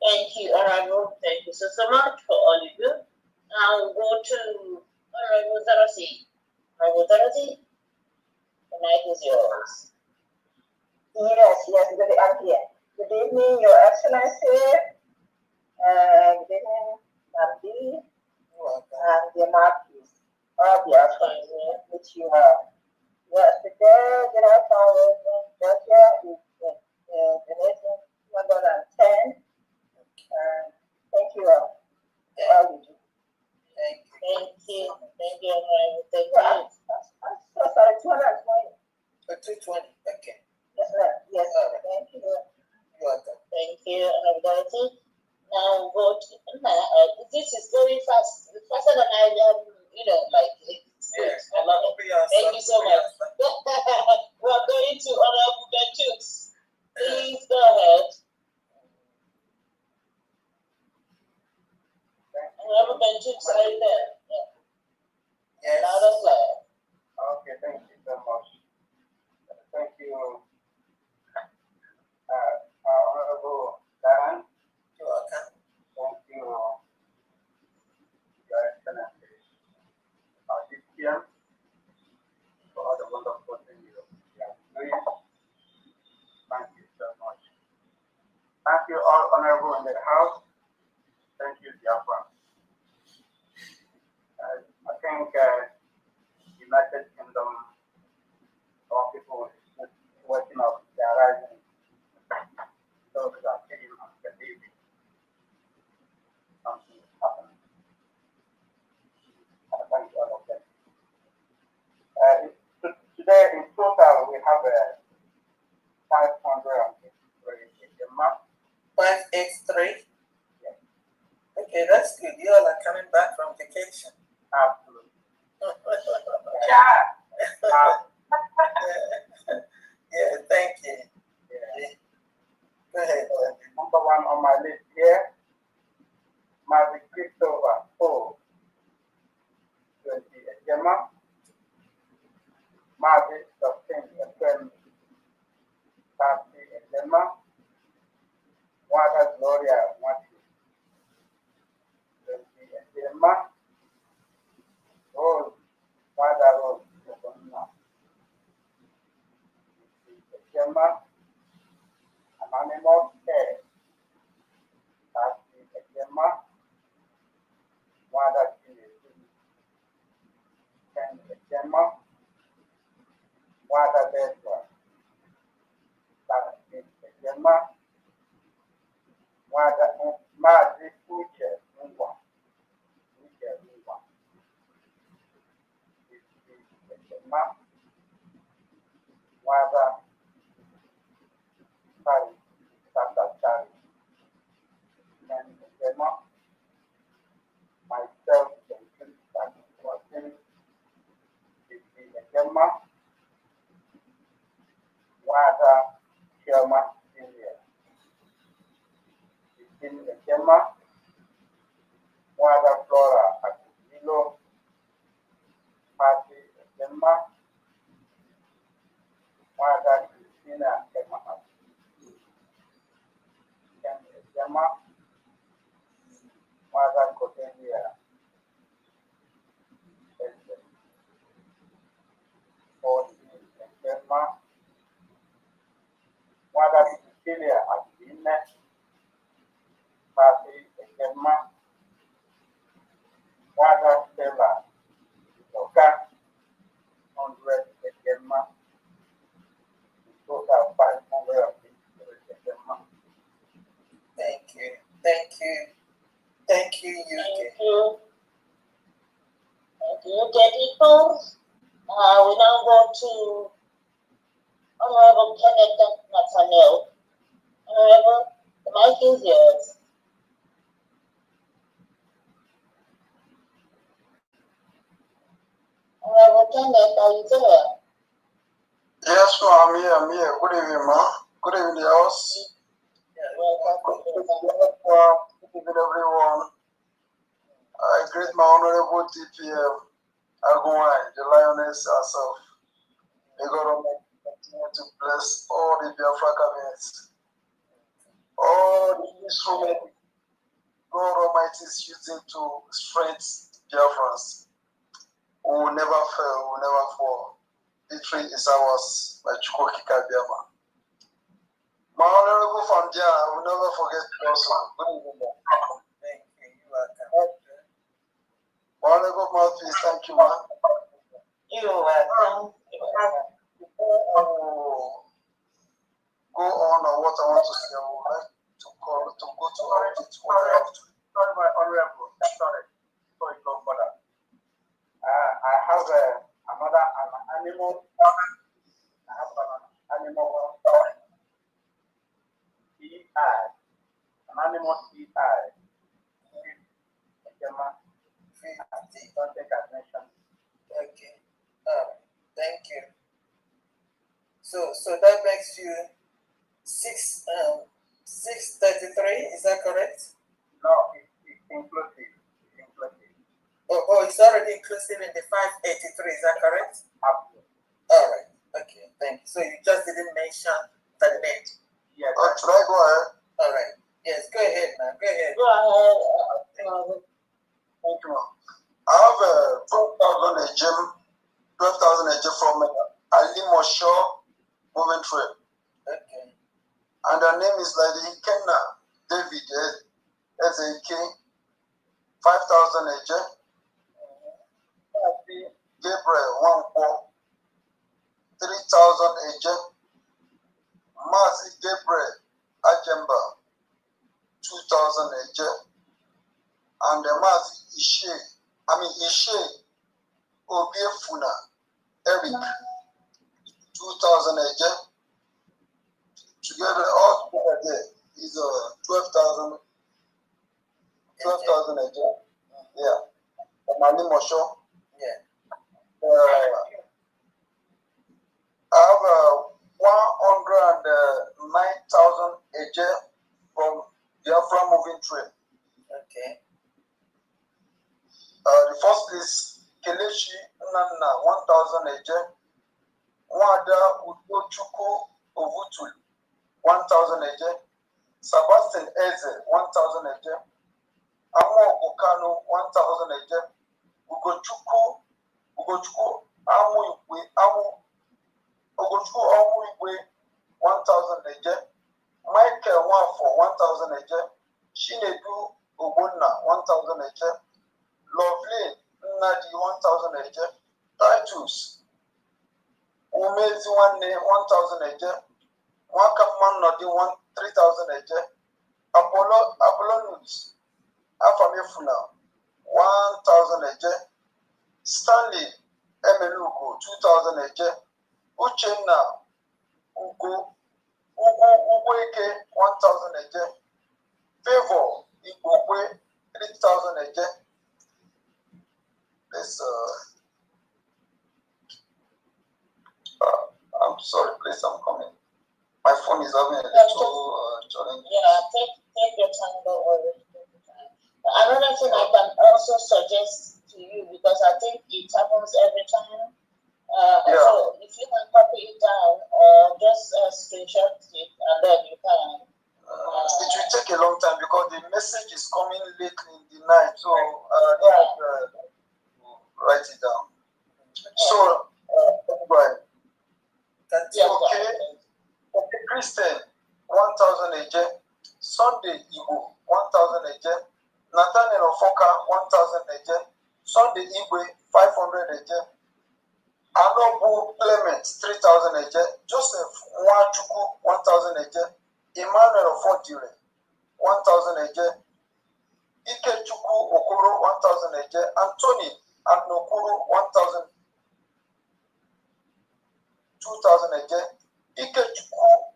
Thank you, Honorable. Thank you so much for all you do. Now we'll go to Honorable Zarasi. Honorable Zarasi, the mic is yours. Yes, I'm here. Good evening, Your Excellency. Good evening, Nandi, and the Marquis. All Biafrans, which you have. Yes, today, General Fundraising Georgia is donating 210. Thank you all. All you do. Thank you. Thank you, Honorable. Thank you. I'm so sorry, 220. 220, okay. Yes, ma'am. Yes, sir. Thank you. You're welcome. Thank you, Honorable. Now go to this is very fast, faster than I Yes. I love it. Thank you so much. We're going to Honorable Benchus. in the house. Thank you, Biafra. I think United Kingdom, our people is waking up, they're rising. Those that are killing us, believing something is happening. I thank all of them. Today, in total, we have 583 mark. 583? Yes. Okay, that's good. You all are coming back from vacation. Absolutely. Yeah, thank you. Yeah. Go ahead. Number one on my list here, Mazi Christopher O. 20 Gemma. Mazi Justin FM 30 Gemma. Wada Gloria Matthew 20 Gemma. Rose Wada Rose Yogonna Gemma. Anonymous Care 30 Gemma. Wada Chile 10 Gemma. Wada Deswa 30 Gemma. Wada Mazi Uche Ngwa Ngwa 50 Gemma. Wada Sari Sari 10 Gemma. Myself and working 50 Gemma. Wada Sherma Senior 15 Gemma. Wada Flora Akilo 30 Gemma. Wada Christina Gemma 10 Gemma. Wada Cordelia 40 Gemma. Wada Cecilia Aguilina 30 Gemma. Wada Stella Oka 100 Gemma. Total 553 Gemma. Thank you. Thank you. Thank you, UK. Thank you. Thank you, people. We now go to Honorable Kenneth Nathaniel. Honorable, the mic is yours. Honorable Kenneth, are you there? Yes, ma, I'm here. Good evening, ma. Good evening, the house. Welcome to the Good evening, everyone. I greet my honorable TPM, Agumai, the lioness herself. May God Almighty continue to bless all the Biafra cabinets, all the instruments God Almighty is using to strengthen Biafrans. We will never fail, we will never fall. Victory is ours by Chukwuka Biafra. My honorable Famdia, I will never forget you also. Good evening. Thank you. You are welcome. My honorable mouthpiece, thank you, man. You are welcome. Go on what I want to say. I would like to go to update what I have to. Sorry, my honorable. Sorry, no further. I have another animal. I have an animal. An animal CI. Don't take attention. Okay. Thank you. So that makes you 633. Is that correct? No, it's inclusive. Oh, it's already inclusive in the 583. Is that correct? Absolutely. All right. Okay. Thank you. So you just didn't mention the net. Yes. Should I go ahead? All right. Yes. Go ahead, man. Go ahead. Go ahead. Thank you, ma'am. I have 12,000 a gem from Ali Mosho moving trade. Okay. And her name is Lady Kenna David David Ezeke, 5,000 eje. Gabriel Wankwo, 3,000 eje. Mazi Gabriel Ajemba, 2,000 eje. And the Mazi Ishe Obiefuna Eric, 2,000 eje. Together, all together there is 12,000 eje. Yeah. Mali Mosho. Yeah. I have 109,000 eje from Biafra moving train. Okay. The first is Kelechi Nana, 1,000 eje. Wada Udochukwu Ovutul, 1,000 eje. Sebastian Eze, 1,000 eje. Amo Bukano, 1,000 eje. Ugochukwu Amwigwe, 1,000 eje. Michael Nwafo, 1,000 eje. Chinedu Ogbonna, 1,000 eje. Lovely Nnadi, 1,000 eje. Titus Umezi Nwanne, 1,000 eje. Nwakaman Nodi, 3,000 eje. Apollonius Afamefuna, 1,000 eje. Stanley Emelugo, 2,000 eje. Uchenna Ugweke, 1,000 eje. Favor Igbokwe, 3,000 eje. This I'm sorry, please, I'm coming. My phone is having a little challenge. Yeah, take your time, don't worry. Another thing I can also suggest to you, because I think it happens every time. So if you can copy it down or just screenshot it, and then you can. It will take a long time because the message is coming late in the night, so write it down. So, right. Okay, Christian, 1,000 eje. Sunday Igbo, 1,000 eje. Nathaniel Ofoka, 1,000 eje. Sunday Igwe, 500 eje. Anobu Clement, 3,000 eje. Joseph Nwachukwu, 1,000 eje. Emmanuel Ofodire, 1,000 eje. Ikechukwu Okoro, 1,000 eje. Anthony Adnokuru, 2,000 eje. Ikechukwu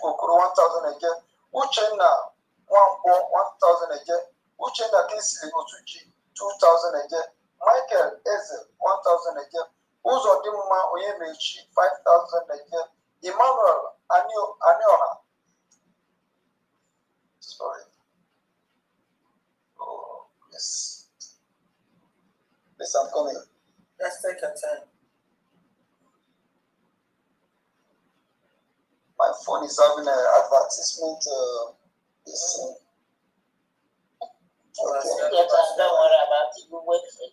Okoro, 1,000 eje. Uchenna Nwankwo, 1,000 eje. Uchenna Kinsley Otuji, 2,000 eje. Michael Eze, 1,000 eje. Uzodimma Onyemechi, 5,000 eje. Emmanuel Anioha. Sorry. Oh, yes. Yes, I'm coming. Let's take your time. My phone is having an advertisement. Okay. Don't worry about it. We'll wait for it.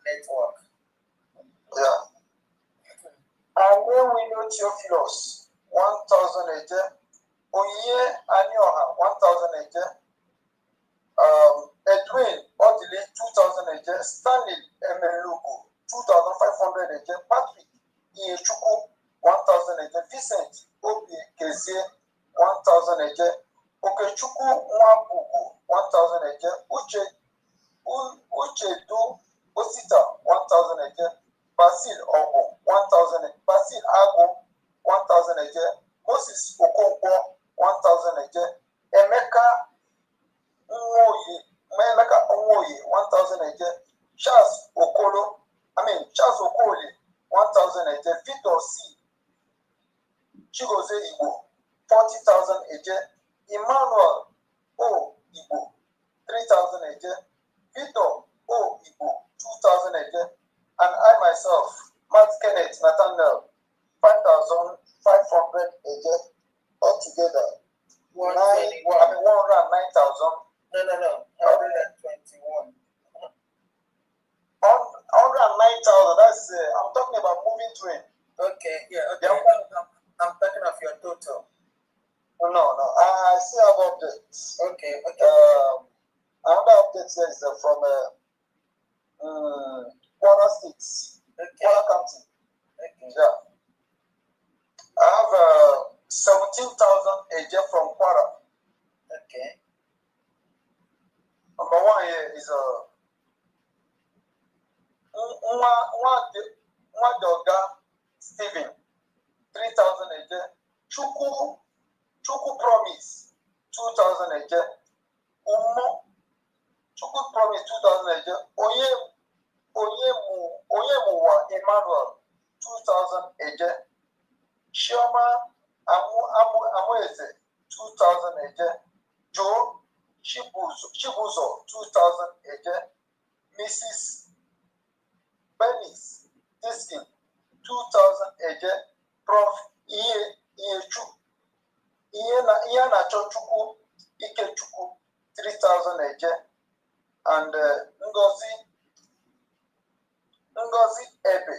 Network. Yeah. And then we know Theophilus, 1,000 eje. Onye Anioha, 1,000 eje. Edwin Odile, 2,000 eje. Stanley Emelugo, 2,500 eje. Patrick Iyechukwu, 1,000 eje. Vincent Obi Kezie, 1,000 eje. Okechukwu Nwabugu, 1,000 eje. Uchedu Osita, 1,000 eje. Basil Ogo, 1,000 eje. Basil Agu, 1,000 eje. Moses Okonkwo, 1,000 eje. Emeka Nwoye, 1,000 eje. Charles Okoli, 1,000 eje. Victor C. Chigozie Igbo, 40,000 eje. Emmanuel O. Igbo, 3,000 eje. Victor O. Igbo, 2,000 eje. And I myself, Matt Kenneth Nathaniel, 5,500 eje. Altogether, 109,000. No. 121. 109,000. That's I'm talking about. moving train. Okay, yeah, okay. I'm talking of your total. No, I still have updates. Okay. Another update here is from Kwara State, Kwara County. Okay. Yeah. I have 17,000 a year from Kwara. Okay. Number one here is Nwadoga Stephen, 3,000 a year. Chuku Promise, 2,000 a year. Chuku Promise, 2,000 a year. Onyemuwa Emmanuel, 2,000 a year. Shioma Amueze, 2,000 a year. Joe Chibuzo, 2,000 a year. Mrs. Benis Diskin, 2,000 a year. Prof. Iyechu Chukwu Ikechukwu, 3,000 a year. And Ngozi Abe,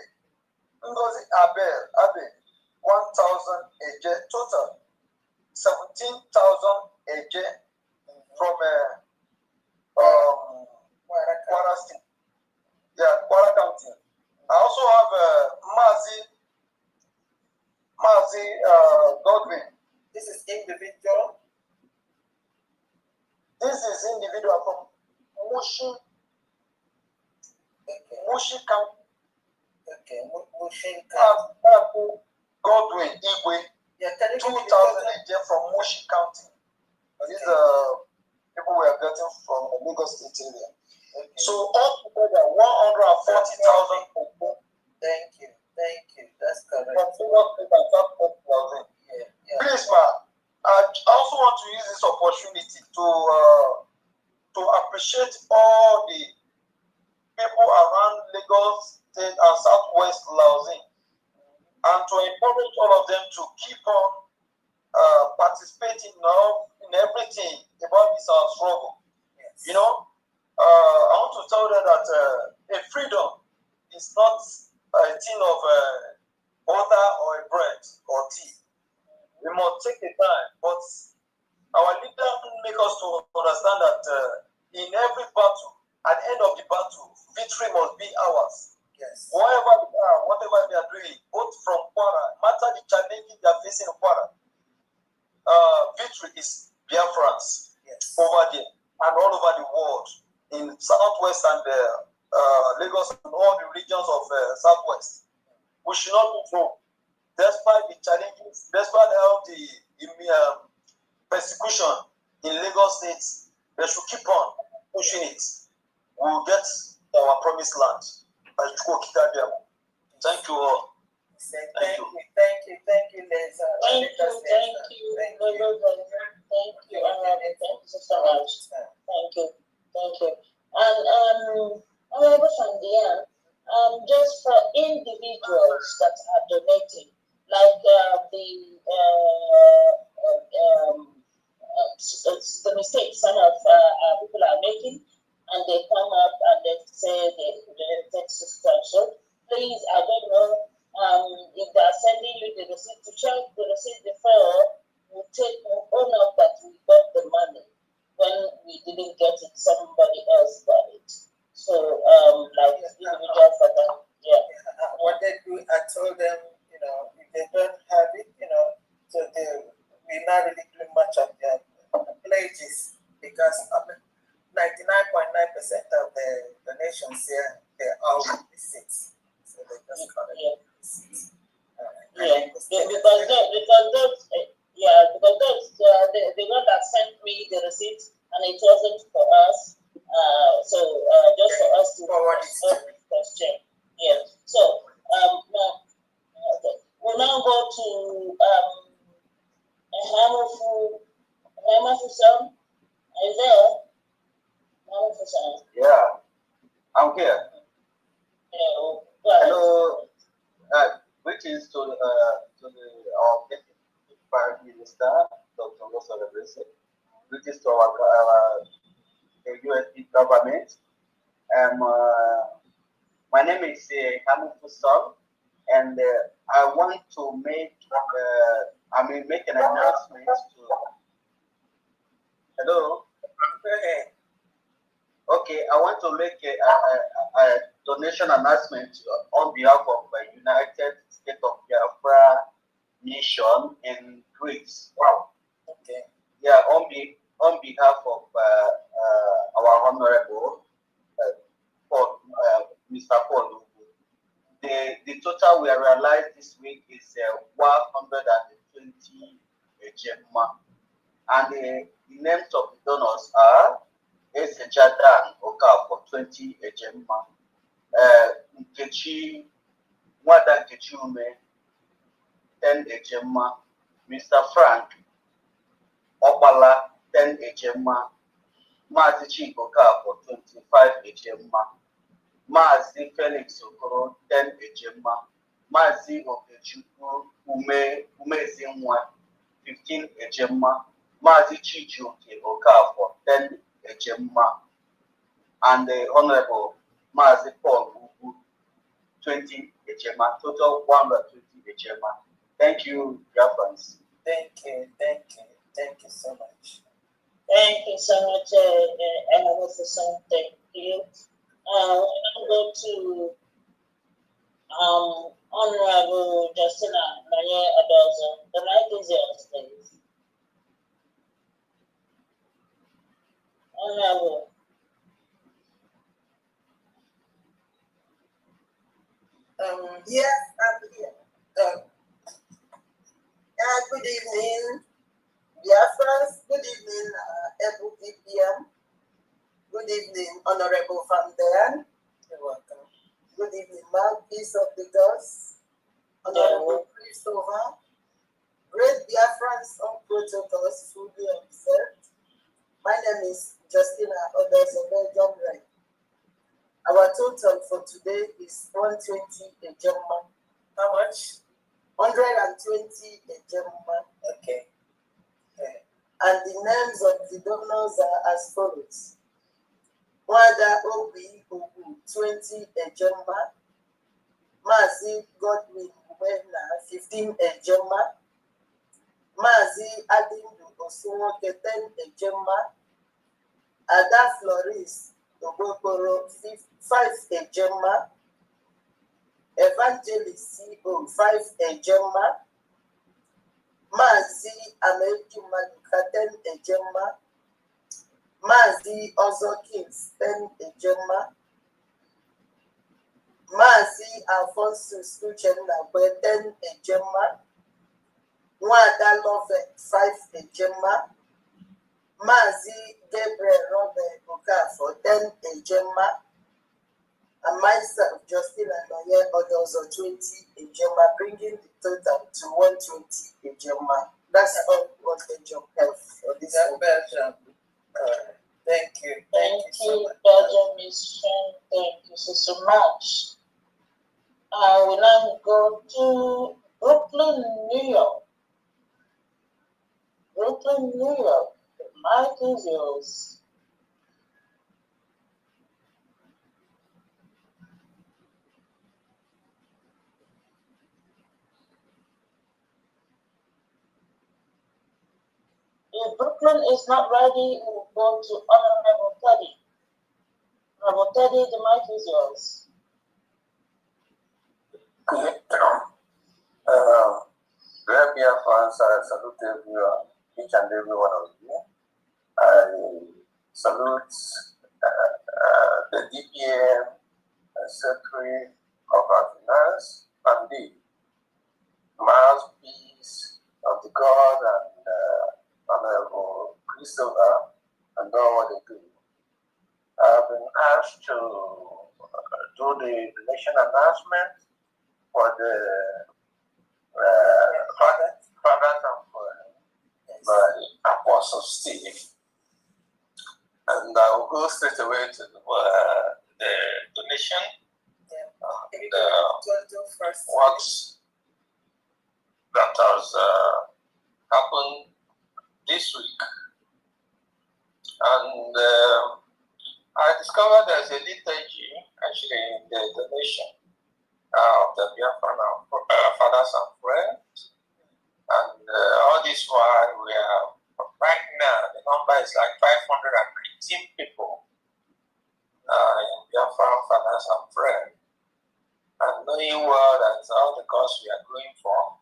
1,000 a year. Total 17,000 a year from Kwara State. Yeah, Kwara County. I also have Mazi Godwin. This is individual. This is individual from Mushi County. Okay, Mushin County. Godwin Igwe, 2,000 a year from Mushi County. These people we are getting from the Lagos State area. Okay. So altogether, 140,000 people. Thank you. That's correct. From Lagos State and South West Housing. Yeah. Please, ma, I also want to use this opportunity to appreciate all the people around Lagos State and Southwest Laosing, and to encourage all of them to keep on participating in everything about this our struggle. Yes. You know, I want to tell them that a freedom is not a thing of water or a bread or tea. We must take the time, but our leader make us to understand that in every battle, at the end of the battle, victory must be ours. Yes. Whatever they are doing, both from Kwara, matter the challenges they are facing in Kwara, victory is Biafrans. Yes. Over there and all over the world, in Southwest and Lagos and all the regions of Southwest. We should not be thrown. Despite the challenges, despite all the persecution in Lagos State, they should keep on pushing it. We'll get our promised land. Thank you all. Thank you, Lisa. Thank you, Sister Raj. Thank you. And however, from the end, just for individuals that are donating, like the mistake some of people are making, and they come up and they say they take substantial. Please, I don't know if they are sending you the receipt to check the receipt before we own up that we got the money. When we didn't get it, somebody else got it. So, like individuals that are, What they do, I told them, if they don't have it, so we're not really doing much of their pledges, because 99.9% of the donations here, they're all receipts. So they just collect receipts. because the one that sent me the receipt and it wasn't for us. Just for us to forward question. Yeah. So now we'll now go to Hamafusan. Are you there? Hamafusan. Yeah, I'm here. Yeah. Hello. Greetings to our Prime Minister, Dr. Rosa Rebese. Greetings to our USP government. My name is Hamu Fuson, and I want to make make an announcement to. Hello. Go ahead. Okay, I want to make a donation announcement on behalf of the United States of Biafra Mission in Greece. Wow. Okay. Yeah, on behalf of our honorable Paul, Mr. Paul, the total we realized this week is 120 gemma, and the names of the donors are Esejadan Oka for 20 gemma, Nkechi Mwada Nkechi Ume 10 gemma, Mr. Frank Obala 10 gemma, Mazi Chikoka for 25 gemma, Mazi Felix Okoro 10 gemma, Mazi Okechukwu Umezinwa 15 gemma, Mazi Chijuke Oka for 10 gemma, and the Honorable Mazi Paul Ugu 20 gemma, total 120 gemma. Thank you, Biafrans. Thank you so much. Thank you so much, Emma. Thank you. I'll go to Honorable Justina Maria Adozo. The mic is yours, please. Honorable. Yes, I'm here. Good evening, Biafrans. Good evening, Ebu PPM. Good evening, Honorable Van Der. You're welcome. Good evening, Mouthpiece of the Gods. Honorable Christopher. Great Biafrans on protocols fully observed. My name is Justina Odozo Belgium Ray. Our total for today is 120 a German. How much? 120 a German. Okay. And the names of the donors are as follows. Wada Obi Ogu 20 a German. Mazi Godwin Wena 15 a German. Mazi Adindu Osuwoke 10 a German. Ada Floris Ogokoro 5 a German. Evangelist CO 5 a German. Mazi Ameju Maduka 10 a German. Mazi Ozokins 10 a German. Mazi Alphonsus Uchenabwe 10 a German. Wada Love 5 a German. Mazi Gabriel Robert Okafor 10 a German. And myself, Justina Noye Odozo 20 a German, bringing the total to 120 a German. That's all what the job have for this Belgium. Thank you. Thank you so much. Belgium Mission. Thank you so much. I will now go to Brooklyn, New York. Brooklyn, New York. The mic is yours. If Brooklyn is not ready, we'll go to Honorable Teddy. Honorable Teddy, the mic is yours. Dear Biafrans, I salute everyone, each and every one of you. I salute the DPM, Secretary of our Finance, and the mouthpiece of the God and Honorable Christopher, and all what they do. I've been asked to do the donation announcement for the fathers and friends by Apostle Steve. And I will go straight away to the donation. What that has happened this week. And I discovered there's a liturgy actually in the donation of the Biafran fathers and friends. And fathers and friends, and knowing well that all the cause we are going for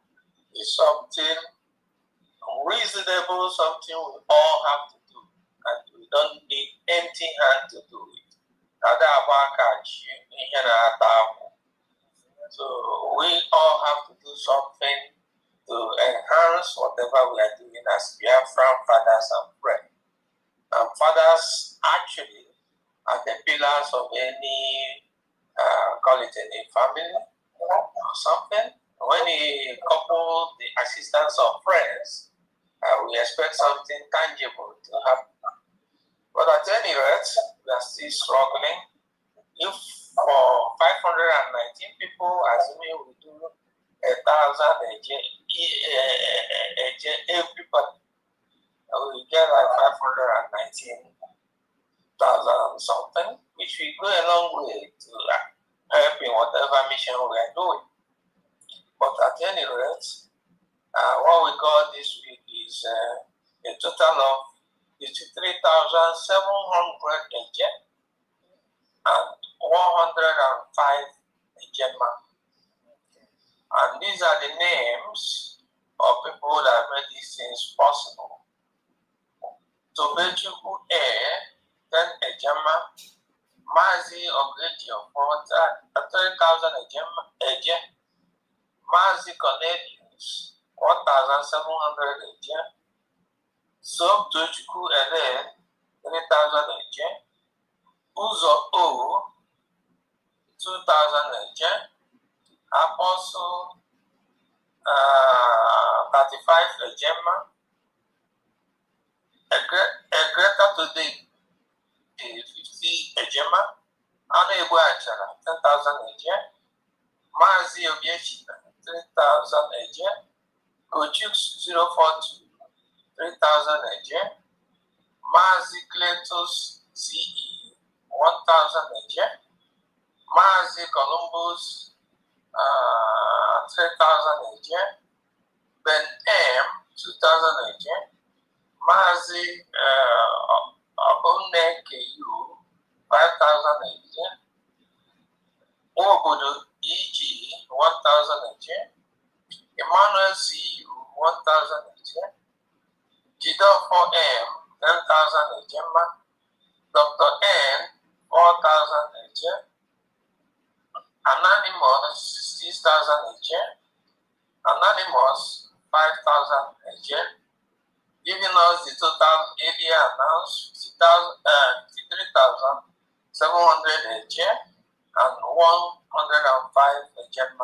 is something reasonable, something we all have to do, and we don't need empty hand to do it. So we all have to do something to enhance whatever we are doing as Biafran fathers and friends. And fathers actually are the pillars of any, call it any family or something. When you couple the assistance of friends, we expect something tangible to happen. But at any rate, we are still struggling. If for 519 people, assuming we do 1,000 everybody, we get like 519,000 something, which will go a long way to help in whatever mission we are doing. But at any rate, what we got this week is a total of 53,700 agents and 105 Gemma. And these are the names of people that made these things possible. Tobechuku Air, 10 Gemma, Mazi Ogredio, 30,000 Agent, Mazi Cornelius, 1,700 Agent, Sob Tochuku Ere, 3,000 Agent, Uzo O, 2,000 Agent, Apostle 35 Gemma, Greta today 50 Gemma, Anna Ebuachara 10,000 Agent, Mazi Obieshina 3,000 Agent, Kochux 042 3,000 Agent, Mazi Cletus CE 1,000 Agent, Mazi Columbus 3,000 Agent, Ben M 2,000 Agent, Mazi Abone KU 5,000 Agent, Obodo EG 1,000 Agent, Emmanuel CU 1,000 Agent, Jidofo M 10,000 Agent, Dr. N 4,000 Agent, Anonymous 6,000 Agent, Anonymous 5,000 Agent, giving us the total area announced 53,700 Agent and 105 Agent.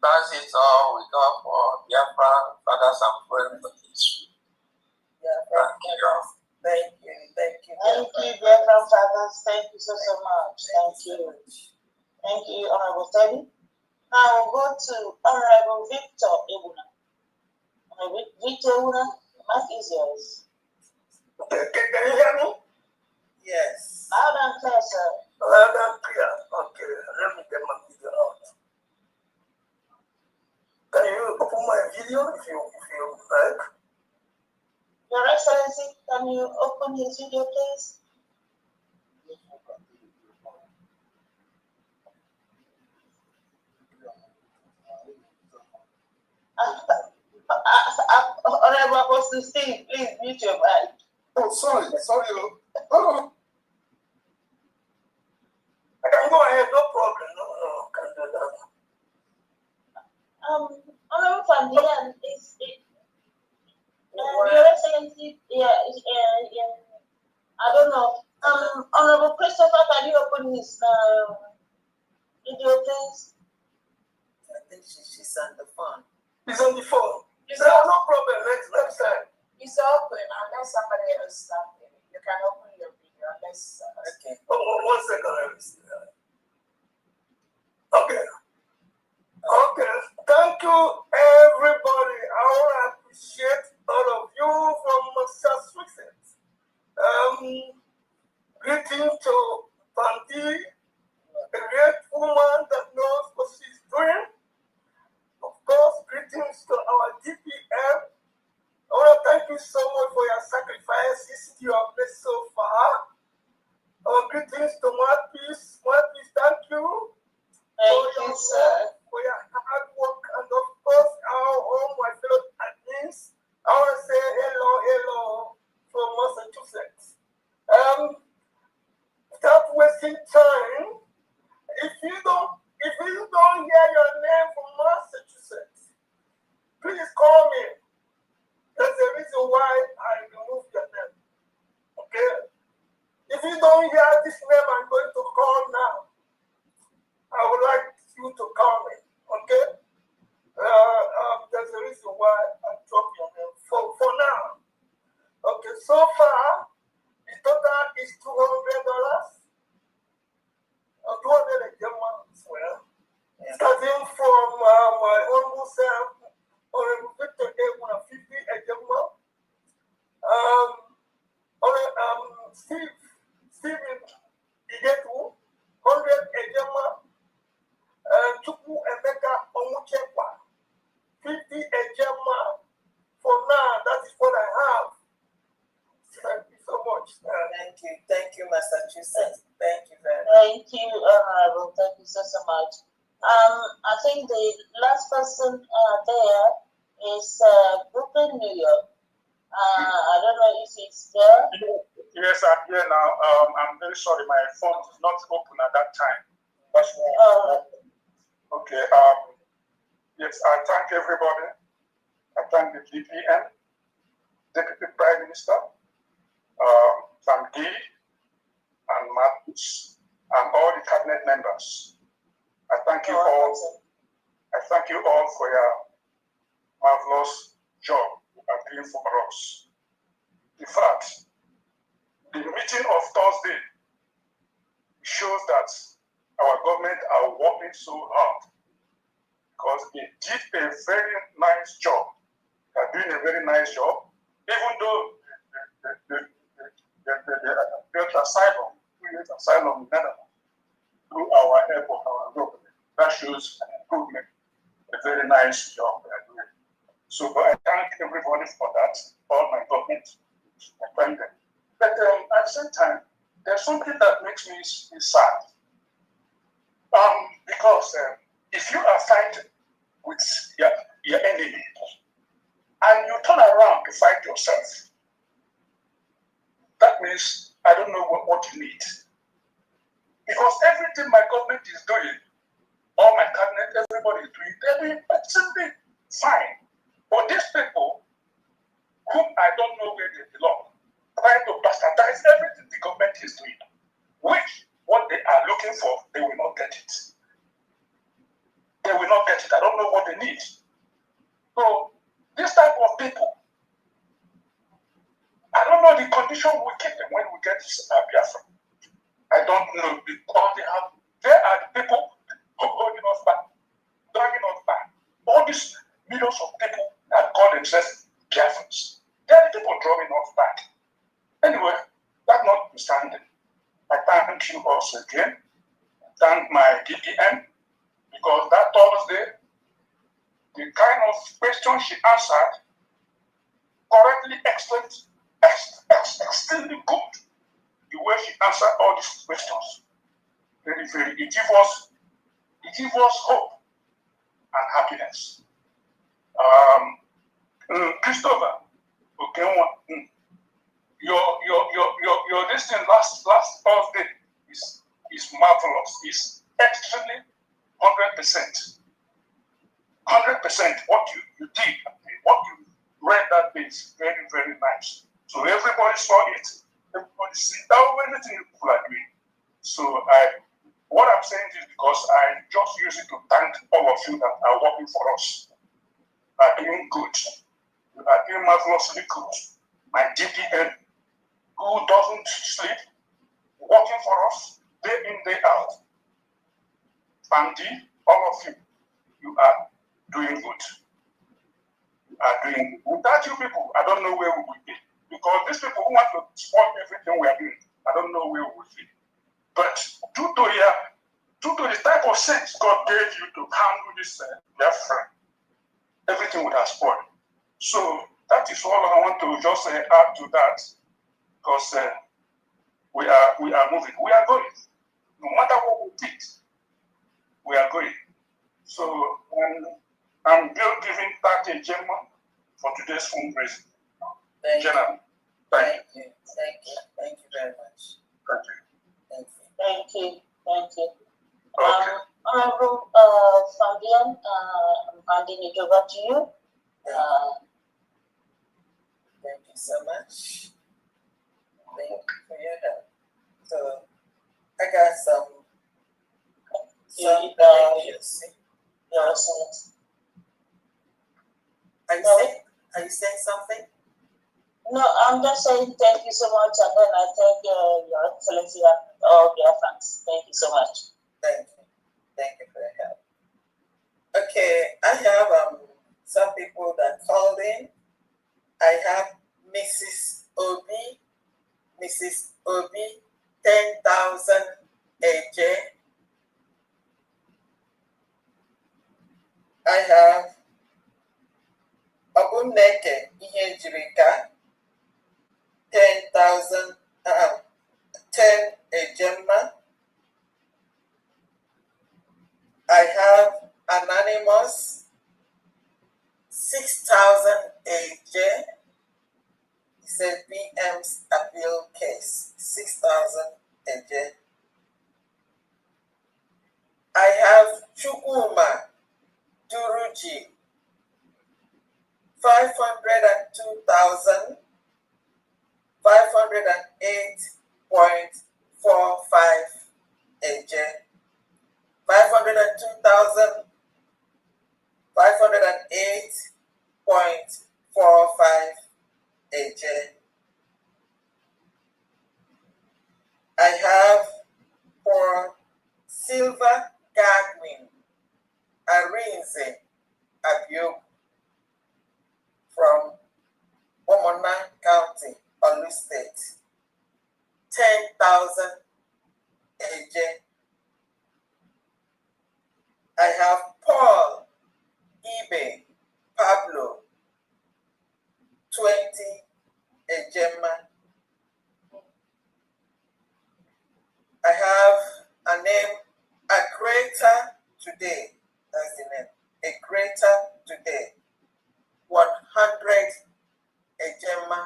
That's it all we got for Biafra fathers and friends for this week. Thank you. Thank you. Thank you, Biafran fathers. Thank you so much. Thank you. Thank you, Honorable Teddy. Now we'll go to Honorable Victor Ebuna. Honorable Victor Ebuna, the mic is yours. Can you hear me? Yes. Loud and clear, sir. Loud and clear. Okay, let me get my video out. Can you open my video if you like? Your Excellency, can you open his video, please? Honorable Apostle Steve, please mute your mic. Oh, sorry. Oh. I can go ahead, no problem. No, can do that. Honorable Fandian, Your Excellency, I don't know. Honorable Christopher, can you open his video, please? I think she's on the phone. He's on the phone. No problem. Next time. It's open unless somebody else starts it. You can open your video unless. Okay. Oh, 1 second. Let me see that. Okay. Thank you, everybody. I want to appreciate all of you from Massachusetts. Greeting to Bandy, a great woman that knows what she's doing. Of course, greetings to our DPM. I want to thank you so much for your sacrifices you have made so far. Our greetings to Marquis. Thank so much. I think the last person there is Brooklyn, New York. I don't know if it's there. Yes, I'm here now. I'm very sorry, my phone is not open at that time. That's why. Okay. Yes, I thank everybody. I thank the DPM, Deputy Prime Minister, Sam D, and Marcus, and all the cabinet members. I thank you all. I thank you all for your marvelous job you are doing for us. In fact, the meeting of Thursday shows that our government are working so hard because they did a very nice job. They are doing a very nice job, even though they built asylum, in Netherlands through our airport, our government. That shows an improvement, a very nice job they are doing. So I thank everybody for that, all my government. I thank them. But at the same time, there's something that makes me sad. Because if you are fighting with your enemy and you turn around to fight yourself, that means I don't know what you need. Because everything my government is doing, all my cabinet, everybody is doing, they're doing absolutely fine. But these people, whom I don't know where they belong, trying to bastardize everything the government is doing, which what they are looking for, they will not get it. They will not get it. I don't know what they need. So this type of people, I don't know the condition we keep them when we get Biafra. I don't know because they are the people holding us back, dragging us back. All these millions of people that call themselves Biafrans, they are the people drawing us back. Anyway, that notwithstanding, I thank you also again. Thank my DPM because that Thursday, the kind of question she answered correctly extremely good. The way she answered all these questions, very, very, it gives us hope and happiness. Christopher, okay, your this thing last Thursday is marvelous. It's extremely 100%. 100% what you did, what you read that day is very, very nice. So everybody saw it. Everybody see that anything people are doing. So what I'm saying is because I just use it to thank all of you that are working for us. Are doing good. You are doing marvelously good. My DPN, who doesn't sleep, working for us day in, day out. Andy, all of you, you are doing good. You are doing good. Without you people, I don't know where we would be. Because these people who want to spoil everything we are doing, I don't know where we would be. But due to the type of sense God gave you to handle this Biafra, everything would have spoiled. So that is all I want to just add to that. Because we are moving. We are going. No matter what we did, we are going. So I'm giving that a gem for today's fundraising. Thank you. Thank you. Thank you very much. Thank you. Thank you. Thank you. Okay. Honorable Fabian, I'm handing it over to you. Thank you so much. Thank you for your help. So I got some pictures. Are you saying something? No, I'm just saying thank you so much, and then I thank Your Excellency and all their fans. Thank you so much. Thank you for your help. Okay, I have some people that called in. I have Mrs. Obi, 10,000 AJ. I have Abuneke Ihejirika, 10,000, 10 Ejema. Anonymous, 6,000 AJ. He said BM's appeal case, 6,000 AJ. I have Chukuma Duruji, 502,508.45 AJ. 502,508.45 AJ. I have for Silver Gagwin Arinze Abiu from Omona County, Olu State, 10,000 AJ. I have Paul Ibe Pablo, 20 Ejema. I have a name, A Greater Today. That's the name. A Greater Today. 100 Ejema.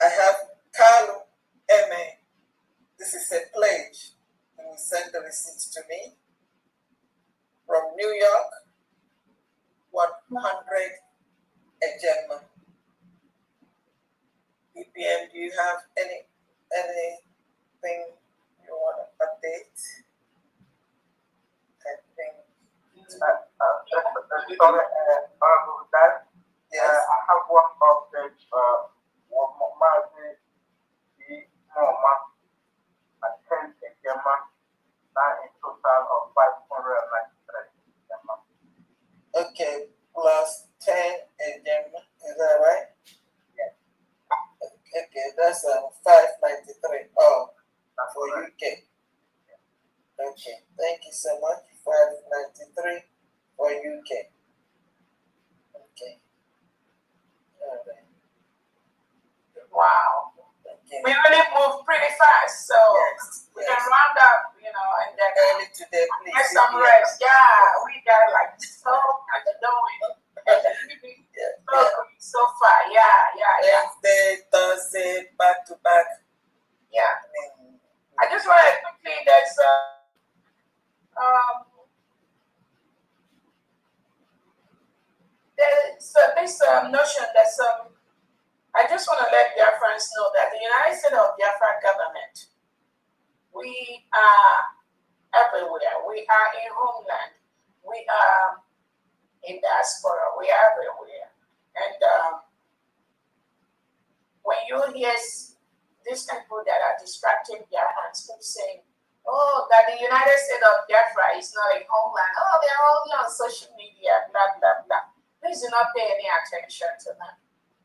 I have Kalu Eme. This is a pledge. He will send the receipts to me. From New York, 100 Ejema. EPM, do you have anything you want to update? I think. Yes. I have one update. One more attend a Gemma, now in total of 593 Gemma. Okay, plus 10 Ejema. Is that right? Yes. Okay, that's 593. Oh, for UK. Okay, thank you so much. 593 for UK. Okay. All right. Wow. Okay. We really move pretty fast, so Yes, we can round up, and then early today, please. get some rest. Yeah, we got like so much doing. So far, yeah. Wednesday, Thursday, back to back. Yeah. I just want to quickly, there's this notion that I just want to let Biafrans know that the United States of Biafra government, we are everywhere. We are in homeland. We are in diaspora. We are everywhere. And when you hear these people that are distracting Biafrans keep saying, oh, that the United States of Biafra is not a homeland. Oh, they're only on social media, blah, blah, blah. Please do not pay any attention to them.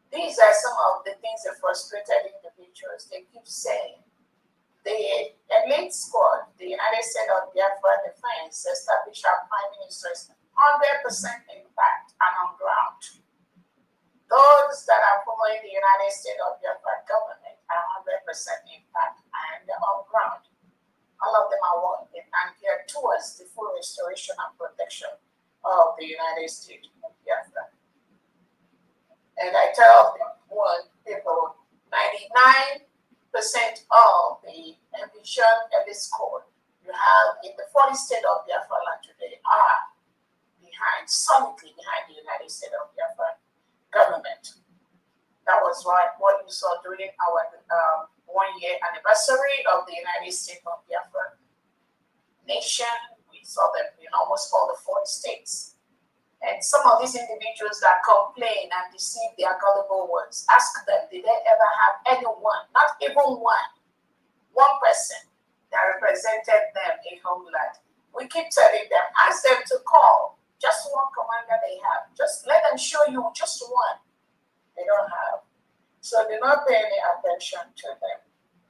These are some of the things that frustrated individuals. They keep saying the elite squad, the United States of Biafra Defense, established our prime minister's 100% impact and on ground. Those that are following the United States of Biafra government are 100% impact and on ground. All of them are working and geared towards the full restoration and protection of the United States of Biafra. And I tell people 99% of the ambition and the score you have in the 40 states of Biafra land today are solidly behind the United States of Biafra government. That was what you saw during our 1-year anniversary of the United States of Biafra nation. We saw them in almost all the 40 states. And some of these individuals that complain and deceive their gullible ones, ask them, did they ever have anyone, not even one person that represented them in homeland? We keep telling them, ask them to call. Just one commander they have. Just let them show you just one. They don't have. So do not pay any attention to them.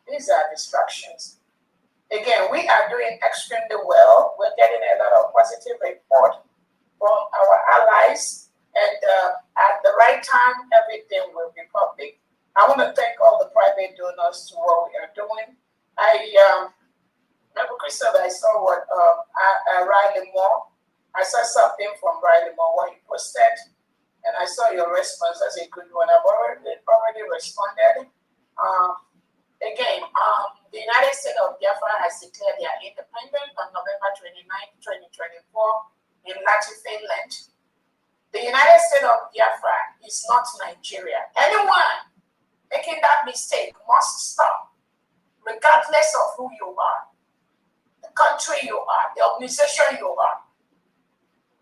These are distractions. Again, we are doing extremely well. We're getting a lot of positive report from our allies, and at the right time, everything will be public. I want to thank all the private donors to what we are doing. Christopher, I saw what Riley Moore. I saw something from Riley Moore what he posted, and I saw your response as a good one. I've already responded. Again, the United States of Biafra has declared their independence on November 29, 2024 in Lati, Finland. The United States of Biafra is not Nigeria. Anyone making that mistake must stop, regardless of who you are, the country you are, the organization you are.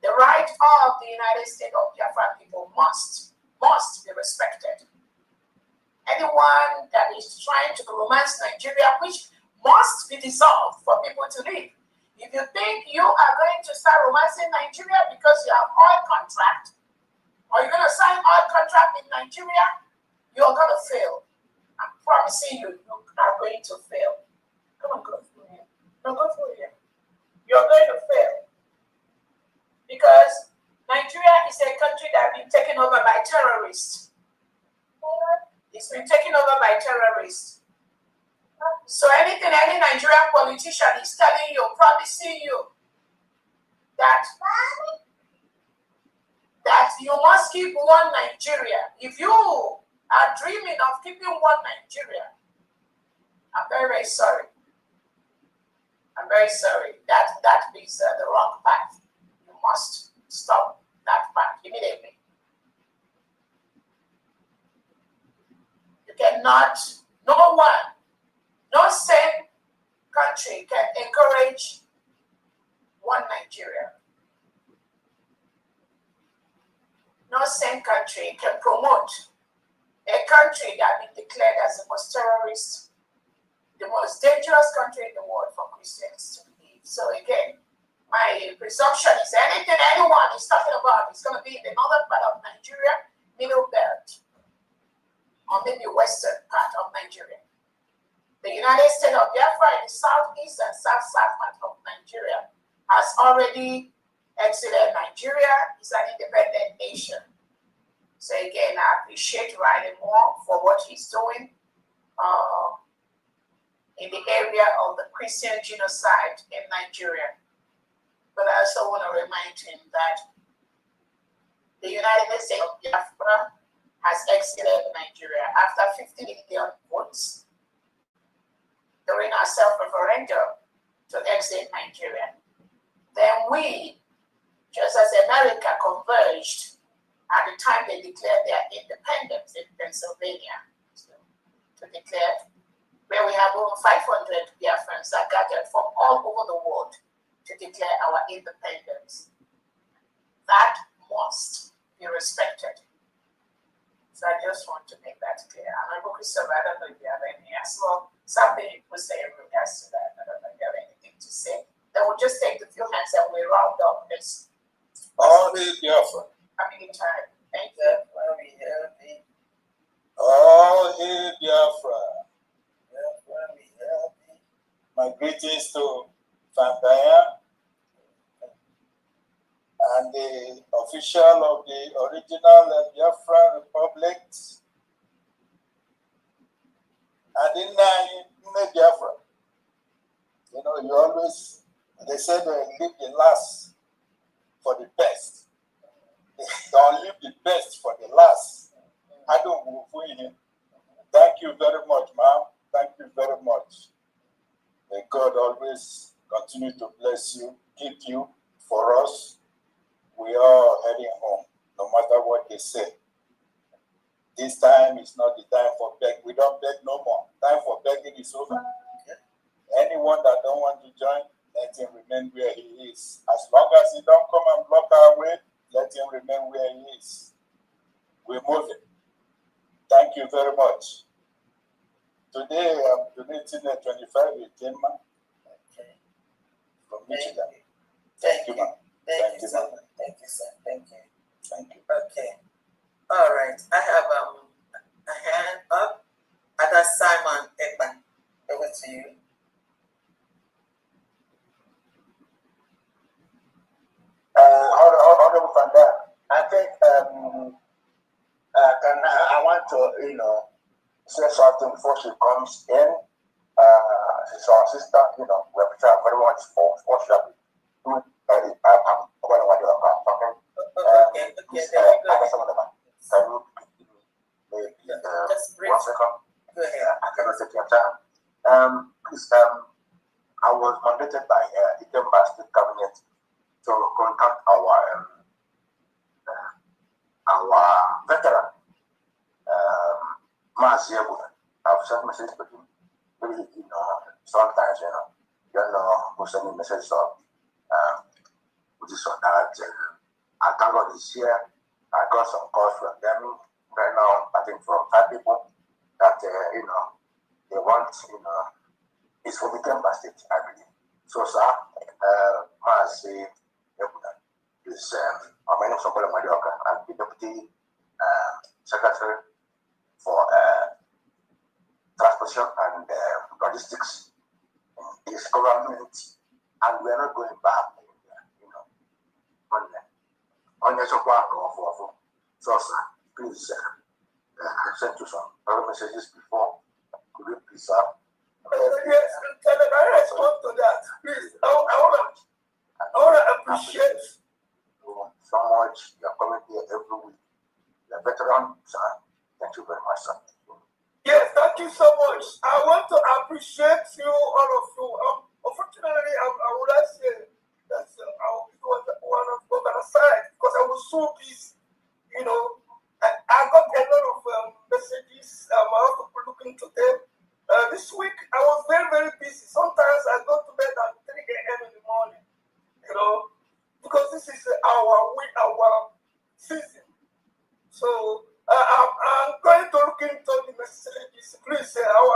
The right of the United States of Biafra people must be respected. Anyone that is trying to romance Nigeria, which must be dissolved for people to live. If you think you are going to start romancing Nigeria because you have oil contract, or you're going to sign oil contract in Nigeria, you're going to fail. I'm promising you, you are going to fail. Come on, go through here. No, go through here. You're going to fail. Because Nigeria is a country that has been taken over by terrorists. It's been taken over by terrorists. So anything any Nigerian politician is telling you, promising you that you must keep one Nigeria. If you are dreaming of keeping one Nigeria, I'm very, very sorry. I'm very sorry. That is the wrong path. You must stop that path immediately. You cannot, no one, no sane country can encourage one Nigeria. No sane country can promote a country that has been declared as the most terrorist, the most dangerous country in the world for Christians to live. So again, my presumption is anything anyone is talking about is going to be in the northern part of Nigeria, middle belt, or maybe western part of Nigeria. The United States of Biafra in the southeast and south part of Nigeria has already exited Nigeria. It's an independent nation. So again, I appreciate Riley Moore for what he's doing in the area of the Christian genocide in Nigeria. But I also want to remind him that the United States of Biafra has exited Nigeria after 50 million votes during our self-referendum to exit Nigeria. Then we, just as America, converged at the time they declared their independence in Pennsylvania to declare, where we have over 500 Biafrans that gathered from all over the world to declare our independence. That must be respected. So I just want to make that clear. Honorable Christopher, I don't know if you have any as well. Something you could say in regards to that. I don't know if you have anything to say. Then we'll just take the few hands and we round up this. All hail Biafra. Coming in time. Thank you. All hail Biafra. My greetings to Fundraising and the official of the original Biafra Republic, and in Biafra. You know, you always, they say leave the last for the best. Don't leave the best for the last. I don't move in. Thank you very much, ma'am. Thank you very much. May God always continue to bless you, keep you for us. We are heading home, no matter what they say. This time is not the time for begging. We don't beg no more. Time for begging is over. Anyone that don't want to join, let him remain where he is. As long as he don't come and block our way, let him remain where he is. We're moving. Thank you very much. Today I'm donating a 25 Kenma from Michigan. Thank you, ma'am. Thank you, sir. Thank you, sir. Thank you. Thank you. Okay. All right. I have a hand up. Ada Simon Ekman. Over to you. Honorable Fanda, I think I want to, say something before she comes in. She's So our sister, we appreciate very much for what she has been doing. I'm going to do talking. Please, can you maybe just brief. 1 second? Go ahead. I cannot take your time. Please, I was mandated by Ikemba State Cabinet to contact our veteran, Maziabu. I've sent messages to him. Maybe, sometimes, you don't know who send me messages of, which is on that. I thank God this year. I got some calls from them right now, I think from 5 people that, they want, it's for the Ikemba State, I believe. So, sir, Mazi is my name is Okola Madioka. I'm the Deputy Secretary for Transportation and Logistics in this government, and we are not going back, on your support for. So, sir, please, I sent you some other messages before. Could you please, sir? Yes, can I respond to that? Please, I want to appreciate so much. You are coming here every week. You're a veteran, sir. Thank you very much, sir. Yes, thank you so much. I want to appreciate you, all of you. Unfortunately, I would have said that I was one of them aside because I was so busy. I got a lot of messages. I was looking to them. This week, I was very, very busy. Sometimes I go to bed at 3 a.m. in the morning, because this is our season. So I'm going to look into the messages. Please, I'm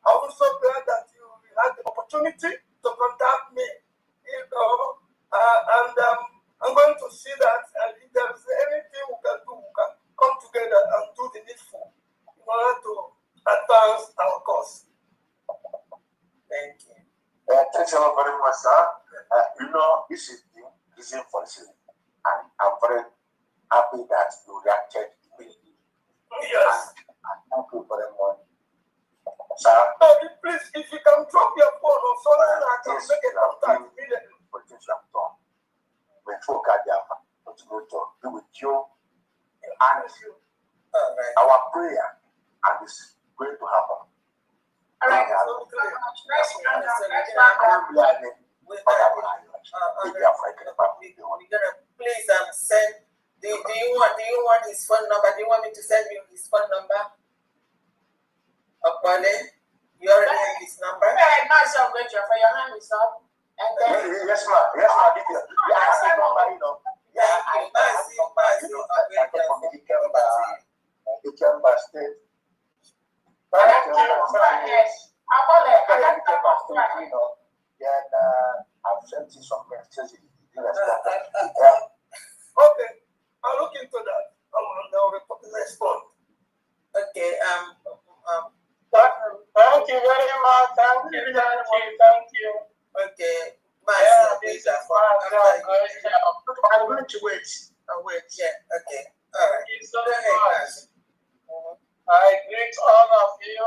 also glad that you had the opportunity to contact me, and I'm going to see that, and if there's anything we can do, we can come together and do the needful in order to advance our cause. Thank you. Thanks a lot very much, sir. This is the reason for this, and I'm very happy that you reacted immediately. Yes. And thank you very much, sir. No, please, if you can drop your phone or something, I can make a contact immediately. For things you have done, may God continue to be with you. And our prayer, and it's going to happen. All right. We're gonna please send. Do you want his phone number? Do you want me to send you his phone number? Apollo, you already have his number. Okay, now so great for your hand is up. And then Yes, ma'am. Yes, ma'am. Yeah, I have number, Ikemba State. I've sent you some messages. Okay, I'll look into that. I'll respond. Okay. Thank you very much. Thank you. Okay. I'm going to wait. I'll wait. Yeah. Okay. All right. Thank you so much. I greet all of you.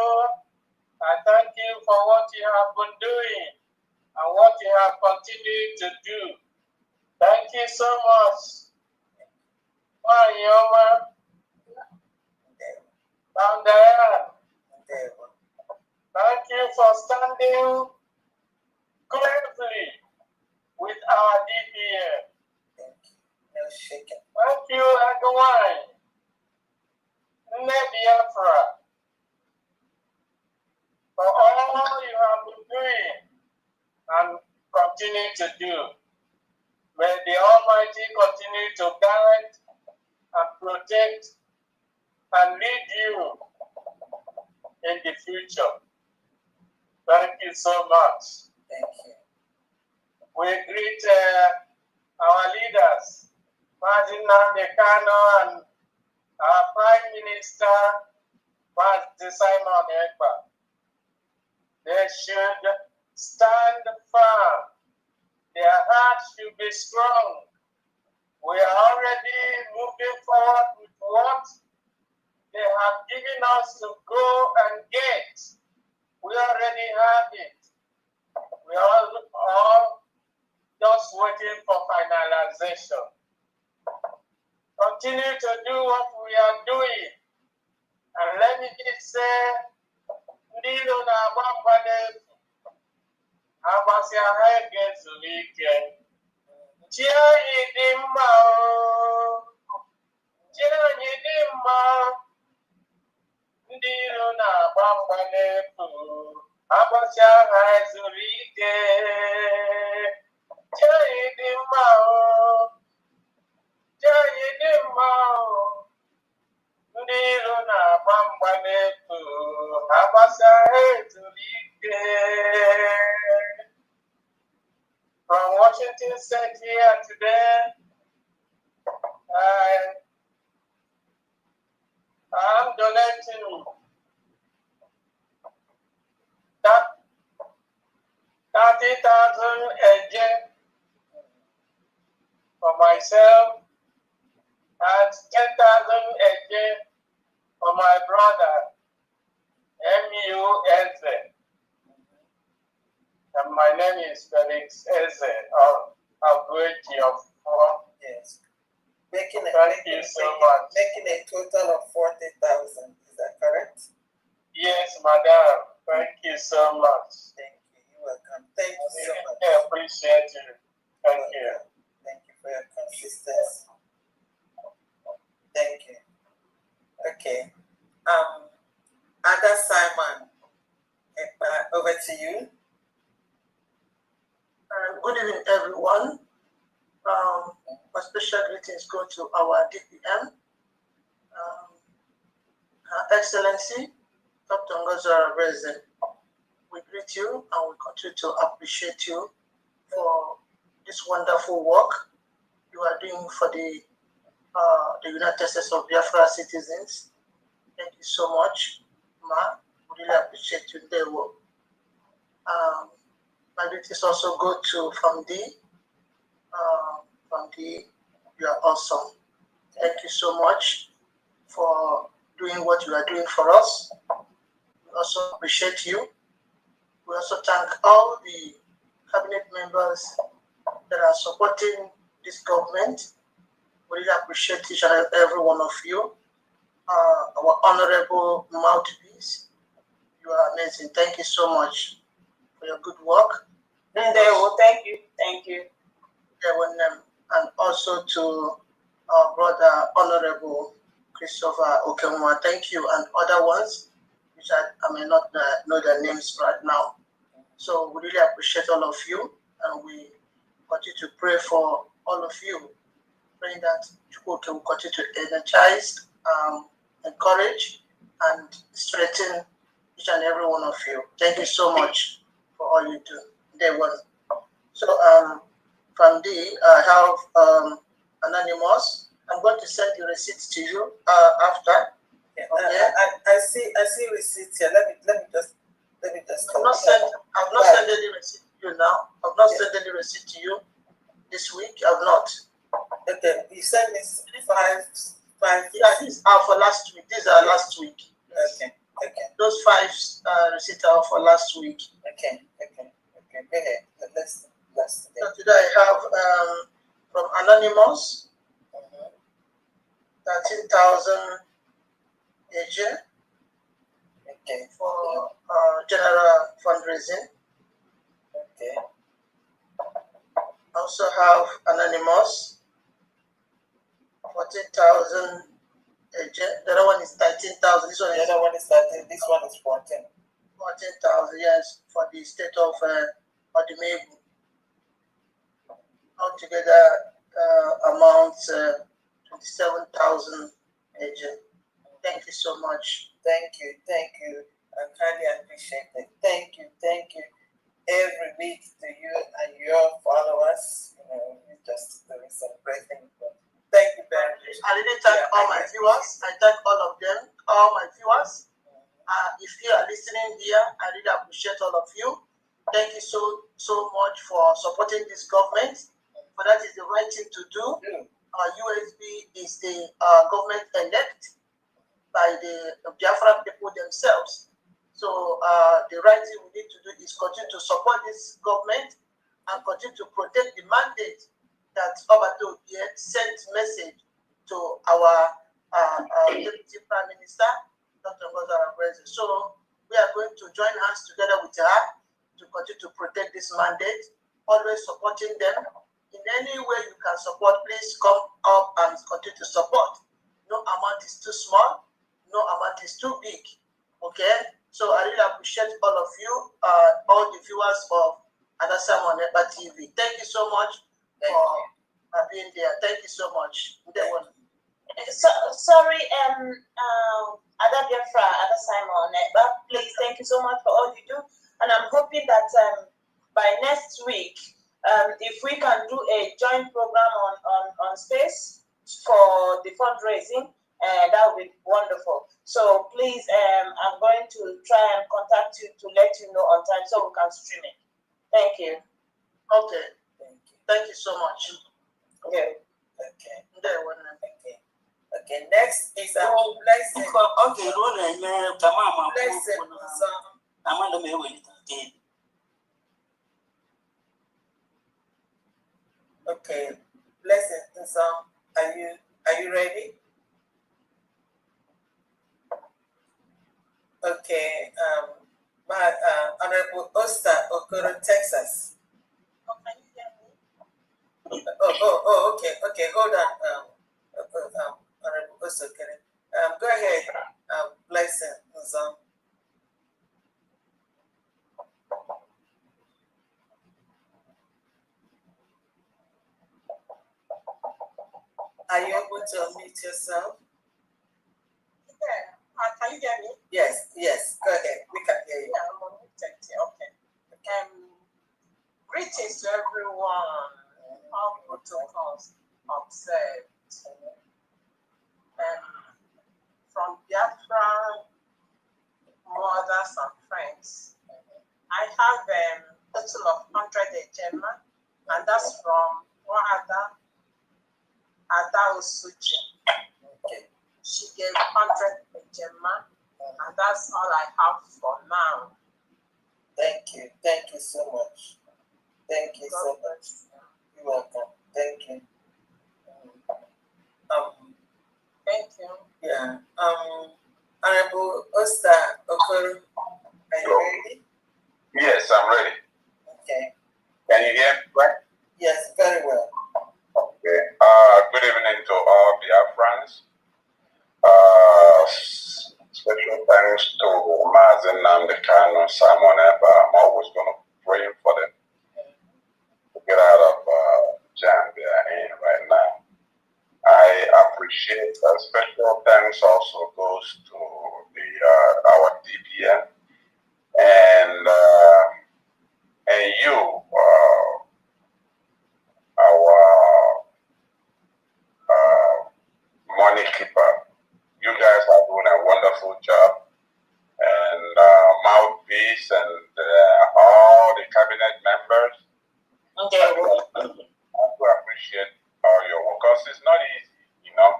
I thank you for what you have been doing and what you have continued to do. Thank you so much. Marioma, down there. Thank you for standing closely with our DPM. Thank you. No shaking. Thank you, Agawai, Nebiafra, for all you have been doing and continue to do. May the Almighty continue to guide and protect and lead you in the future. Thank you so much. Thank you. We greet our leaders, Martin Nandekano and our Prime Minister, Pastor Simon Ekpa. They should stand firm. Their hearts should be strong. We are already moving forward with what they have given us to go and get. We already have it. We all just waiting for finalization. Continue to do what we are doing. And let me just say, Nilo na Bambane, Abasia Hagen Zulike, Chia Idima, Chia Idima, Nilo na Bambane, Abasia Hagen Zulike, Chia Idima, Nilo na Bambane, Abasia Hagen Zulike. From Washington State here today, I'm donating that 30,000 a year for myself and 10,000 a year for my brother, M.U.N.Z. And my name is Felix Eze of Great of Four. Yes. Making a total of 40,000. Is that correct? Yes, madam. Thank you so much. Thank you. You're welcome. Thank you so much. I appreciate you. Thank you. Thank you for your consistency. Thank you. Okay. Ada Simon, over to you. Good evening, everyone. My special greetings go to our DPM, Her Excellency, Dr. Ngozi Rezen. We greet you and we continue to appreciate you for this wonderful work you are doing for the United States of Biafra citizens. Thank you so much, Ma. We really appreciate you there. My greetings also go to Famdi. Famdi, you are awesome. Thank you so much for doing what you are doing for us. We also appreciate you. We also thank all the cabinet members that are supporting this government. We really appreciate each and every one of you. Our honorable mouthpiece, you are amazing. Thank you so much for your good work. Thank you. Thank you. And also to our brother, Honorable Christopher Okemwa. Thank you, and other ones, which I may not know their names right now. So we really appreciate all of you, and we continue to pray for all of you, praying that you will continue to energize, encourage, and strengthen each and every one of you. Thank you so much for all you do. Day one. So from I have Anonymous. I'm going to send the receipts to you after. Okay. I see receipts here. Let me just. I've not sent any receipt to you now. I've not sent any receipt to you this week. I've not. Okay. You sent me five. Yeah, these are for last week. These are last week. Okay. Those 5 receipts are for last week. Okay. Go ahead. Let's so today I have from Anonymous 13,000 a year. Okay. For general fundraising. Okay. I also have Anonymous 14,000 a year. The other one is 13,000. This one the other one is 13. This one is 14. 14,000, yes, for the state of Odimebu. Altogether, amounts 27,000 a year. Thank you so much. Thank you. I kindly appreciate it. Thank you. Every week to you and your followers, we just doing some great things. Thank you very much. I really thank all my viewers. I thank all of them, all my viewers. If you are listening here, I really appreciate all of you. Thank you so much for supporting this government. For that is the right thing to do. USB is the government elect by the Biafran people themselves. So the right thing we need to do is continue to support this government and continue to protect the mandate that Obato sent message to our Deputy Prime Minister, Dr. Ngozara Breze. So we are going to join hands together with her to continue to protect this mandate, always supporting them. In any way you can support, please come up and continue to support. No amount is too small, no amount is too big. Okay? So I really appreciate all of you, all the viewers of Adasa Moneba TV. Thank you so much for being there. Thank you so much. Sorry, Ada Biafra, Ada Simon, but please, thank you so much for all you do. And I'm hoping that by next week, if we can do a joint program on space for the fundraising, that would be wonderful. So please, I'm going to try and contact you to let you know on time so we can stream it. Thank you. Okay. Thank you so much. Okay. Okay. Okay, next is Blessing. Okay, Blessing. So, are you ready? Okay, my Honorable Oster Okoro, Texas. Oh, okay, hold on. Honorable Oster, go ahead, Blessing. Are you able to unmute yourself? Yeah. Can you hear me? Yes. Go ahead. We can hear you. Yeah, I'm unmuted. Okay. Greetings to everyone. All protocols observed. From Biafra mothers and friends, I have a total of 100 Gemma, and that's from Ada Usuji. Okay. She gave 100 Gemma, and that's all I have for now. Thank you so much. Thank you so much. You're welcome. Thank you. Thank you. Yeah. Honorable Oster Okoro, are you ready? Yes, I'm ready. Okay. Can you hear me? Right? Yes, very well. Okay. Good evening to all Biafrans. Special thanks to Mazen Namdekano, Simon Eba. I'm always going to pray for them to get out of jam they are in right now. I appreciate special thanks also goes to our DPN and you, our money keeper. You guys are doing a wonderful job, and Mouthpiece and all the cabinet members. Okay. I do appreciate all your work because it's not easy, you know.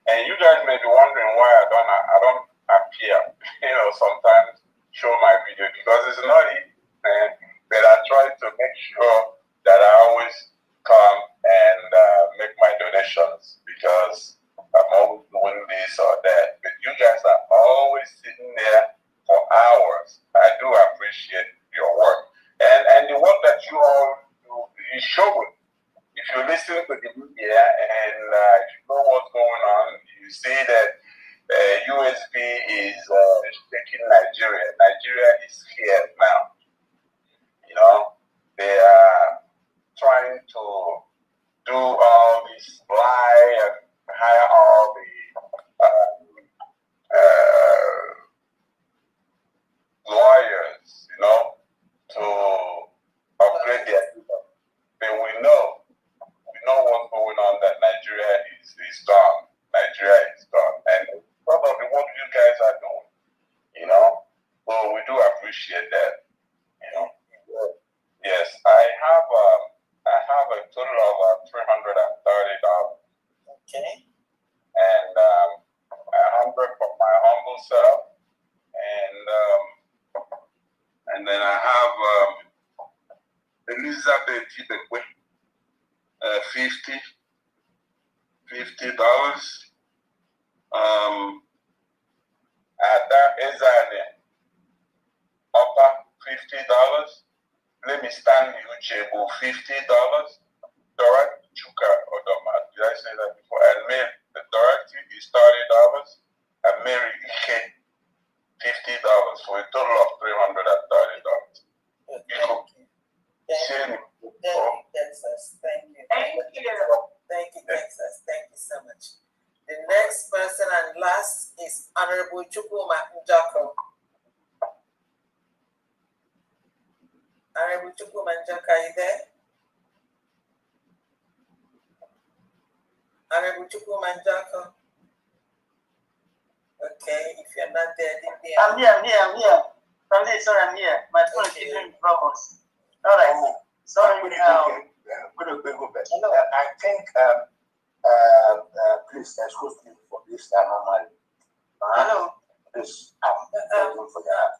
And you guys may be wondering why I don't appear, sometimes show my video because it's not easy. But I try to make sure that I always come and make my donations because I'm always doing this or that. But you guys are always sitting there for hours. I do appreciate your work. And the work that you all do is showing. If you listen to the media and if you know what's going on, you see that USB is taking Nigeria. Nigeria is here now. They are trying to do all this lie and hire all the lawyers, to upgrade their system. But we know what's going on, that Nigeria is done. Nigeria is done. And probably what you guys are doing, so we do appreciate that. Chibekwe, $50. Ada Ezane, Upper, $50. Let me stand Uchebu, $50. Dorothy Chuka Odoma, did I say that before? And Mary, the Dorothy is $30. And Mary Ike, $50 for a total of $330. Thank you. Thank you, Texas. Thank you. Thank you, Texas. Thank you so much. The next person and last is Honorable Chukwuma Njako. Honorable Chukwuma Njako, are you there? Honorable Chukwuma Njako. Okay, if you're not there, I'm here. Sorry, I'm here. My phone is giving problems. All right. Sorry. Go back. I think, please, excuse me for this anomaly. Hello. Please, I'm begging for that.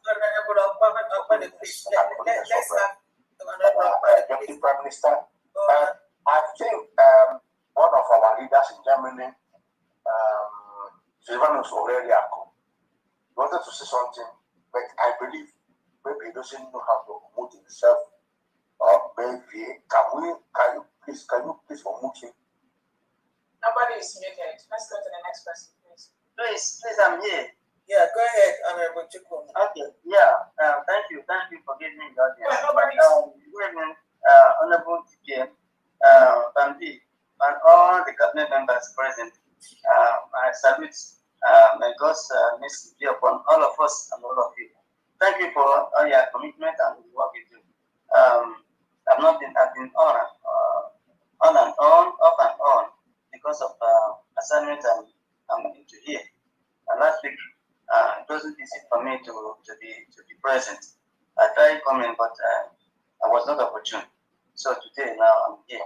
Deputy Prime Minister, I think one of our leaders in Germany, Silvanus Aureliaco, wanted to say something, but I believe maybe he doesn't know how to promote himself. Or maybe can you please unmute him? Nobody is muted. Let's go to the next person, please. Please, I'm here. Yeah, go ahead, Honorable Chukwuma. Okay, yeah, thank you for giving me the audience. Good evening, Honorable TPM, Bambi, and all the cabinet members present. I salute my God's mercy be upon all of us and all of you. Thank you for all your commitment and the work you do. I've been on and on, up and on, because of assignments I'm into here. And last week, it wasn't easy for me to be present. I tried coming, but I was not opportune. So today, now I'm here.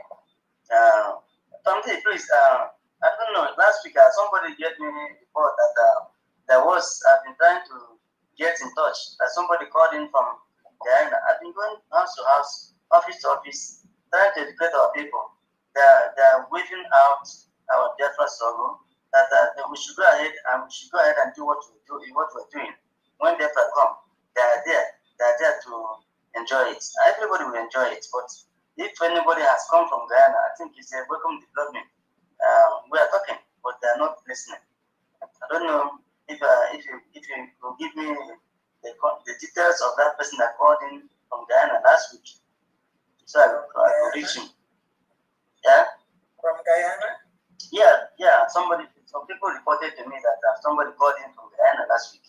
Tommy, please, I don't know. Last week, somebody gave me a report that I've been trying to get in touch. That somebody called in from Guyana. I've been going house to house, office to office, trying to educate our people. They're waving out our Biafra struggle. That we should go ahead and do what we're doing. When Biafra come, they're there to enjoy it. Everybody will enjoy it, but if anybody has come from Guyana, I think it's a welcome development. We are talking, but they are not listening. I don't know if you will give me the details of that person that called in from Guyana last week, so I will reach him. Yeah. From Guyana. Yeah. Some people reported to me that somebody called in from Guyana last week.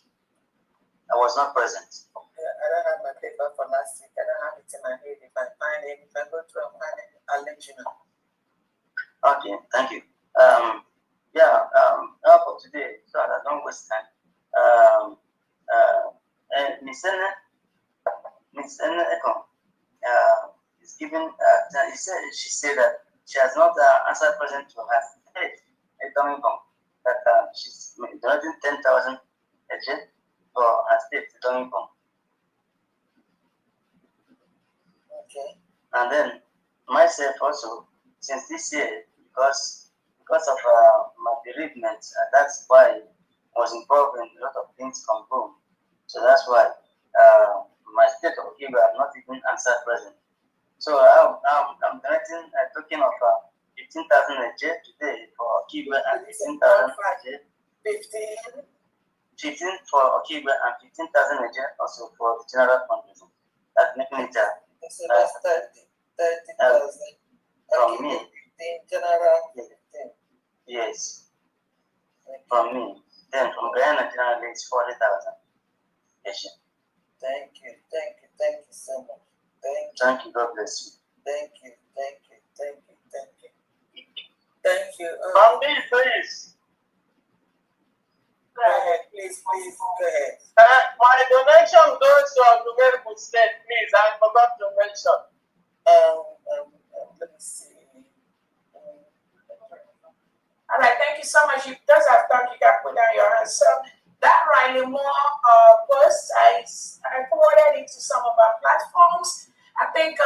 I was not present. Yeah, I don't have my paper for last week. I don't have it in my head. If I find it, if I go to and find it, I'll let you know. Okay, thank you. Now for today, so that I don't waste time. Miss Anna Ekon is given. She said that she has not answered present to her state income. That she's donating 10,000 a year for her state income. Okay. And then myself also, since this year, because of my bereavement, that's why I was involved in a lot of things from home. So that's why my state of Cuba have not even answered present. So I'm donating a token of 15,000 a year today for Cuba and 15,000 a year. 15 for Cuba and 15,000 a year also for the general fundraising. That's making it so that's 30,000 from me. 15 general. 15. Yes. Okay. From me. Then from Guyana generally it's 40,000. Thank you so much. Thank you. God bless you. Thank you. Bambi, please. Go ahead, please, go ahead. My donation goes to a numerical state, please. I forgot to mention. Let me see. All right, thank you so much. If those have done, you can put down your hands. So that Riley Moore post, I forwarded it to some of our platforms. I think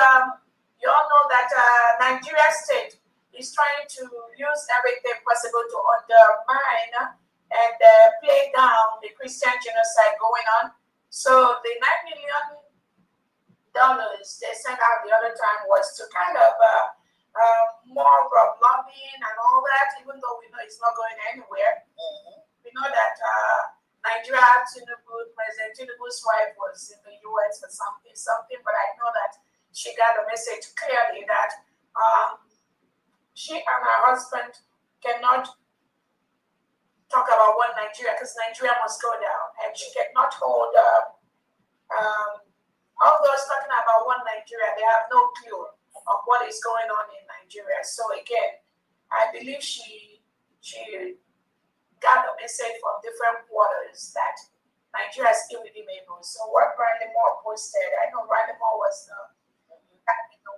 You all know that Nigeria state is trying to use everything possible to undermine and play down the Christian genocide going on. So the $9 million they sent out the other time was to kind of more of lobbying and all that, even though we know it's not going anywhere. We know that Nigeria, President Tinubu's wife was in the US for something, but I know that she got a message clearly that she and her husband cannot talk about one Nigeria because Nigeria must go down, and she cannot hold all those talking about one Nigeria. They have no clue of what is going on in Nigeria. So again, I believe she got a message from different quarters that Nigeria is irredeemable. So what Riley Moore posted, I know Riley Moore was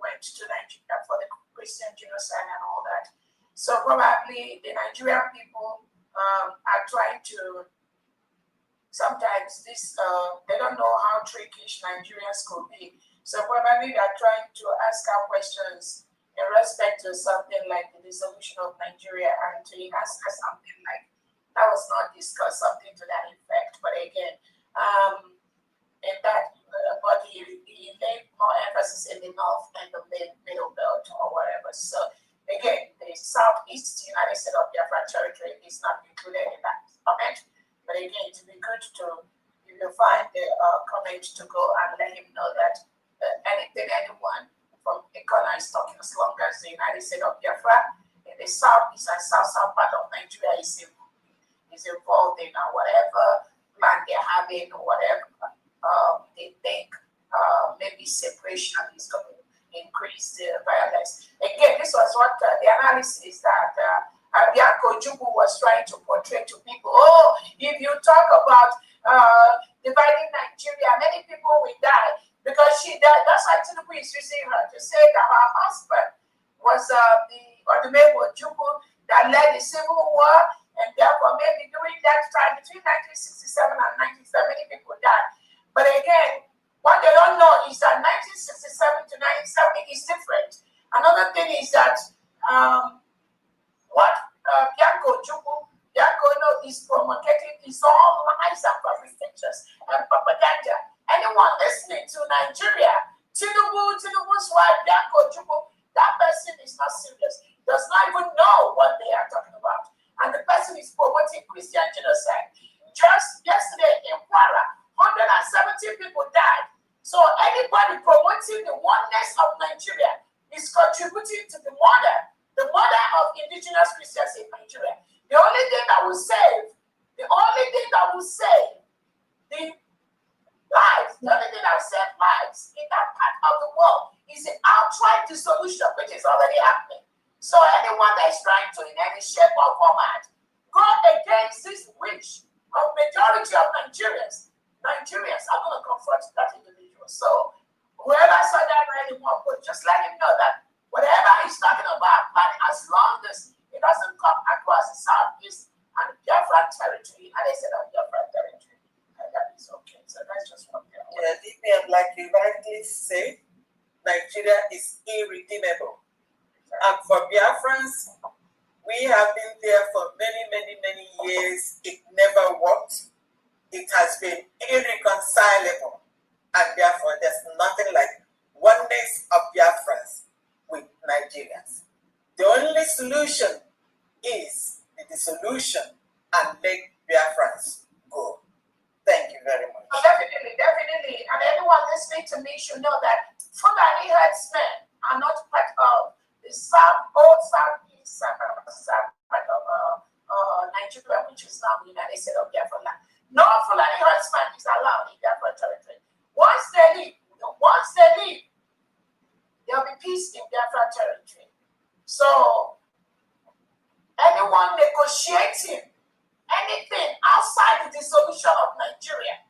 went to Nigeria for the Christian genocide and all that. So probably the Nigerian people are trying to, sometimes this they don't know how trickish Nigerians could be. So probably they're trying to ask our questions in respect to something like the dissolution of Nigeria, and to ask us something like that was not discussed, something to that effect. But again, in that, but he laid more emphasis in the north and the middle belt or whatever. So again, the southeast United States of Biafra territory is not included in that comment. But again, it would be good to, if you find the comment, to go and let him know that anyone from Ghana is talking, as long as the United States of Biafra in the southeast and south part of Nigeria is involved in whatever plan they're having or whatever they think maybe separation is going to increase the violence. Again, this was what the analysis that Bianco Jubu was trying to portray to people. Oh, if you talk about dividing Nigeria, many people will die because she died. That's why Tinubu is using her to say that her husband was the Odumegwu Jubu that led the civil war, and therefore maybe during that time between 1967 and 1970, many people died. But again, what they don't know is that 1967 to 1970 is different. Another thing is that what Bianco is promulgating is all lies and fabrications and propaganda. Anyone listening to Nigeria, Tinubu's wife, Bianco Jubu, that person is not serious, does not even know what they are talking about. And the person is promoting Christian genocide. Just yesterday in Kwara, 170 people died. So anybody promoting the oneness of Nigeria is contributing to the murder of indigenous Christians in Nigeria. The only thing that will save the lives, in that part of the world is the outright dissolution, which is already happening. So anyone that is trying to, in any shape or format, go against this wish of majority of Nigerians are going to confront that individual. So whoever saw that anymore, just let him know that whatever he's talking about, but as long as it doesn't come across the southeast and Biafra territory, and they said Biafra territory, that is okay. So that's just one thing. Yeah, like you rightly say, Nigeria is irredeemable. And for Biafrans, we have been there for many, many, many years. It never worked. It has been irreconcilable. And therefore, there's nothing like oneness of Biafrans with Nigerians. The only solution is the dissolution and let Biafrans go. Thank you very much. Oh, definitely. And anyone listening to me should know that Fulani herdsmen are not part of the southeast part of Nigeria, which is now the United States of Biafra land. No Fulani herdsman is allowed in Biafra territory. Once they leave, there will be peace in Biafra territory. So anyone negotiating anything outside the dissolution of Nigeria,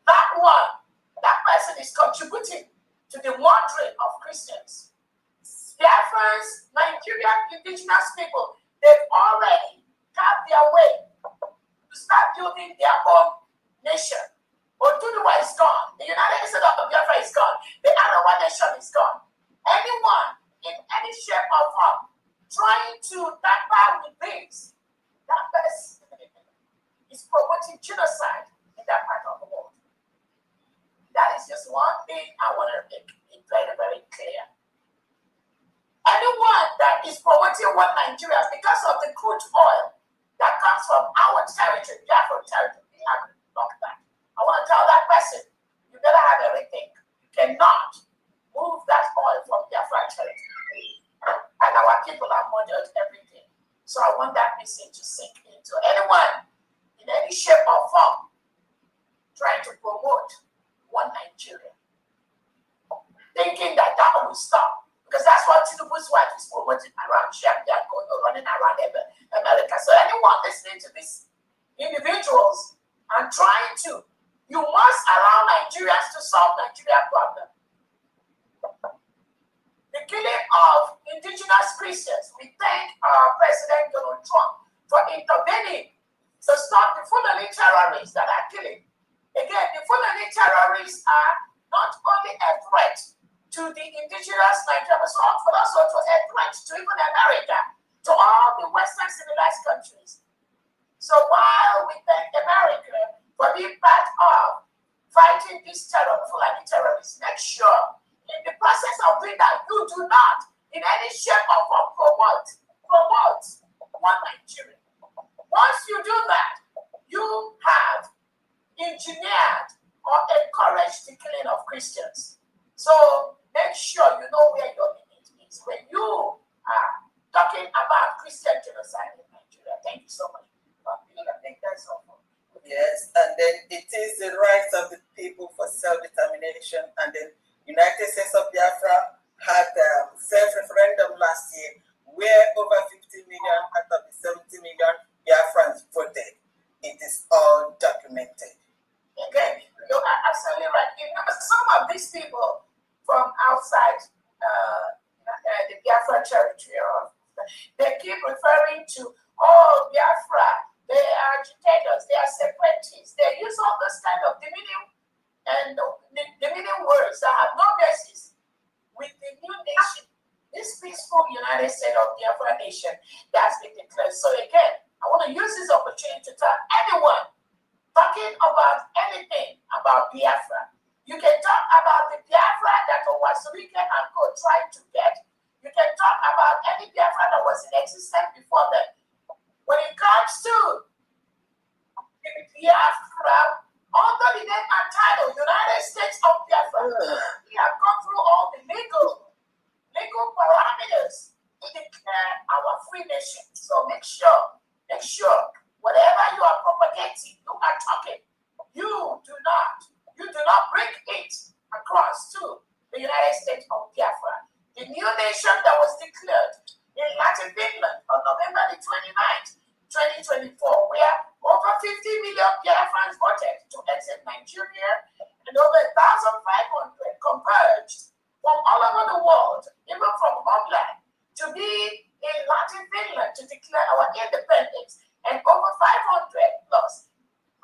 that person is contributing to the murdering of Christians. Biafrans, Nigerian indigenous people, they've already carved their way to start building their own nation. Oduduwa is gone. The United States of Biafra is gone. The Arawa nation is gone. anyone in any shape or form trying to tamper with this, that person is promoting genocide in that part of the world. That is just one thing I want to make it very, very clear. Anyone that is promoting one Nigeria because of the crude oil that comes from our territory, Biafra territory, we have to block that. I want to tell that person, you better have everything. You cannot move that oil from Biafra territory. And our people are murdered every day. So I want that message to sink into anyone in any shape or form trying to promote one Nigeria, thinking that will stop. Because that's what Tinubu's wife is promoting around Shabia, running around America. So anyone listening to these individuals and trying to, you must allow Nigerians to solve Nigeria problem. The killing of indigenous Christians, we thank President Donald Trump for intervening to stop the Fulani terrorists that are killing. Again, the Fulani terrorists are not only a threat to the indigenous Nigeria, but also to a threat to even America, to all the Western civilized countries. So while we thank America for being part of fighting these Fulani terrorists, make sure in the process of doing that, you do not in any shape or form promote one Nigeria. Once you do that, you have engineered or encouraged the killing of Christians. So make sure you know where your limit is when you are talking about Christian genocide in Nigeria. Thank you so much. I think that's all. Yes, and then it is the rights of the people for self-determination. And then United States of Biafra had a self-referendum last year where over 50 million out of the 70 million Biafrans voted. It is all documented. Again, you are absolutely right. You know, some of these people from outside the Biafra territory, they keep referring to, oh, Biafra, they are agitators, they are separatists. They use all those kind of demeaning words that have no basis with the new nation, this peaceful United States of Biafra nation that's been declared. So again, I want to use this opportunity to tell anyone talking about anything about Biafra. You can talk about the Biafra that Owasirike and Co tried to get. You can talk about any Biafra that was in existence before them. When it comes to the Biafra, under the name and title, United States of Biafra, we have gone through all the legal parameters to declare our free nation. So make sure, whatever you are propagating, you are talking, you do not bring it across to the United States of Biafra. The new nation that was declared in Latin Finland on November the 29th, 2024, where over 50 million Biafrans voted to exit Nigeria and over 1,500 converged from all over the world, even from homeland, to be in Latin Finland to declare our independence, and over 500 plus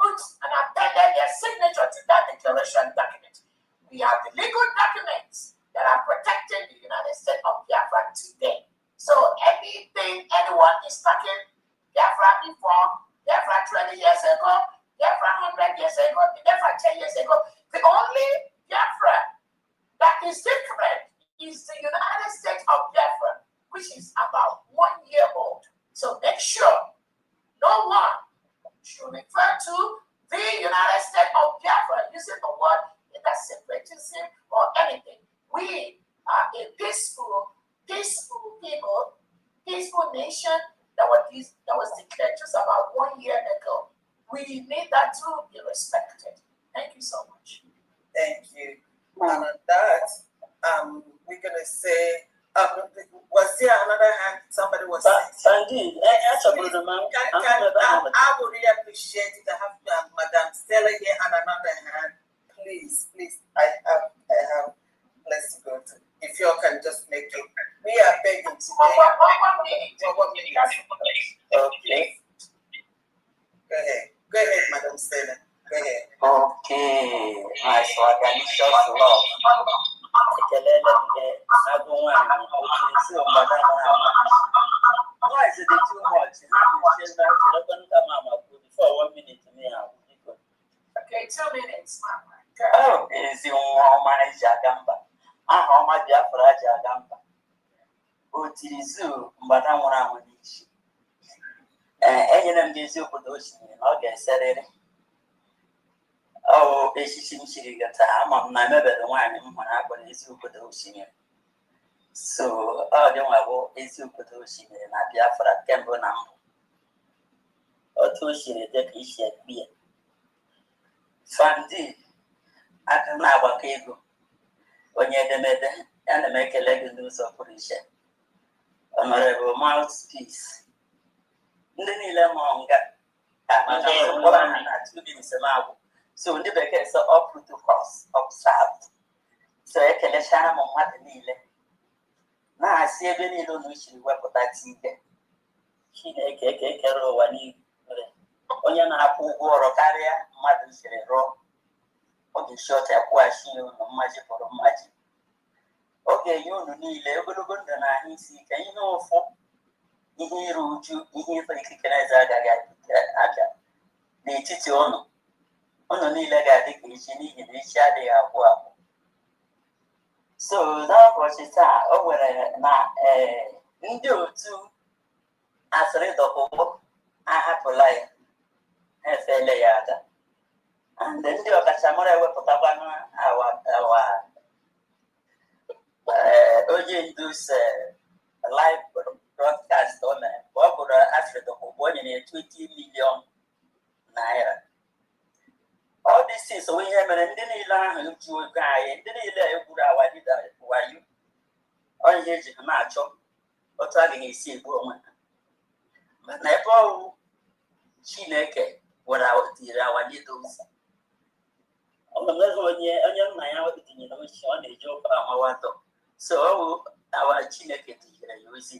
put and appended their signature to that declaration document. We have the legal documents that are protecting the United States of Biafra today. So anything anyone is talking Biafra before, Biafra 20 years ago, Biafra 100 years ago, Biafra 10 years ago, the only Biafra that is different is the United States of Biafra, which is about 1 year old. So make sure no one should refer to the United States of Biafra using the word either separatism or anything. We are a peaceful people, peaceful nation that was declared just about 1 year ago. We need that to be respected. Thank you so much. Thank you. And on that, we're going to say, was there another hand somebody was saying? Indeed, I would really appreciate it to have Madam Stella here and another hand. Please, I have, let's go to, if you all can just make it. We are begging today. One minute. Okay. Go ahead, Madam Stella. Go ahead. Okay, nice. So I can just love. ekelele nke agụ nwaanyị otu isi mgbada mara ama noise dị too much ha mechie na cherekwa nka ma makwu before 1 minute me ahụ biko. Okay, 2 minutes, Mama. Ezi nwa ọma iji aga mba aha ọma Biafra ji aga mba o tiri zoo mgbada nwụrụ anwụ n'isi enyere m gị eziokwu na osimiri na ọ ga-eserịrị echichi m chiri gị taa ama m na emebeghị nwaanyị m hụrụ akpọ n'eziokwu na osimiri so ọ dị nwa bụ eziokwu na osimiri na Biafra kemgbe na mbụ otu osimiri dị ka isi ekpie Fandi aka na-agbakọ ego onye edemede ana m ekele gị n'ụzọ pụrụ iche Honorable Mouthpiece ndị niile mụrụ nga amaka mkpọrọ ha na 2 minutes magwụ so ndị bekee sọ all protocols observed so ekelechara m mmadụ niile na-asị ebe niile unu chiri wepụta tibe Chineke ekere ụwa niile onye na-akwụ ụgwọ ọrụ karịa mmadụ siri rụọ ọ ga-esi ọcha kwụghachi ya unu mmaji pụrụ mmaji ọ ga-enye unu niile ogologo ndụ na ahụ isi ike ihe ụfụ ihe iru uju ihe ife ikikere eze agaghị abịa n'etiti unu niile ga-adị ka echi n'ihi na echi adịghị agwụ agwụ so n'ụbọchị taa o nwere na ndị otu asịrị dọkpụkpụ ahapụla ya ha efeela ya aka and ndị ọkachamara ewepụtakwana awa onye ndu live broadcast o mere mgbe ọ bụrụ asịrị dọkpụkpụ o nyere 20 million naira all this is ihe mere ndị niile ahụ ji ogo anyị ndị niile egburu awa dida wayo onye eji ha na-achọ otu a ga-esi egbu onwe ha mana ebe ọwụ Chineke were tiri awa dida ozi onye nna ya tinyere ochi ọ na-eji ụkwa amawadọ so ọwụ awa Chineke tinyere ya ozi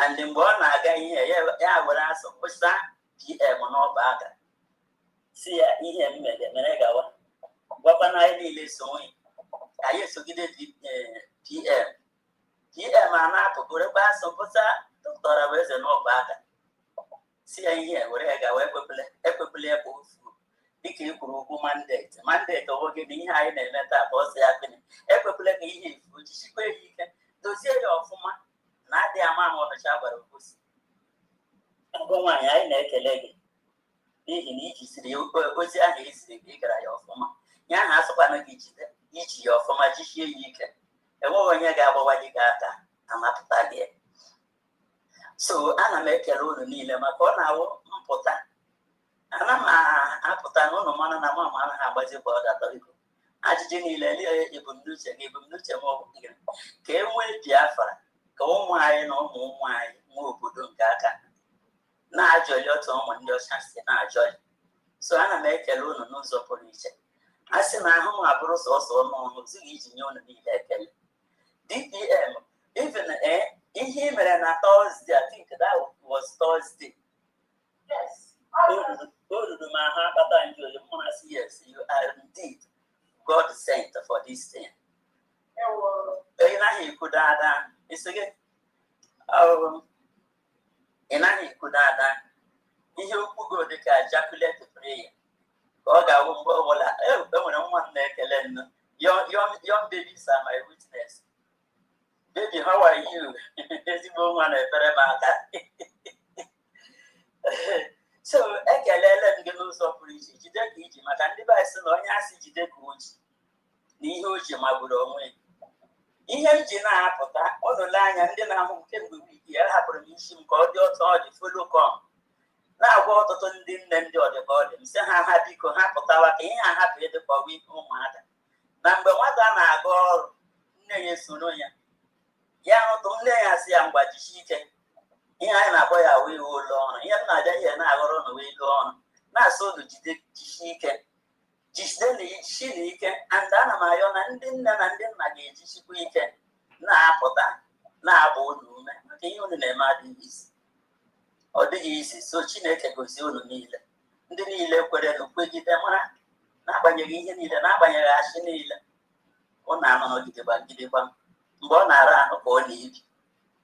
and mgbe ọ na-aga ihe ya were asọ kpụsa PM n'ọba aka si ya ihe m mere gawa gwakwa na anyị niile so nwunye anyị esogide PM a na-apụgorekwa asọ pụta dọkịta bụ eze n'ọba aka si ya ihe were gawa ekwepụla ebe ofu dịka e kwuru okwu mandate ọwoge na ihe anyị na-eme taa bụ ọsọ ya kpene ekwepụla ka ihe efu jichikwa ya ike dozie ya ọfụma na adịghị ama ama ọbịcha gbara ogosi ọgụ nwaanyị anyị na-ekele gị n'ihi na iji siri ozi ahụ eziri gị gara ya ọfụma ya ahụ asụkwana gị iji ya ọfụma jichie ya ike enweghị onye ga-agbawa gị aka amapụta gị so ana m ekele unu niile maka ọ na-awụ mpụta ana m apụta na ụnụ mara na mama anaghị agbazi bọọdụ ego ajụjụ niile ebumnuche gị ebumnuche m ka e nwee Biafra ka ụmụ anyị na ụmụ anyị nwee obodo nke aka na-ajọli otu ụmụ ndị ọcha si na-ajọli so ana m ekele unu n'ụzọ pụrụ iche a sị na ahụ m abụrụ sọsọ ọnụọnụ zighị iji nye unu niile ekele DPM even ihe ị mere na Thursday, I think that was Thursday. Yes. O ruru m ahụ akpata ndị oyi mụ na si yes, you are indeed God sent for this thing. Ị naghị ekwu dada ị naghị ekwu dada ihe okwu go dị ka ejaculate prayer ka ọ ga-awụ mgbe ọbụla enwere nwa m na-ekele nnu young babies are my witness. Baby, how are you? Ezigbo nwa na-efere m aka so ekelele m gị n'ụzọ pụrụ iche jide ka iji maka ndị be anyị sị na onye asị jide ka o ji na ihe o ji magburu onwe ihe m ji na-apụta ọnụle anya ndị na-ahụ kemgbe wiki ya hapụrụ m isi m ka ọ dị ọtọ ọ dị folokọm na-agwa ọtụtụ ndị nne ndị ọdịka ọ dị m sị ha biko ha pụtawa ka ihe a hapụ ịdịkọwa ụmụaka na mgbe nwata na-aga ọrụ nne ya esoro ya hụtụ nne ya si ya ngwa jichi ike ihe anyị na-akpọ ya wee ụlọ ọrụ ihe m na-abịa ihe na-aghọrọ na wee lụọ ọrụ na-asụ unu jichi ike jide na ichi na ike and ana m ayọ na ndị nne na ndị nna ga-ejichikwa ike na-apụta na-agba unu ume maka ihe unu na-eme adịghị isi ọ dịghị isi so Chineke gozie unu niile ndị niile kwere na kwegide mara n'agbanyeghị ihe niile n'agbanyeghị achị niile ọ na-anọ n'ogidegba ngidegba mgbe ọ na-ara ahụ ka ọ na-ebi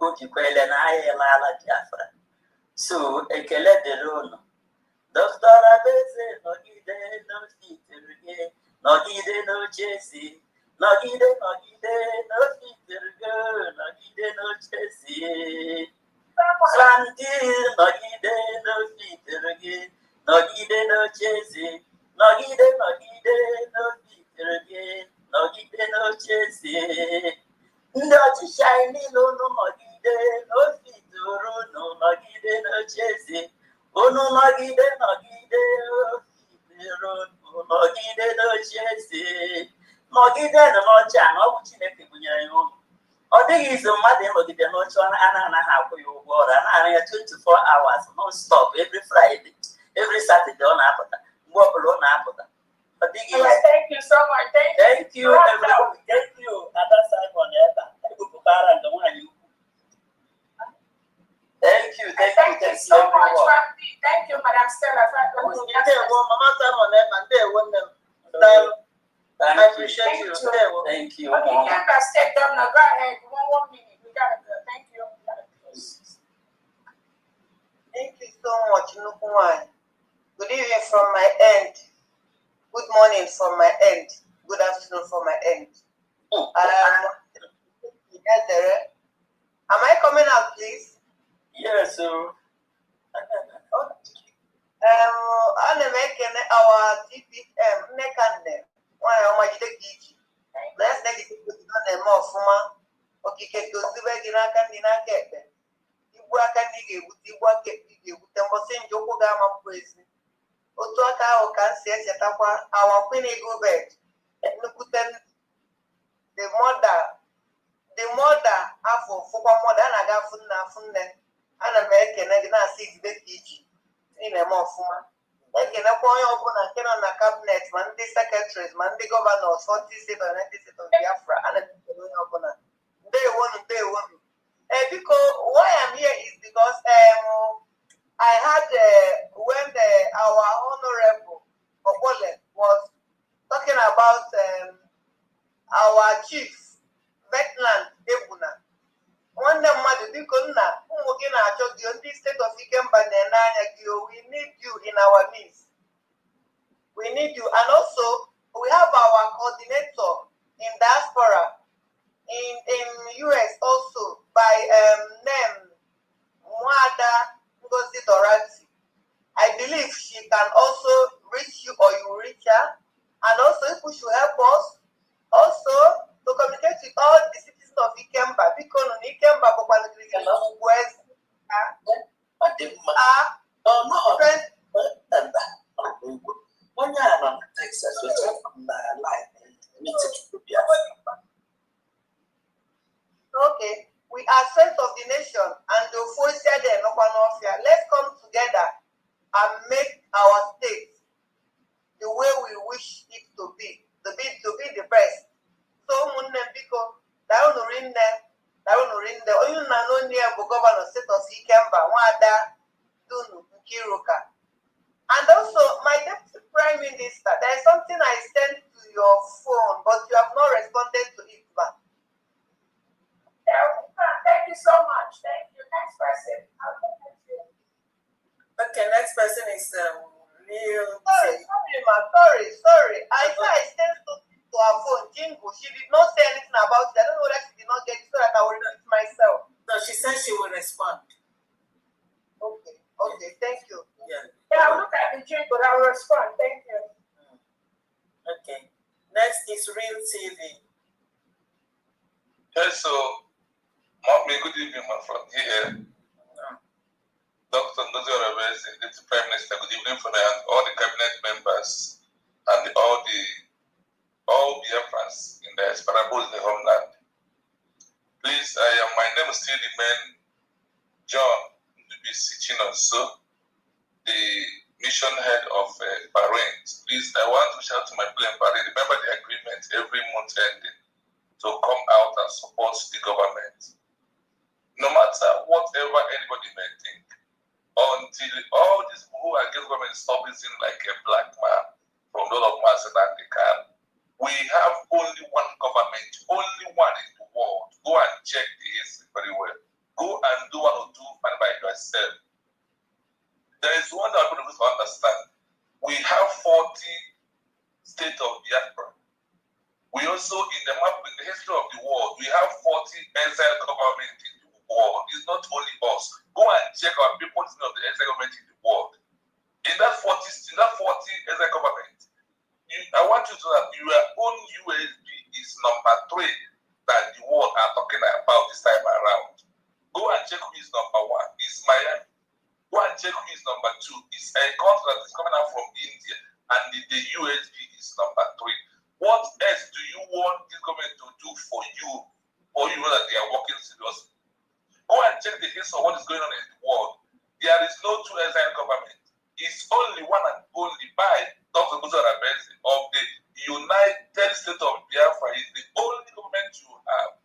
o jikwele na ahịa ịlaala Biafra. So ekele dịrị unu. Dr. Abeze nọgide n'ofitere gị, nọgide n'ocheeze, nọgide n'ofitere gị, nọgide n'ocheeze. Sandy nọgide n'ofitere gị, nọgide n'ocheeze, nọgide n'ofitere gị, nọgide n'ocheeze. Ndị ọchịchị anyị niile unu nọgide n'ofitere unu, nọgide n'ocheeze. Unu nọgide ofitere unu, nọgide n'ocheeze. Nọgide n'oche a na ọ bụ Chineke bunyere ya unu. Ọ dịghị izu mmadụ ịnọgide n'oche a na-anaghị akwụ ya ụgwọ ọrụ, a na-arụ ya 24 hours non-stop every Friday, every Saturday ọ na-apụta, mgbe ọbụla ọ na-apụta. Ọ dịghị ya. Thank you so much. Thank you everyone. Thank you Ada Simon ebe a. Ebupụtara ndị nwaanyị ukwu. Thank you so much, family. Thank you, Madam Stella. Mama Simon ebe a, ndewo nne m. I appreciate you. Thank you. Okay, Member State Governor, go ahead. 1 minute. We got it. Thank you. Thank you so much, Nukuwan. Good evening from my end. Good morning from my end. Good afternoon from my end. Am I coming out, please? Yes, sir. Ana m ekene our TPM Nnekande nwanyị ọma jide gị iji na-ese gị ọ na-eme ọfụma okike dozibe gị n'aka ndị n'aka ekpe igbu aka ndị ga-egbute igbu aka ekpe ga-egbute mbọsị nje ụkwụ ga-ama mpụ ezi otu aka ahụ ka m si echetakwa our Queen Igubed nnukwute the mother afọ fụkwa mọda a na-aga afụ nna afụ nne ana m ekene gị na-asị jide ka iji ị na-eme ọfụma ekenekwa onye ọbụla nke nọ na kabinet ma ndị sekretaris ma ndị gọvanọs 40 state na 90 state of Biafra ana m ekene onye ọbụla ndewonu biko why I'm here is because I had when our honorable Okpole was talking about our chief Vetland Ebuna nwanne mmadụ biko nna ụmụ gị na-achọ gị ndị state of Ikemba na-ene anya gị we need you in our midst. We need you, and also we have our coordinator in diaspora in US also by name Mwada Ngozi Dorati. I believe she can also reach you or you reach her, and also if we should help us also to communicate with all the citizens of Ikemba because Ikemba okay, we are sense of the nation and the force there. Let's come together and make our state the way we wish it to be the best. So Munembiko, onye na onye bụ gọvanọ state of Ikemba Nwada Dunu Nkiruka. And also my deputy prime minister, there is something I sent to your phone but you have not responded to it, man. Thank you so much. Thank you. Next person. Okay, next person is Neil. Sorry. I sent something to her phone, Jingo. She did not say anything about it. I don't know whether she did not get it so that I will read it myself. No, she said she will respond. Okay, thank you. Yeah, look at the Jingo, I will respond. Thank you. Okay. Next is Real TV. Yes, so good evening, my friend. Here, Dr. Ngozi Orebeze, Deputy Prime Minister. Good evening for all the cabinet members and all Biafrans in the Esparabos, the homeland. Please, my name is still the man, John Ndubisi Chinoso, the mission head of Bahrain. Please, I want to shout to my people in Bahrain, remember the agreement every month ending to come out and support the government. No matter whatever anybody may think, until all these who are against government stop using like a black man from all of us and they can, We have only one government, only one in the world. Go and check the history very well. Go and do one or two and by yourself. There is one that people must understand. We have 40 states of Biafra. We also, in the map, in the history of the world, we have 40 exile governments in the world. It's not only us. Go and check our people's name of the exile government in the world. In that 40 exile government, I want you to know that your own USB is number 3 that the world are talking about this time around. Go and check who is number 1. It's Miami. Go and check who is number 2. It's a country that is coming out from India, and the USB is number 3. What else do you want this government to do for you, or you know that they are working seriously? Go and check the history of what is going on in the world. There is no 2 exile government. It's only one and only by Dr. Musa Rabesi of the United States of Biafra. Is the only government you have.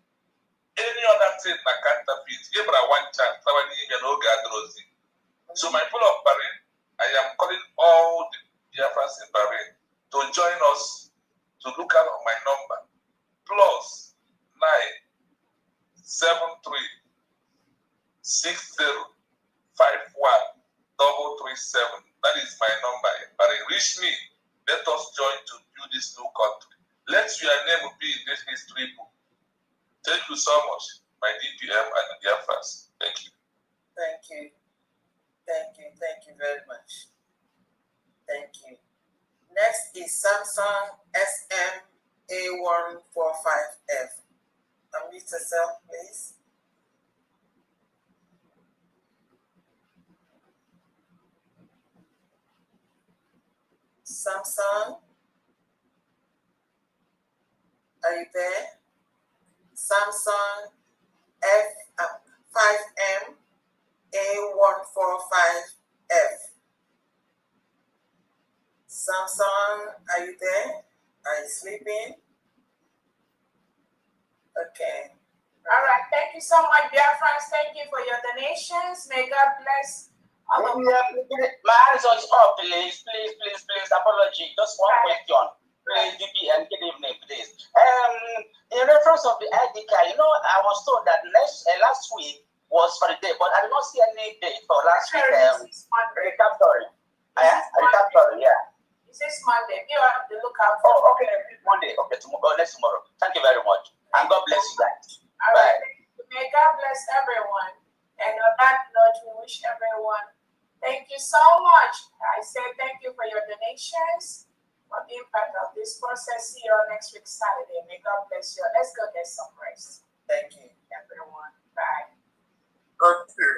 Any other thing that counterfeit, give her one chance. So my people of Bahrain, I am calling all the Biafrans in Bahrain to join us to look at my number. +973 6051 That is my number. But reach me. Let us join to build this new country. Let your name be in this history book. Thank you so much, my DPM and the Biafrans. Thank you. Thank you. Thank you. Thank you very much. Thank you. Next is Samsung SMA145F. Unmute yourself, please. Samsung, are you there? Samsung F5M A145F. Samsung, are you there? Are you sleeping? Okay. All right. Thank you so much, dear friends. Thank you for your donations. May God bless all of you. My hands is up, please. Apology. Just one question. Please, DPN, good evening, please. In reference of the ID card, I was told that last week was for the day, but I did not see any date for last week. Recapturing. Yeah. Is this Monday? You have to look out for. Oh, okay. Monday. Okay, tomorrow. Next tomorrow. Thank you very much. And God bless you guys. All right. May God bless everyone. And on that note, we wish everyone thank you so much. I say thank you for your donations, for being part of this process. See you next week, Saturday. May God bless you. Let's go get some rest. Thank you, everyone. Bye. Thank you.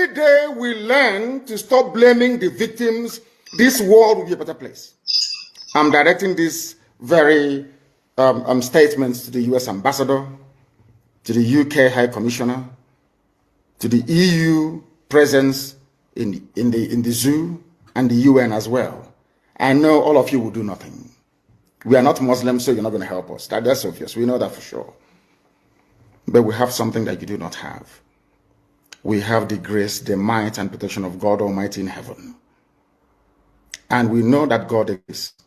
any day we learn to stop blaming the victims, this world will be a better place. I'm directing these very statements to the US Ambassador, to the UK High Commissioner, to the EU presence in the zoo, and the UN as well. I know all of you will do nothing. We are not Muslims, so you're not going to help us. That's obvious. We know that for sure. But we have something that you do not have. We have the grace, the might, and protection of God Almighty in heaven. And we know that God exists.